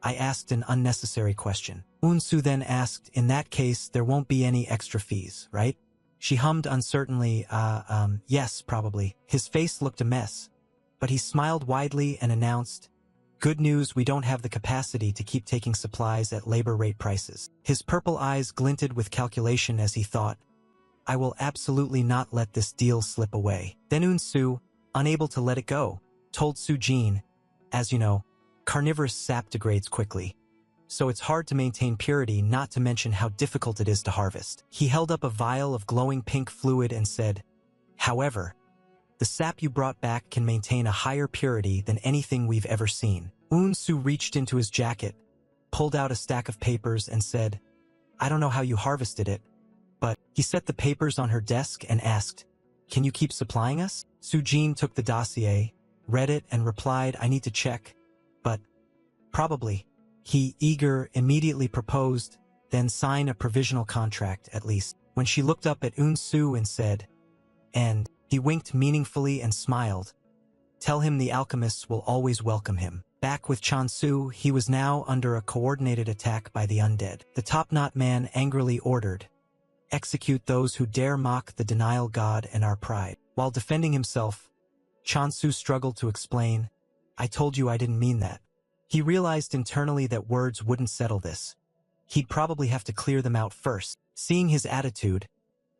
"I asked an unnecessary question." Eun-Soo then asked, "In that case, there won't be any extra fees, right?" She hummed uncertainly, Yes, probably." His face looked a mess, but he smiled widely and announced, "Good news, we don't have the capacity to keep taking supplies at labor rate prices." His purple eyes glinted with calculation as he thought, "I will absolutely not let this deal slip away." Then Eun-Soo, unable to let it go, told Su-Jin, "As you know, carnivorous sap degrades quickly. so it's hard to maintain purity, not to mention how difficult it is to harvest. He held up a vial of glowing pink fluid and said, "However, the sap you brought back can maintain a higher purity than anything we've ever seen." Eun-soo reached into his jacket, pulled out a stack of papers and said, "I don't know how you harvested it, but..." He set the papers on her desk and asked, "Can you keep supplying us?" Soo-jin took the dossier, read it and replied, "I need to check, but probably." He, eager, immediately proposed, "Then sign a provisional contract, at least." When she looked up at Eun-soo and said, "And..." He winked meaningfully and smiled. "Tell him the alchemists will always welcome him." Back with Chon-soo, he was now under a coordinated attack by the undead. The top-knot man angrily ordered, "Execute those who dare mock the denial god and our pride." While defending himself, Chon-soo struggled to explain, "I told you I didn't mean that." He realized internally that words wouldn't settle this. He'd probably have to clear them out first. Seeing his attitude,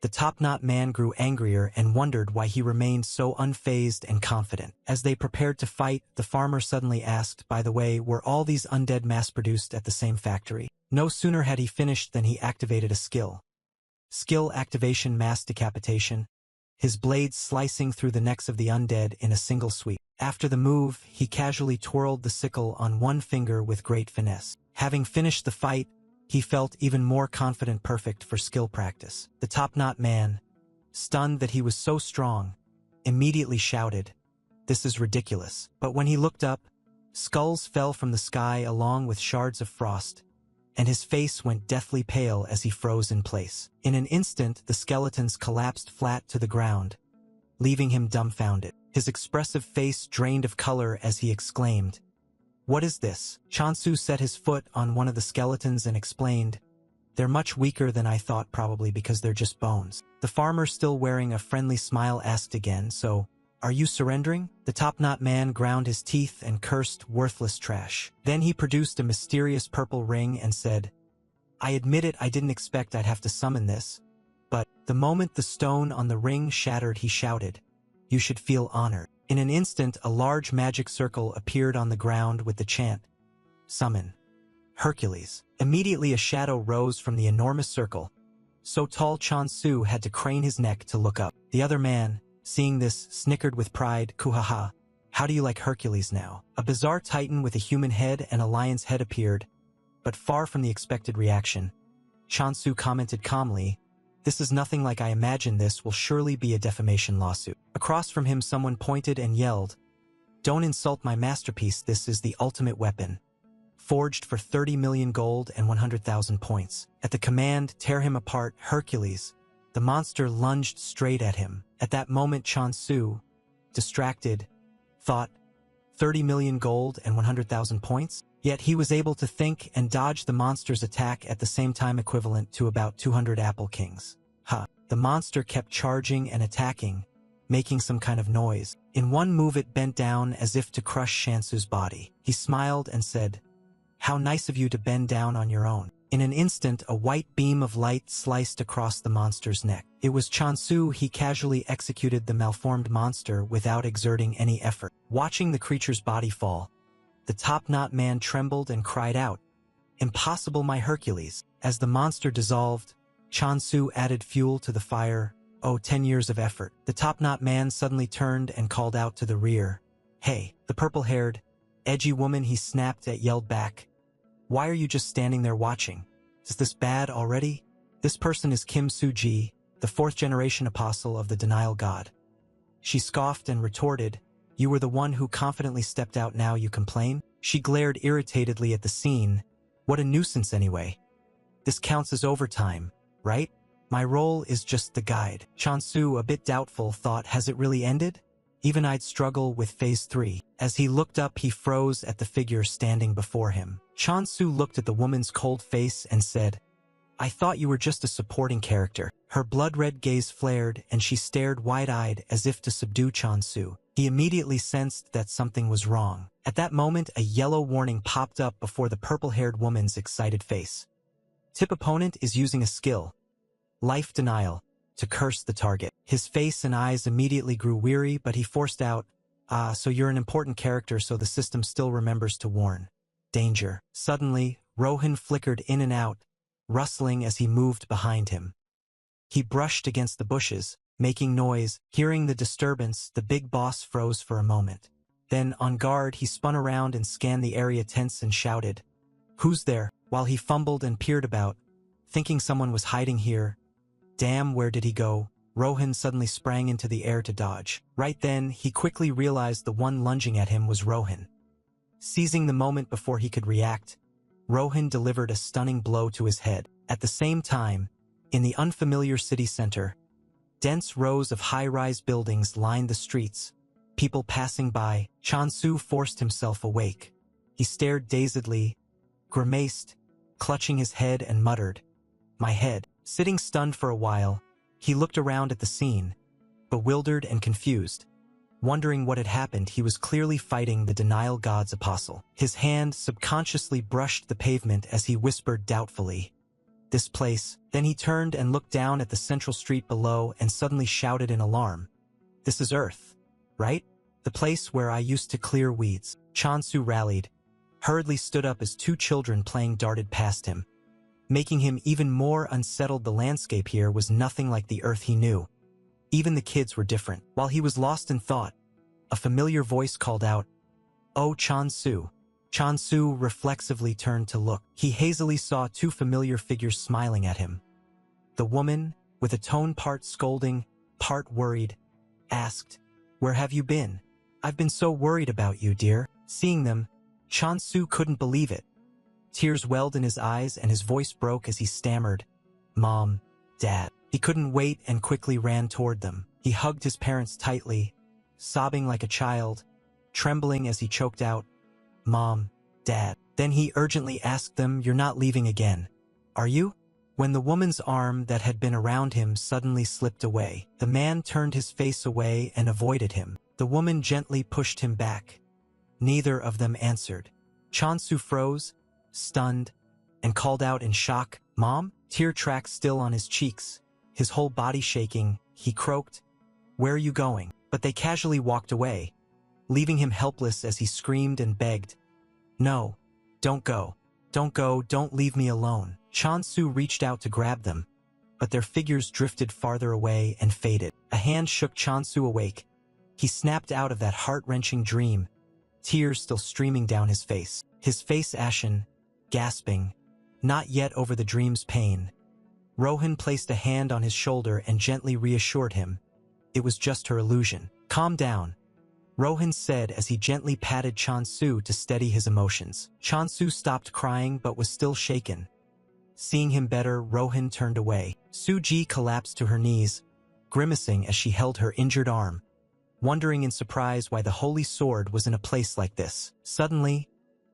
the top-knot man grew angrier and wondered why he remained so unfazed and confident. As they prepared to fight, the farmer suddenly asked, "By the way, were all these undead mass-produced at the same factory?" No sooner had he finished than he activated a skill. Skill activation: mass decapitation, his blades slicing through the necks of the undead in a single sweep. After the move, he casually twirled the sickle on one finger with great finesse. Having finished the fight, he felt even more confident, perfect for skill practice. The top-knot man, stunned that he was so strong, immediately shouted, "This is ridiculous." But when he looked up, skulls fell from the sky along with shards of frost, and his face went deathly pale as he froze in place. In an instant, the skeletons collapsed flat to the ground, leaving him dumbfounded. His expressive face drained of color as he exclaimed, "What is this?" Chon-soo set his foot on one of the skeletons and explained, "They're much weaker than I thought, probably because they're just bones." The farmer, still wearing a friendly smile, asked again, "So, are you surrendering?" The top-knot man ground his teeth and cursed, "Worthless trash." Then he produced a mysterious purple ring and said, "I admit it, I didn't expect I'd have to summon this, but..." The moment the stone on the ring shattered, he shouted, "You should feel honored." In an instant, a large magic circle appeared on the ground with the chant, "Summon Hercules." Immediately a shadow rose from the enormous circle, so tall Chon-soo had to crane his neck to look up. The other man, seeing this, snickered with pride, "Kuhaha, how do you like Hercules now?" A bizarre titan with a human head and a lion's head appeared, but far from the expected reaction. Chon-soo commented calmly, "This is nothing like I imagined. This will surely be a defamation lawsuit." Across from him someone pointed and yelled, "Don't insult my masterpiece. This is the ultimate weapon, forged for 30 million gold and 100,000 points." At the command, "Tear him apart, Hercules," the monster lunged straight at him. At that moment Chon-soo, distracted, thought, 30 million gold and 100,000 points? Yet he was able to think and dodge the monster's attack at the same time, equivalent to about 200 Apple Kings. The monster kept charging and attacking, making some kind of noise. In one move it bent down as if to crush Chon-soo's body. He smiled and said, "How nice of you to bend down on your own." In an instant, a white beam of light sliced across the monster's neck. It was Chon-soo. He casually executed the malformed monster without exerting any effort. Watching the creature's body fall, the top-knot man trembled and cried out, "Impossible, my Hercules." As the monster dissolved, Chon-soo added fuel to the fire. "Oh, 10 years of effort." The top-knot man suddenly turned and called out to the rear, "Hey!" The purple-haired, edgy woman he snapped at yelled back, "Why are you just standing there watching? Is this bad already?" This person is Kim Soo-ji, the 4th-generation apostle of the denial god. She scoffed and retorted, "You were the one who confidently stepped out, now you complain?" She glared irritatedly at the scene. "What a nuisance anyway. This counts as overtime, right? My role is just the guide." Chon-soo, a bit doubtful, thought, has it really ended? Even I'd struggle with Phase 3. As he looked up, he froze at the figure standing before him. Chon-soo looked at the woman's cold face and said, "I thought you were just a supporting character." Her blood-red gaze flared, and she stared wide-eyed as if to subdue Chon-soo. He immediately sensed that something was wrong. At that moment, a yellow warning popped up before the purple-haired woman's excited face. Tip opponent is using a skill, Life Denial, to curse the target. His face and eyes immediately grew weary, but he forced out, "So you're an important character, so the system still remembers to warn. Danger." Suddenly, Rohan flickered in and out, rustling as he moved behind him. He brushed against the bushes, making noise. Hearing the disturbance, the big boss froze for a moment. Then, on guard, he spun around and scanned the area tense and shouted, "Who's there?" While he fumbled and peered about, thinking someone was hiding here. Damn, where did he go? Rohan suddenly sprang into the air to dodge. Right then, he quickly realized the one lunging at him was Rohan. Seizing the moment before he could react, Rohan delivered a stunning blow to his head. At the same time, in the unfamiliar city center, dense rows of high-rise buildings lined the streets. People passing by. Chansu forced himself awake. He stared dazedly, grimaced, clutching his head, and muttered, "My head." Sitting stunned for a while, he looked around at the scene, bewildered and confused. Wondering what had happened, he was clearly fighting the denial god's apostle. His hand subconsciously brushed the pavement as he whispered doubtfully, "This place." Then he turned and looked down at the central street below and suddenly shouted in alarm, "This is Earth, right? The place where I used to clear weeds." Chansu rallied, hurriedly stood up as two children playing darted past him. Making him even more unsettled, the landscape here was nothing like the Earth he knew. Even the kids were different. While he was lost in thought, a familiar voice called out, "Oh, Chansu." Chansu reflexively turned to look. He hazily saw two familiar figures smiling at him. The woman, with a tone part scolding, part worried, asked, "Where have you been? I've been so worried about you, dear." Seeing them, Chansu couldn't believe it. Tears welled in his eyes and his voice broke as he stammered, "Mom, Dad." He couldn't wait and quickly ran toward them. He hugged his parents tightly, sobbing like a child, trembling as he choked out, "Mom, Dad." Then he urgently asked them, "You're not leaving again, are you?" When the woman's arm that had been around him suddenly slipped away, the man turned his face away and avoided him. The woman gently pushed him back. Neither of them answered. Chansu froze, stunned, and called out in shock, "Mom?" Tear tracks still on his cheeks, his whole body shaking, he croaked, "Where are you going?" But they casually walked away, leaving him helpless as he screamed and begged, "No, don't go. Don't go, don't leave me alone." Chansu reached out to grab them, but their figures drifted farther away and faded. A hand shook Chansu awake. He snapped out of that heart-wrenching dream, tears still streaming down his face ashen, gasping, not yet over the dream's pain. Rohan placed a hand on his shoulder and gently reassured him. It was just her illusion. "Calm down," Rohan said as he gently patted Chansu to steady his emotions. Chansu stopped crying but was still shaken. Seeing him better, Rohan turned away. Suji collapsed to her knees, grimacing as she held her injured arm, wondering in surprise why the holy sword was in a place like this. Suddenly,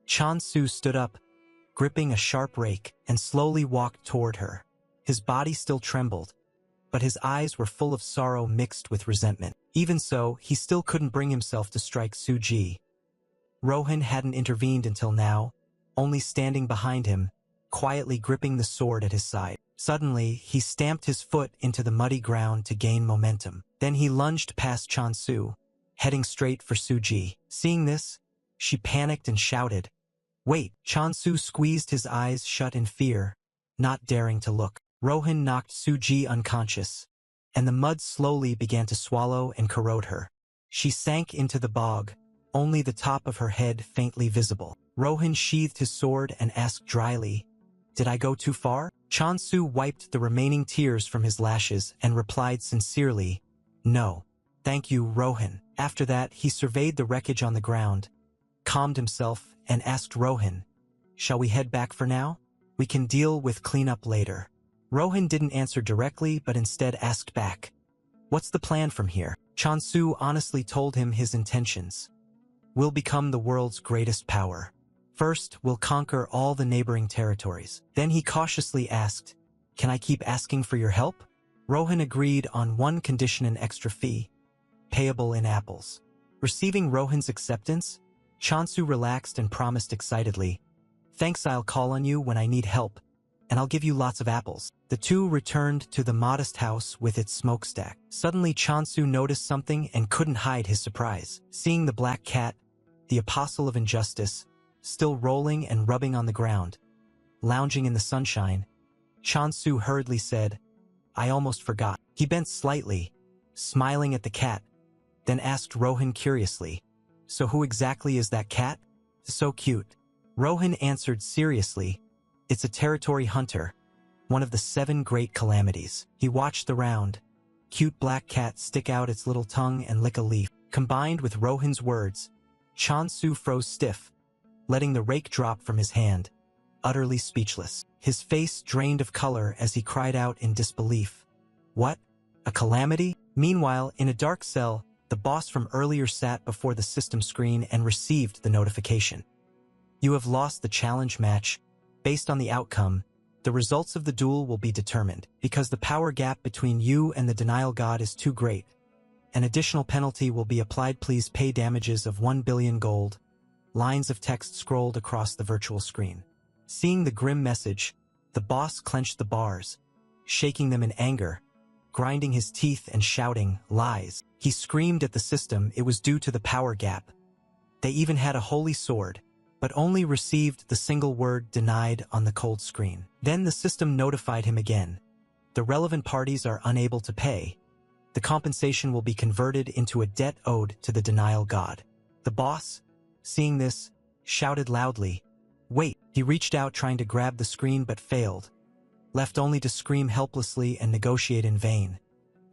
Chansu stood up, gripping a sharp rake, and slowly walked toward her. His body still trembled, but his eyes were full of sorrow mixed with resentment. Even so, he still couldn't bring himself to strike Suji. Rohan hadn't intervened until now, only standing behind him, quietly gripping the sword at his side. Suddenly, he stamped his foot into the muddy ground to gain momentum. Then he lunged past Chansu, heading straight for Suji. Seeing this, she panicked and shouted, "Wait!" Chansu squeezed his eyes shut in fear, not daring to look. Rohan knocked Suji unconscious, and the mud slowly began to swallow and corrode her. She sank into the bog, only the top of her head faintly visible. Rohan sheathed his sword and asked dryly, "Did I go too far?" Chansu wiped the remaining tears from his lashes and replied sincerely, "No. Thank you, Rohan." After that, he surveyed the wreckage on the ground, calmed himself, and asked Rohan, "Shall we head back for now? We can deal with cleanup later." Rohan didn't answer directly but instead asked back, "What's the plan from here?" Chansu honestly told him his intentions. "We'll become the world's greatest power. First, we'll conquer all the neighboring territories." Then he cautiously asked, "Can I keep asking for your help?" Rohan agreed on one condition: an extra fee, payable in apples. Receiving Rohan's acceptance, Chansu relaxed and promised excitedly, "Thanks, I'll call on you when I need help, and I'll give you lots of apples." The two returned to the modest house with its smokestack. Suddenly Chansu noticed something and couldn't hide his surprise. Seeing the black cat, the apostle of injustice, still rolling and rubbing on the ground, lounging in the sunshine, Chansu hurriedly said, "I almost forgot." He bent slightly, smiling at the cat, then asked Rohan curiously, "So who exactly is that cat? So cute." Rohan answered seriously, "It's a territory hunter, one of the 7 great calamities." He watched the round, cute black cat stick out its little tongue and lick a leaf. Combined with Rohan's words, Chansu froze stiff, letting the rake drop from his hand, utterly speechless. His face drained of color as he cried out in disbelief. "What? A calamity?" Meanwhile, in a dark cell, the boss from earlier sat before the system screen and received the notification. "You have lost the challenge match. Based on the outcome, the results of the duel will be determined. Because the power gap between you and the denial god is too great, an additional penalty will be applied. Please pay damages of 1 billion gold." Lines of text scrolled across the virtual screen. Seeing the grim message, the boss clenched the bars, shaking them in anger, grinding his teeth and shouting, "Lies." He screamed at the system it was due to the power gap. They even had a holy sword, but only received the single word "denied" on the cold screen. Then the system notified him again. The relevant parties are unable to pay. The compensation will be converted into a debt owed to the denial god. The boss, seeing this, shouted loudly, "Wait!" He reached out trying to grab the screen but failed, left only to scream helplessly and negotiate in vain.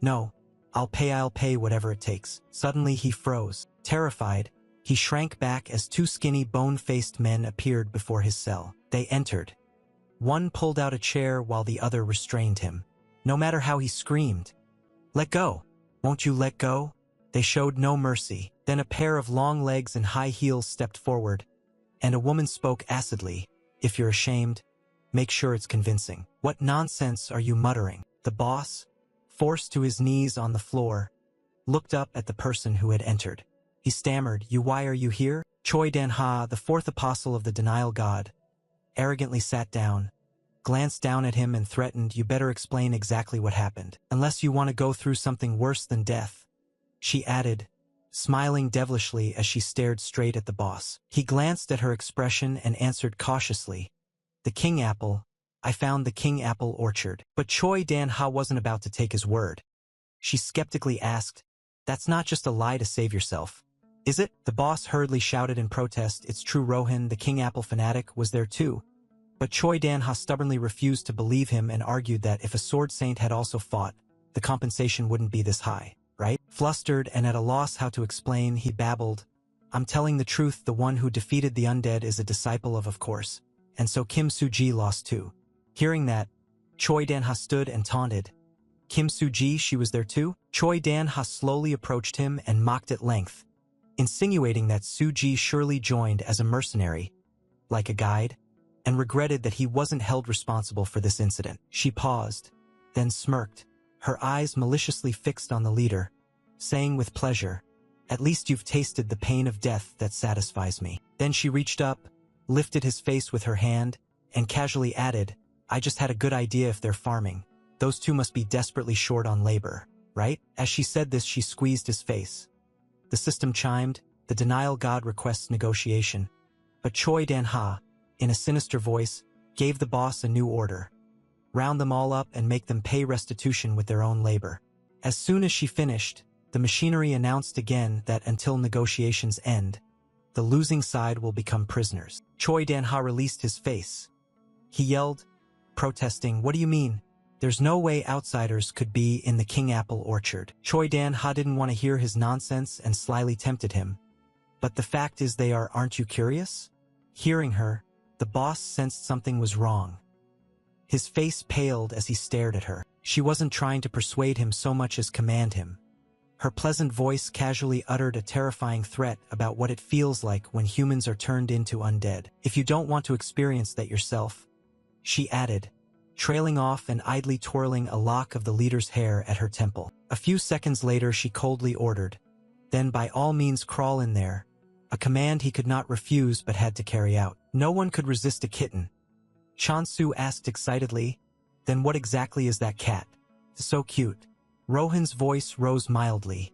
"No, I'll pay whatever it takes." Suddenly he froze. Terrified, he shrank back as 2 skinny, bone-faced men appeared before his cell. They entered. One pulled out a chair while the other restrained him. No matter how he screamed, "Let go! Won't you let go?" they showed no mercy. Then a pair of long legs and high heels stepped forward, and a woman spoke acidly, "If you're ashamed, make sure it's convincing." "What nonsense are you muttering?" The boss, forced to his knees on the floor, looked up at the person who had entered. He stammered, Why are you here?" Choi Dan-ha, the 4th apostle of the denial god, arrogantly sat down, glanced down at him and threatened, "You better explain exactly what happened. Unless you want to go through something worse than death," she added, smiling devilishly as she stared straight at the boss. He glanced at her expression and answered cautiously, "The king apple. I found the king apple orchard." But Choi Dan-ha wasn't about to take his word. She skeptically asked, "That's not just a lie to save yourself, is it?" The boss hurriedly shouted in protest, "It's true. Rohan, the king apple fanatic, was there too." But Choi Dan-ha stubbornly refused to believe him and argued that if a sword saint had also fought, the compensation wouldn't be this high, right? Flustered and at a loss how to explain, he babbled, "I'm telling the truth. The one who defeated the undead is a disciple of course. And so Kim Soo-ji lost too." Hearing that, Choi Dan-ha stood and taunted, "Kim Soo-ji, she was there too?" Choi Dan-ha slowly approached him and mocked at length, insinuating that Soo-ji surely joined as a mercenary, like a guide, and regretted that he wasn't held responsible for this incident. She paused, then smirked, her eyes maliciously fixed on the leader, saying with pleasure, "At least you've tasted the pain of death that satisfies me." Then she reached up, lifted his face with her hand, and casually added, "I just had a good idea. If they're farming, those two must be desperately short on labor, right?" As she said this, she squeezed his face. The system chimed, "The denial god requests negotiation." But Choi Dan-ha, in a sinister voice, gave the boss a new order. "Round them all up and make them pay restitution with their own labor." As soon as she finished, the machinery announced again that until negotiations end, the losing side will become prisoners. Choi Dan-ha released his face. He yelled, protesting, "What do you mean? There's no way outsiders could be in the king apple orchard." Choi Dan-ha didn't want to hear his nonsense and slyly tempted him. "But the fact is they are. Aren't you curious?" Hearing her, the boss sensed something was wrong. His face paled as he stared at her. She wasn't trying to persuade him so much as command him. Her pleasant voice casually uttered a terrifying threat about what it feels like when humans are turned into undead. "If you don't want to experience that yourself," she added, trailing off and idly twirling a lock of the leader's hair at her temple. A few seconds later she coldly ordered, "Then by all means crawl in there," a command he could not refuse but had to carry out. No one could resist a kitten. Chansu asked excitedly, "Then what exactly is that cat? So cute." Rohan's voice rose mildly.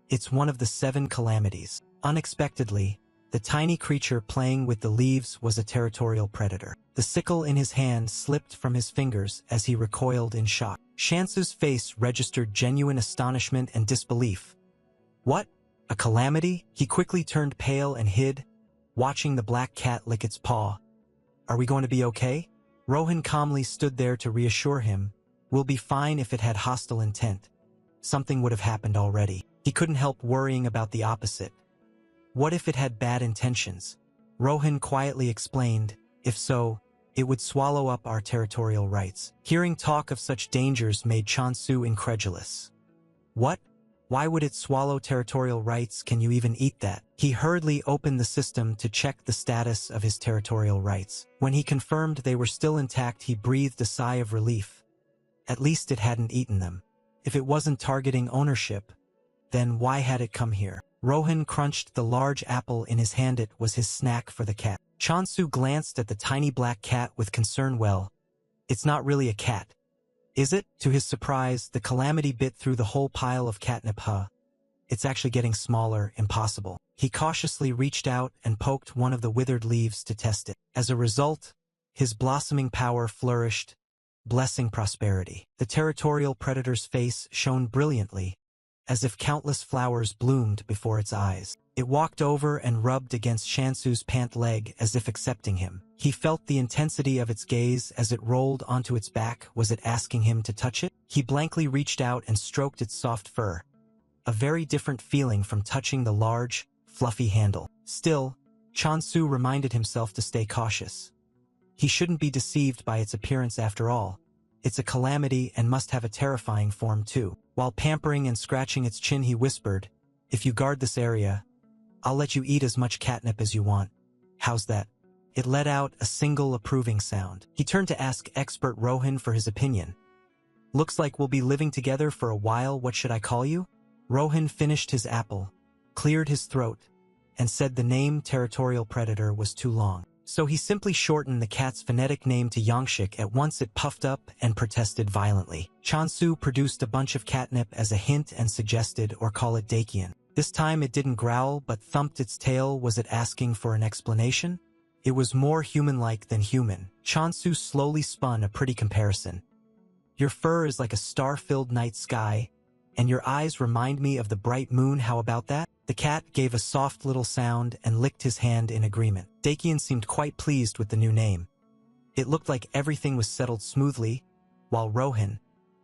"It's one of the 7 calamities." Unexpectedly, The tiny creature playing with the leaves was a territorial predator. The sickle in his hand slipped from his fingers as he recoiled in shock. Shansu's face registered genuine astonishment and disbelief. What? A calamity? He quickly turned pale and hid, watching the black cat lick its paw. Are we going to be okay? Rohan calmly stood there to reassure him. We'll be fine if it had hostile intent. Something would have happened already. He couldn't help worrying about the opposite. What if it had bad intentions? Rohan quietly explained, if so, it would swallow up our territorial rights. Hearing talk of such dangers made Shansu incredulous. What? Why would it swallow territorial rights? Can you even eat that? He hurriedly opened the system to check the status of his territorial rights. When he confirmed they were still intact, he breathed a sigh of relief. At least it hadn't eaten them. If it wasn't targeting ownership, then why had it come here? Rohan crunched the large apple in his hand. It was his snack for the cat. Shansu glanced at the tiny black cat with concern. Well, it's not really a cat, is it? To his surprise, the calamity bit through the whole pile of catnip. It's actually getting smaller. Impossible. He cautiously reached out and poked one of the withered leaves to test it. As a result, his blossoming power flourished, blessing prosperity. The territorial predator's face shone brilliantly, as if countless flowers bloomed before its eyes. It walked over and rubbed against Shansu's pant leg as if accepting him. He felt the intensity of its gaze as it rolled onto its back. Was it asking him to touch it? He blankly reached out and stroked its soft fur. A very different feeling from touching the large, fluffy handle. Still, Shansu reminded himself to stay cautious. He shouldn't be deceived by its appearance after all. It's a calamity and must have a terrifying form too. While pampering and scratching its chin, he whispered, if you guard this area, I'll let you eat as much catnip as you want. How's that? It let out a single approving sound. He turned to ask expert Rohan for his opinion. Looks like we'll be living together for a while. What should I call you? Rohan finished his apple, cleared his throat, and said the name territorial predator was too long. So he simply shortened the cat's phonetic name to Yangshik. At once it puffed up and protested violently. Shansu produced a bunch of catnip as a hint and suggested, or call it Dakian. This time it didn't growl but thumped its tail. Was it asking for an explanation? It was more human-like than human. Shansu slowly spun a pretty comparison. Your fur is like a star-filled night sky, and your eyes remind me of the bright moon. How about that? The cat gave a soft little sound and licked his hand in agreement. Dakian seemed quite pleased with the new name. It looked like everything was settled smoothly, while Rohan,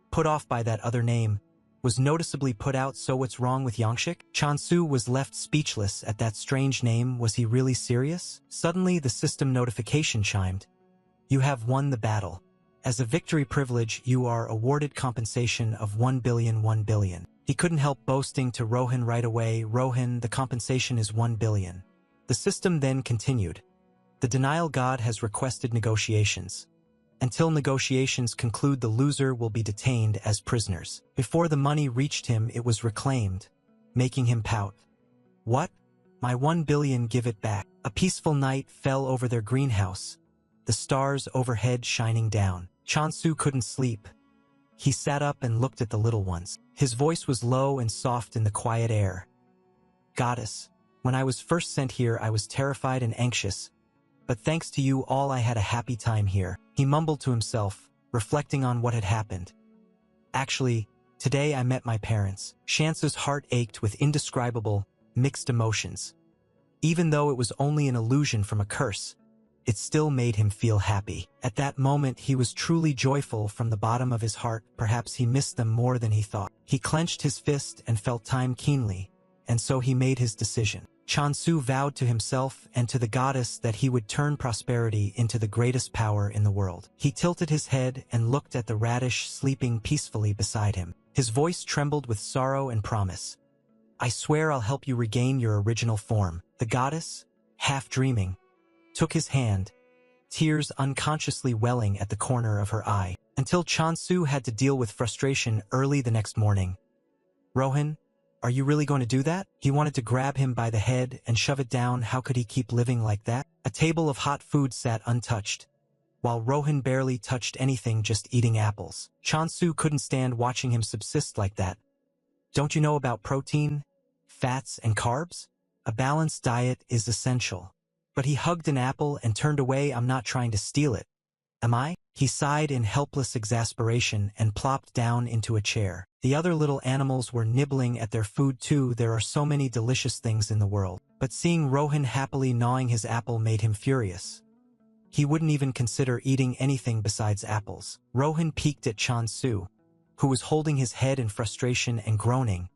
put off by that other name, was noticeably put out. So what's wrong with Yangshik? Shansu was left speechless at that strange name. Was he really serious? Suddenly the system notification chimed. You have won the battle. As a victory privilege, you are awarded compensation of 1 billion. He couldn't help boasting to Rohan right away. Rohan, the compensation is 1 billion. The system then continued. The denial god has requested negotiations. Until negotiations conclude, the loser will be detained as prisoners. Before the money reached him, it was reclaimed, making him pout. What? My 1 billion, give it back. A peaceful night fell over their greenhouse, the stars overhead shining down. Shansu couldn't sleep. He sat up and looked at the little ones. His voice was low and soft in the quiet air. Goddess, when I was first sent here, I was terrified and anxious. But thanks to you all, I had a happy time here. He mumbled to himself, reflecting on what had happened. Actually, today I met my parents. Shansu's heart ached with indescribable, mixed emotions. Even though it was only an illusion from a curse, it still made him feel happy. At that moment, he was truly joyful from the bottom of his heart. Perhaps he missed them more than he thought. He clenched his fist and felt time keenly, and so he made his decision. Shansu vowed to himself and to the goddess that he would turn prosperity into the greatest power in the world. He tilted his head and looked at the radish sleeping peacefully beside him. His voice trembled with sorrow and promise. I swear I'll help you regain your original form. The goddess, half dreaming, took his hand, tears unconsciously welling at the corner of her eye, until Shansu had to deal with frustration early the next morning. Rohan, are you really going to do that? He wanted to grab him by the head and shove it down. How could he keep living like that? A table of hot food sat untouched, while Rohan barely touched anything, just eating apples. Shansu couldn't stand watching him subsist like that. Don't you know about protein, fats, and carbs? A balanced diet is essential. But he hugged an apple and turned away. I'm not trying to steal it. Am I? He sighed in helpless exasperation and plopped down into a chair. The other little animals were nibbling at their food too. There are so many delicious things in the world. But seeing Rohan happily gnawing his apple made him furious. He wouldn't even consider eating anything besides apples. Rohan peeked at Chan-su, who was holding his head in frustration and groaning.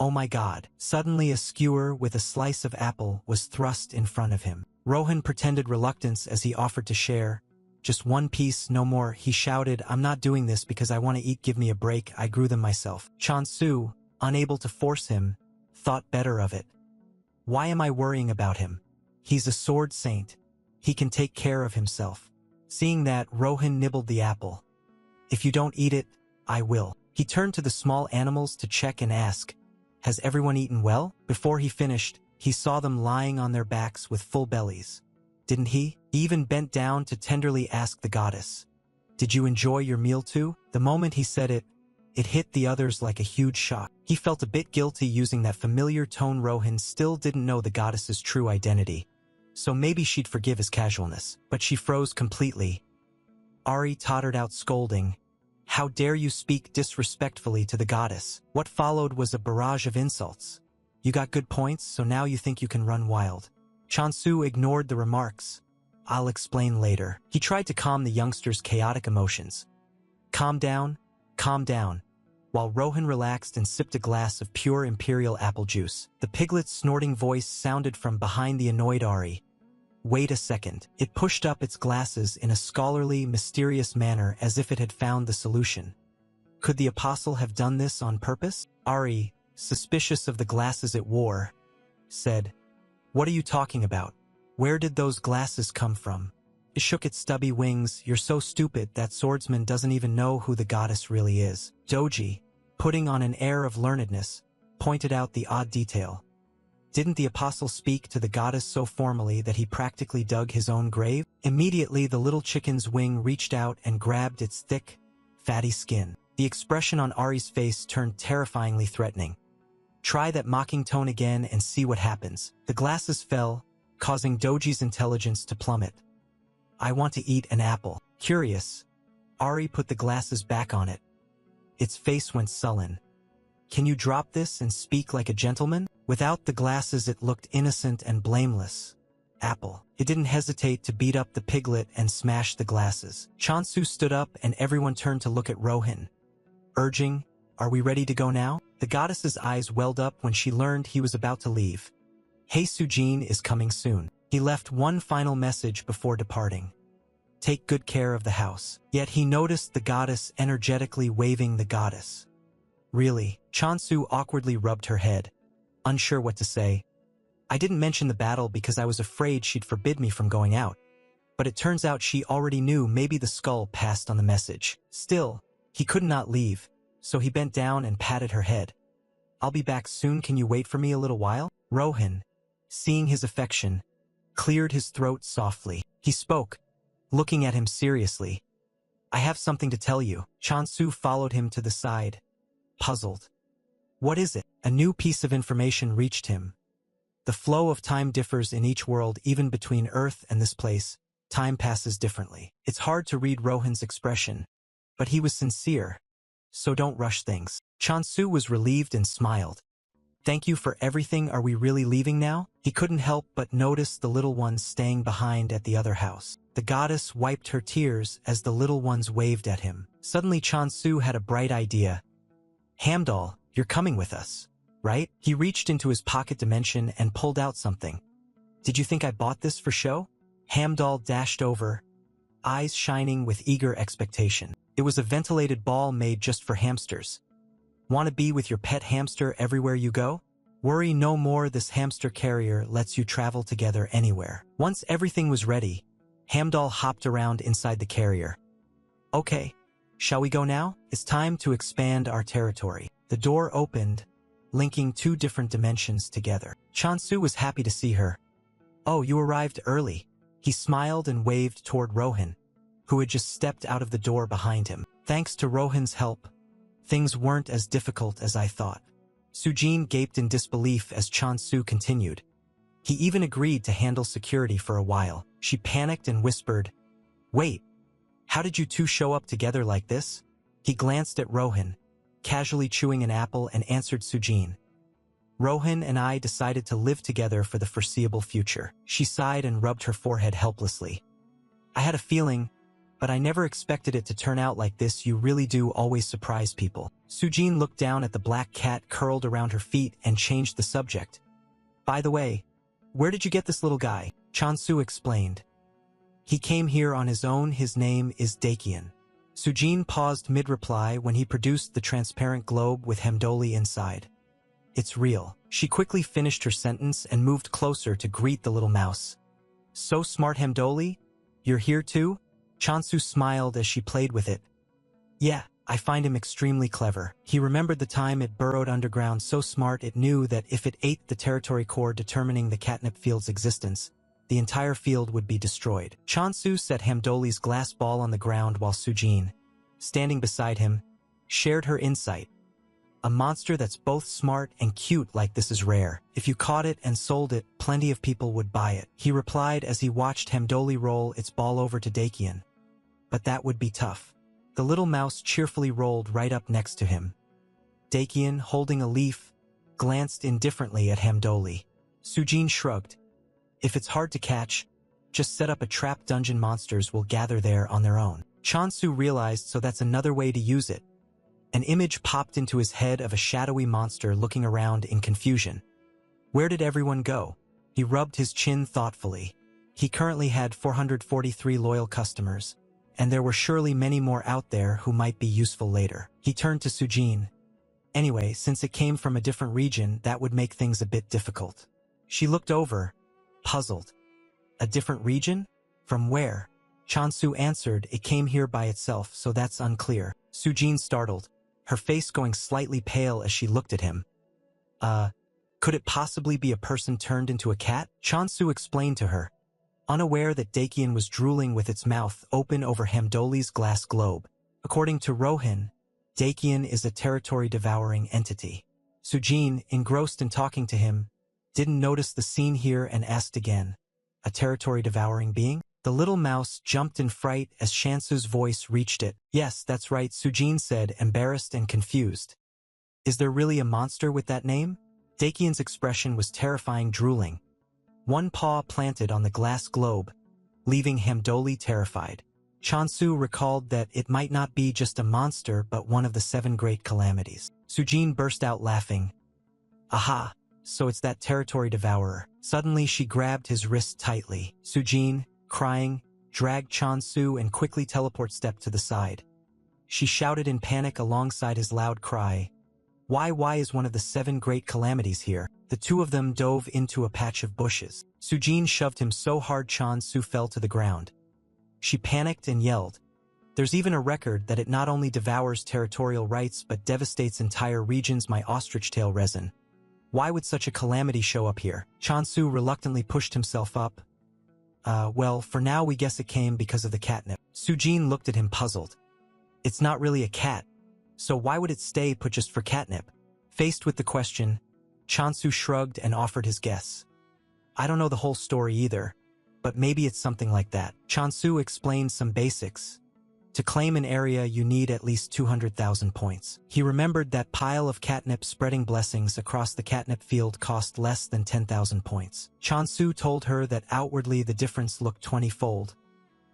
Oh my God. Suddenly a skewer with a slice of apple was thrust in front of him. Rohan pretended reluctance as he offered to share. Just one piece, no more, he shouted. I'm not doing this because I want to eat. Give me a break. I grew them myself. Chan-su, unable to force him, thought better of it. Why am I worrying about him? He's a sword saint. He can take care of himself. Seeing that, Rohan nibbled the apple. If you don't eat it, I will. He turned to the small animals to check and ask, has everyone eaten well? Before he finished, he saw them lying on their backs with full bellies. Didn't he? He even bent down to tenderly ask the goddess, did you enjoy your meal too? The moment he said it, it hit the others like a huge shock. He felt a bit guilty using that familiar tone. Rohan still didn't know the goddess's true identity, so maybe she'd forgive his casualness. But she froze completely. Ari tottered out scolding, how dare you speak disrespectfully to the goddess? What followed was a barrage of insults. You got good points, so now you think you can run wild. Chan-su ignored the remarks. I'll explain later. He tried to calm the youngster's chaotic emotions. Calm down, while Rohan relaxed and sipped a glass of pure imperial apple juice. The piglet's snorting voice sounded from behind the annoyed Ari. Wait a second. It pushed up its glasses in a scholarly, mysterious manner as if it had found the solution. Could the apostle have done this on purpose? Ari, suspicious of the glasses it wore, said, what are you talking about? Where did those glasses come from? It shook its stubby wings. You're so stupid, that swordsman doesn't even know who the goddess really is. Doji, putting on an air of learnedness, pointed out the odd detail. Didn't the apostle speak to the goddess so formally that he practically dug his own grave? Immediately the little chicken's wing reached out and grabbed its thick, fatty skin. The expression on Ari's face turned terrifyingly threatening. Try that mocking tone again and see what happens. The glasses fell, causing Doji's intelligence to plummet. I want to eat an apple. Curious, Ari put the glasses back on it. Its face went sullen. Can you drop this and speak like a gentleman? Without the glasses it looked innocent and blameless. Apple. It didn't hesitate to beat up the piglet and smash the glasses. Chan-su stood up and everyone turned to look at Rohan, urging, are we ready to go now? The goddess's eyes welled up when she learned he was about to leave. Hey, Sujin is coming soon. He left one final message before departing. Take good care of the house. Yet he noticed the goddess energetically waving the goddess. Really? Chan-su awkwardly rubbed her head, unsure what to say. I didn't mention the battle because I was afraid she'd forbid me from going out. But it turns out she already knew. Maybe the skull passed on the message. Still, he could not leave, so he bent down and patted her head. I'll be back soon. Can you wait for me a little while? Rohan, seeing his affection, cleared his throat softly. He spoke, looking at him seriously. I have something to tell you. Chan-su followed him to the side, puzzled. What is it? A new piece of information reached him. The flow of time differs in each world. Even between Earth and this place, time passes differently. It's hard to read Rohan's expression, but he was sincere. So don't rush things. Chan-su was relieved and smiled. Thank you for everything. Are we really leaving now? He couldn't help but notice the little ones staying behind at the other house. The goddess wiped her tears as the little ones waved at him. Suddenly Chan-su had a bright idea. Hamdal, you're coming with us, right? He reached into his pocket dimension and pulled out something. Did you think I bought this for show? Hamdal dashed over, eyes shining with eager expectation. It was a ventilated ball made just for hamsters. Want to be with your pet hamster everywhere you go? Worry no more, this hamster carrier lets you travel together anywhere. Once everything was ready, Hamdal hopped around inside the carrier. Okay, shall we go now? It's time to expand our territory. The door opened, linking two different dimensions together. Chan-su was happy to see her. Oh, you arrived early. He smiled and waved toward Rohan, who had just stepped out of the door behind him. Thanks to Rohan's help, things weren't as difficult as I thought. Sujin gaped in disbelief as Chan-su continued. He even agreed to handle security for a while. She panicked and whispered, "Wait, how did you two show up together like this?" He glanced at Rohan, casually chewing an apple, and answered Sujin. "Rohan and I decided to live together for the foreseeable future." She sighed and rubbed her forehead helplessly. "I had a feeling, but I never expected it to turn out like this. You really do always surprise people." Sujin looked down at the black cat curled around her feet and changed the subject. "By the way, where did you get this little guy?" Chansu explained. "He came here on his own. His name is Dakian." Sujin paused mid-reply when he produced the transparent globe with Hemdoli inside. "It's real." She quickly finished her sentence and moved closer to greet the little mouse. "So smart, Hemdoli? You're here too?" Chansu smiled as she played with it. "Yeah, I find him extremely clever." He remembered the time it burrowed underground, so smart it knew that if it ate the territory core determining the catnip field's existence, the entire field would be destroyed. Chansu set Hamdoli's glass ball on the ground while Sujin, standing beside him, shared her insight. "A monster that's both smart and cute like this is rare. If you caught it and sold it, plenty of people would buy it," he replied as he watched Hamdoli roll its ball over to Dakian. "But that would be tough." The little mouse cheerfully rolled right up next to him. Dakian, holding a leaf, glanced indifferently at Hamdoli. Sujin shrugged. "If it's hard to catch, just set up a trap. Dungeon monsters will gather there on their own." Chansu realized, so that's another way to use it. An image popped into his head of a shadowy monster looking around in confusion. Where did everyone go? He rubbed his chin thoughtfully. He currently had 443 loyal customers, and there were surely many more out there who might be useful later. He turned to Sujin. "Anyway, since it came from a different region, that would make things a bit difficult." She looked over, puzzled. "A different region? From where?" Chansu answered, "It came here by itself, so that's unclear." Sujin startled, her face going slightly pale as she looked at him. Could it possibly be a person turned into a cat?" Chansu explained to her, unaware that Dakian was drooling with its mouth open over Hamdoli's glass globe. According to Rohan, Dakian is a territory-devouring entity. Sujin, engrossed in talking to him, didn't notice the scene here and asked again, "A territory-devouring being?" The little mouse jumped in fright as Chansu's voice reached it. "Yes, that's right," Sujin said, embarrassed and confused. "Is there really a monster with that name?" Dakian's expression was terrifying, drooling. One paw planted on the glass globe, leaving Hamdoli terrified. Chansu recalled that it might not be just a monster but one of the 7 great calamities. Sujin burst out laughing. "Aha, so it's that territory devourer." Suddenly she grabbed his wrist tightly. Sujin, crying, dragged Chansu and quickly teleport-stepped to the side. She shouted in panic alongside his loud cry, Why is one of the 7 great calamities here?" The two of them dove into a patch of bushes. Sujin shoved him so hard Chansu fell to the ground. She panicked and yelled. "There's even a record that it not only devours territorial rights but devastates entire regions. My ostrich tail resin. Why would such a calamity show up here?" Chansu reluctantly pushed himself up. Well, for now we guess it came because of the catnip." Sujin looked at him puzzled. "It's not really a cat, so why would it stay put just for catnip?" Faced with the question, Chansu shrugged and offered his guess. "I don't know the whole story either, but maybe it's something like that." Chansu explained some basics. To claim an area you need at least 200,000 points. He remembered that pile of catnip spreading blessings across the catnip field cost less than 10,000 points. Chansu told her that outwardly the difference looked 20-fold,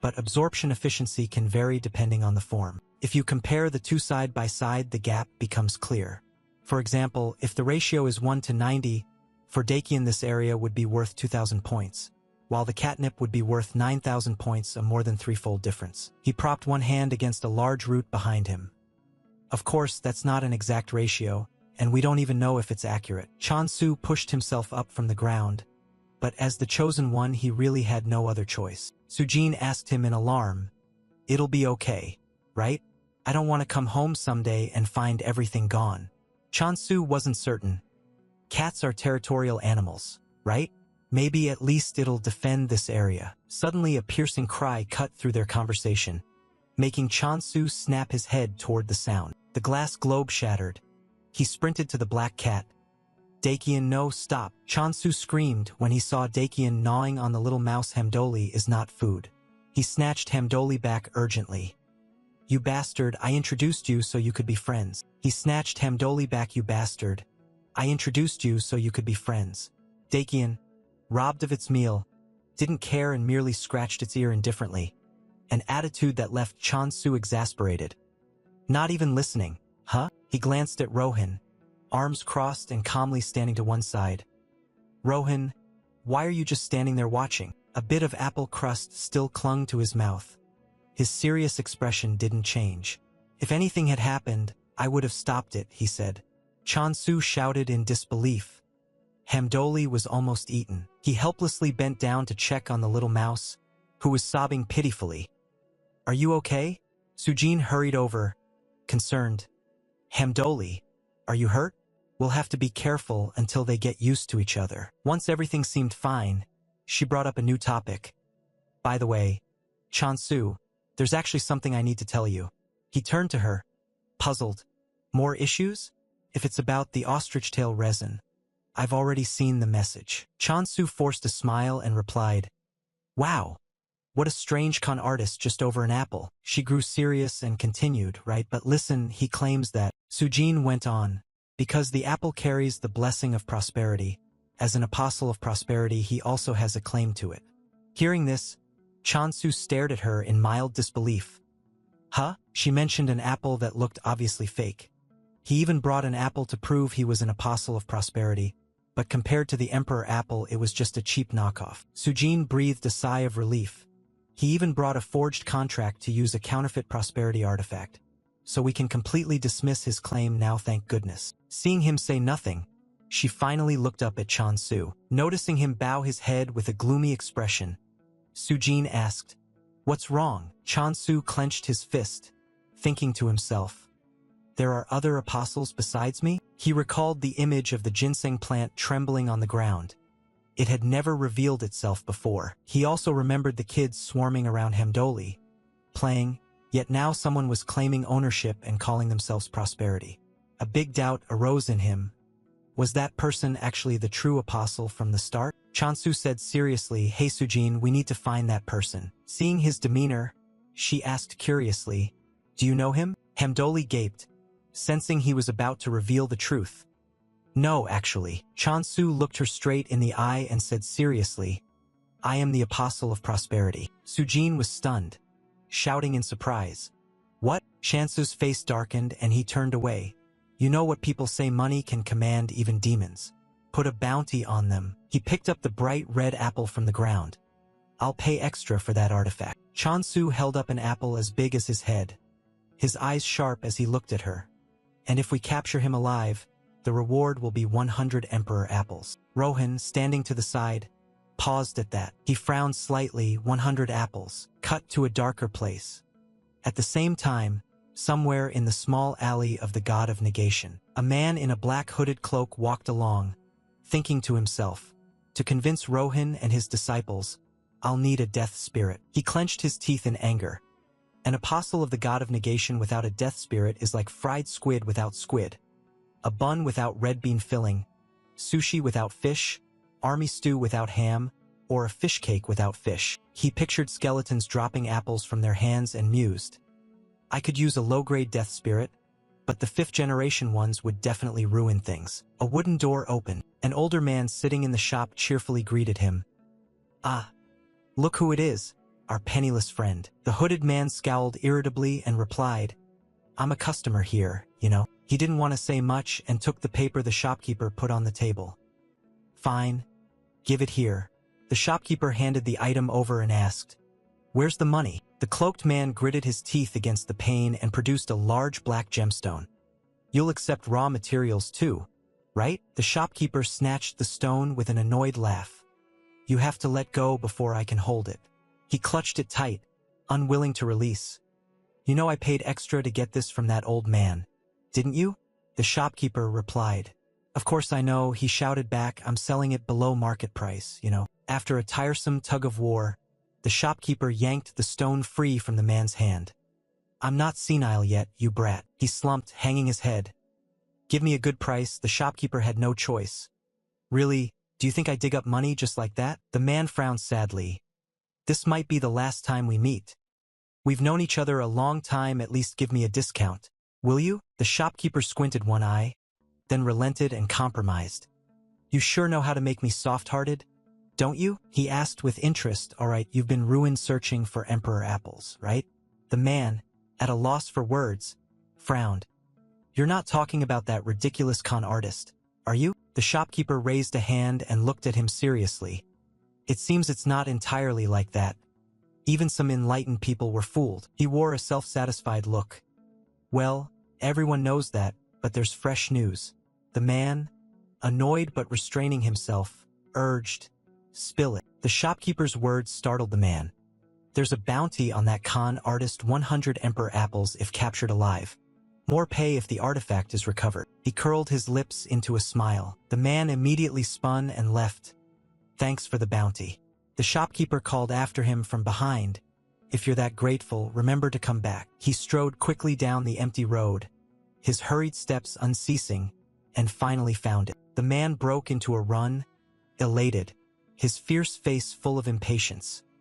but absorption efficiency can vary depending on the form. If you compare the two side by side, the gap becomes clear. For example, if the ratio is 1 to 90, for Dakian this area would be worth 2,000 points, while the catnip would be worth 9,000 points, a more than 3-fold difference. He propped one hand against a large root behind him. Of course, that's not an exact ratio, and we don't even know if it's accurate. Chansu pushed himself up from the ground, but as the chosen one he really had no other choice. Sujin asked him in alarm, "It'll be okay, right? I don't want to come home someday and find everything gone." Chansu wasn't certain. Cats are territorial animals, right? Maybe at least it'll defend this area. Suddenly a piercing cry cut through their conversation, making Chansu snap his head toward the sound. The glass globe shattered. He sprinted to the black cat. Dakian, no, stop. Chansu screamed when he saw Dakian gnawing on the little mouse. Hamdoli is not food. He snatched Hamdoli back urgently. You bastard, I introduced you so you could be friends. He snatched Hamdoli back. You bastard. I introduced you so you could be friends. Dakian, robbed of its meal, didn't care and merely scratched its ear indifferently, an attitude that left Chansu exasperated. Not even listening, huh? He glanced at Rohan, arms crossed and calmly standing to one side. Rohan, why are you just standing there watching? A bit of apple crust still clung to his mouth. His serious expression didn't change. If anything had happened, I would have stopped it, he said. Chansu shouted in disbelief. Hamdoli was almost eaten. He helplessly bent down to check on the little mouse, who was sobbing pitifully. Are you okay? Sujin hurried over, concerned. Hamdoli, are you hurt? We'll have to be careful until they get used to each other. Once everything seemed fine, she brought up a new topic. By the way, Chansu, there's actually something I need to tell you. He turned to her, puzzled. More issues? If it's about the ostrich tail resin, I've already seen the message. Chansu forced a smile and replied, Wow, what a strange con artist just over an apple. She grew serious and continued, right? But listen, he claims that. Sujin went on, because the apple carries the blessing of prosperity. As an apostle of prosperity, he also has a claim to it. Hearing this, Chansu stared at her in mild disbelief. Huh? She mentioned an apple that looked obviously fake. He even brought an apple to prove he was an apostle of prosperity, but compared to the emperor apple, it was just a cheap knockoff. Sujin breathed a sigh of relief. He even brought a forged contract to use a counterfeit prosperity artifact. So we can completely dismiss his claim now, thank goodness. Seeing him say nothing, she finally looked up at Chansu. Noticing him bow his head with a gloomy expression, Sujin asked, What's wrong? Chansu clenched his fist, thinking to himself, There are other apostles besides me? He recalled the image of the ginseng plant trembling on the ground. It had never revealed itself before. He also remembered the kids swarming around Hamdoli, playing, yet now someone was claiming ownership and calling themselves prosperity. A big doubt arose in him. Was that person actually the true apostle from the start? Chansu said seriously, Hey Sujin, we need to find that person. Seeing his demeanor, she asked curiously, Do you know him? Hamdoli gaped, sensing he was about to reveal the truth. No, actually. Chansu looked her straight in the eye and said seriously, I am the apostle of prosperity. Sujin was stunned, shouting in surprise. What? Chansu's face darkened and he turned away. You know what people say, money can command even demons. Put a bounty on them. He picked up the bright red apple from the ground. I'll pay extra for that artifact. Chansu held up an apple as big as his head, his eyes sharp as he looked at her. And if we capture him alive, the reward will be 100 emperor apples. Rohan, standing to the side, paused at that. He frowned slightly. 100 apples, cut to a darker place. At the same time, somewhere in the small alley of the god of negation, a man in a black hooded cloak walked along, thinking to himself, to convince Rohan and his disciples, I'll need a death spirit. He clenched his teeth in anger. An apostle of the god of negation without a death spirit is like fried squid without squid, a bun without red bean filling, sushi without fish, army stew without ham, or a fish cake without fish. He pictured skeletons dropping apples from their hands and mused, I could use a low-grade death spirit, but the 5th-generation ones would definitely ruin things. A wooden door opened. An older man sitting in the shop cheerfully greeted him. Ah, look who it is, our penniless friend. The hooded man scowled irritably and replied, I'm a customer here, you know. He didn't want to say much and took the paper the shopkeeper put on the table. Fine, give it here. The shopkeeper handed the item over and asked, Where's the money? The cloaked man gritted his teeth against the pane and produced a large black gemstone. You'll accept raw materials too, right? The shopkeeper snatched the stone with an annoyed laugh. You have to let go before I can hold it. He clutched it tight, unwilling to release. You know I paid extra to get this from that old man, didn't you? The shopkeeper replied. Of course I know, he shouted back, I'm selling it below market price, you know. After a tiresome tug of war, the shopkeeper yanked the stone free from the man's hand. I'm not senile yet, you brat. He slumped, hanging his head. Give me a good price. The shopkeeper had no choice. Really, do you think I dig up money just like that? The man frowned sadly. This might be the last time we meet. We've known each other a long time, at least give me a discount. Will you? The shopkeeper squinted one eye, then relented and compromised. You sure know how to make me soft-hearted, don't you? He asked with interest. All right, you've been ruined searching for emperor apples, right? The man, at a loss for words, frowned. You're not talking about that ridiculous con artist, are you? The shopkeeper raised a hand and looked at him seriously. It seems it's not entirely like that. Even some enlightened people were fooled. He wore a self-satisfied look. Well, everyone knows that, but there's fresh news. The man, annoyed but restraining himself, urged, spill it. The shopkeeper's words startled the man. There's a bounty on that con artist, 100 emperor apples if captured alive. More pay if the artifact is recovered. He curled his lips into a smile. The man immediately spun and left. Thanks for the bounty. The shopkeeper called after him from behind. If you're that grateful, remember to come back. He strode quickly down the empty road, his hurried steps unceasing, and finally found it. The man broke into a run, elated, his fierce face full of impatience.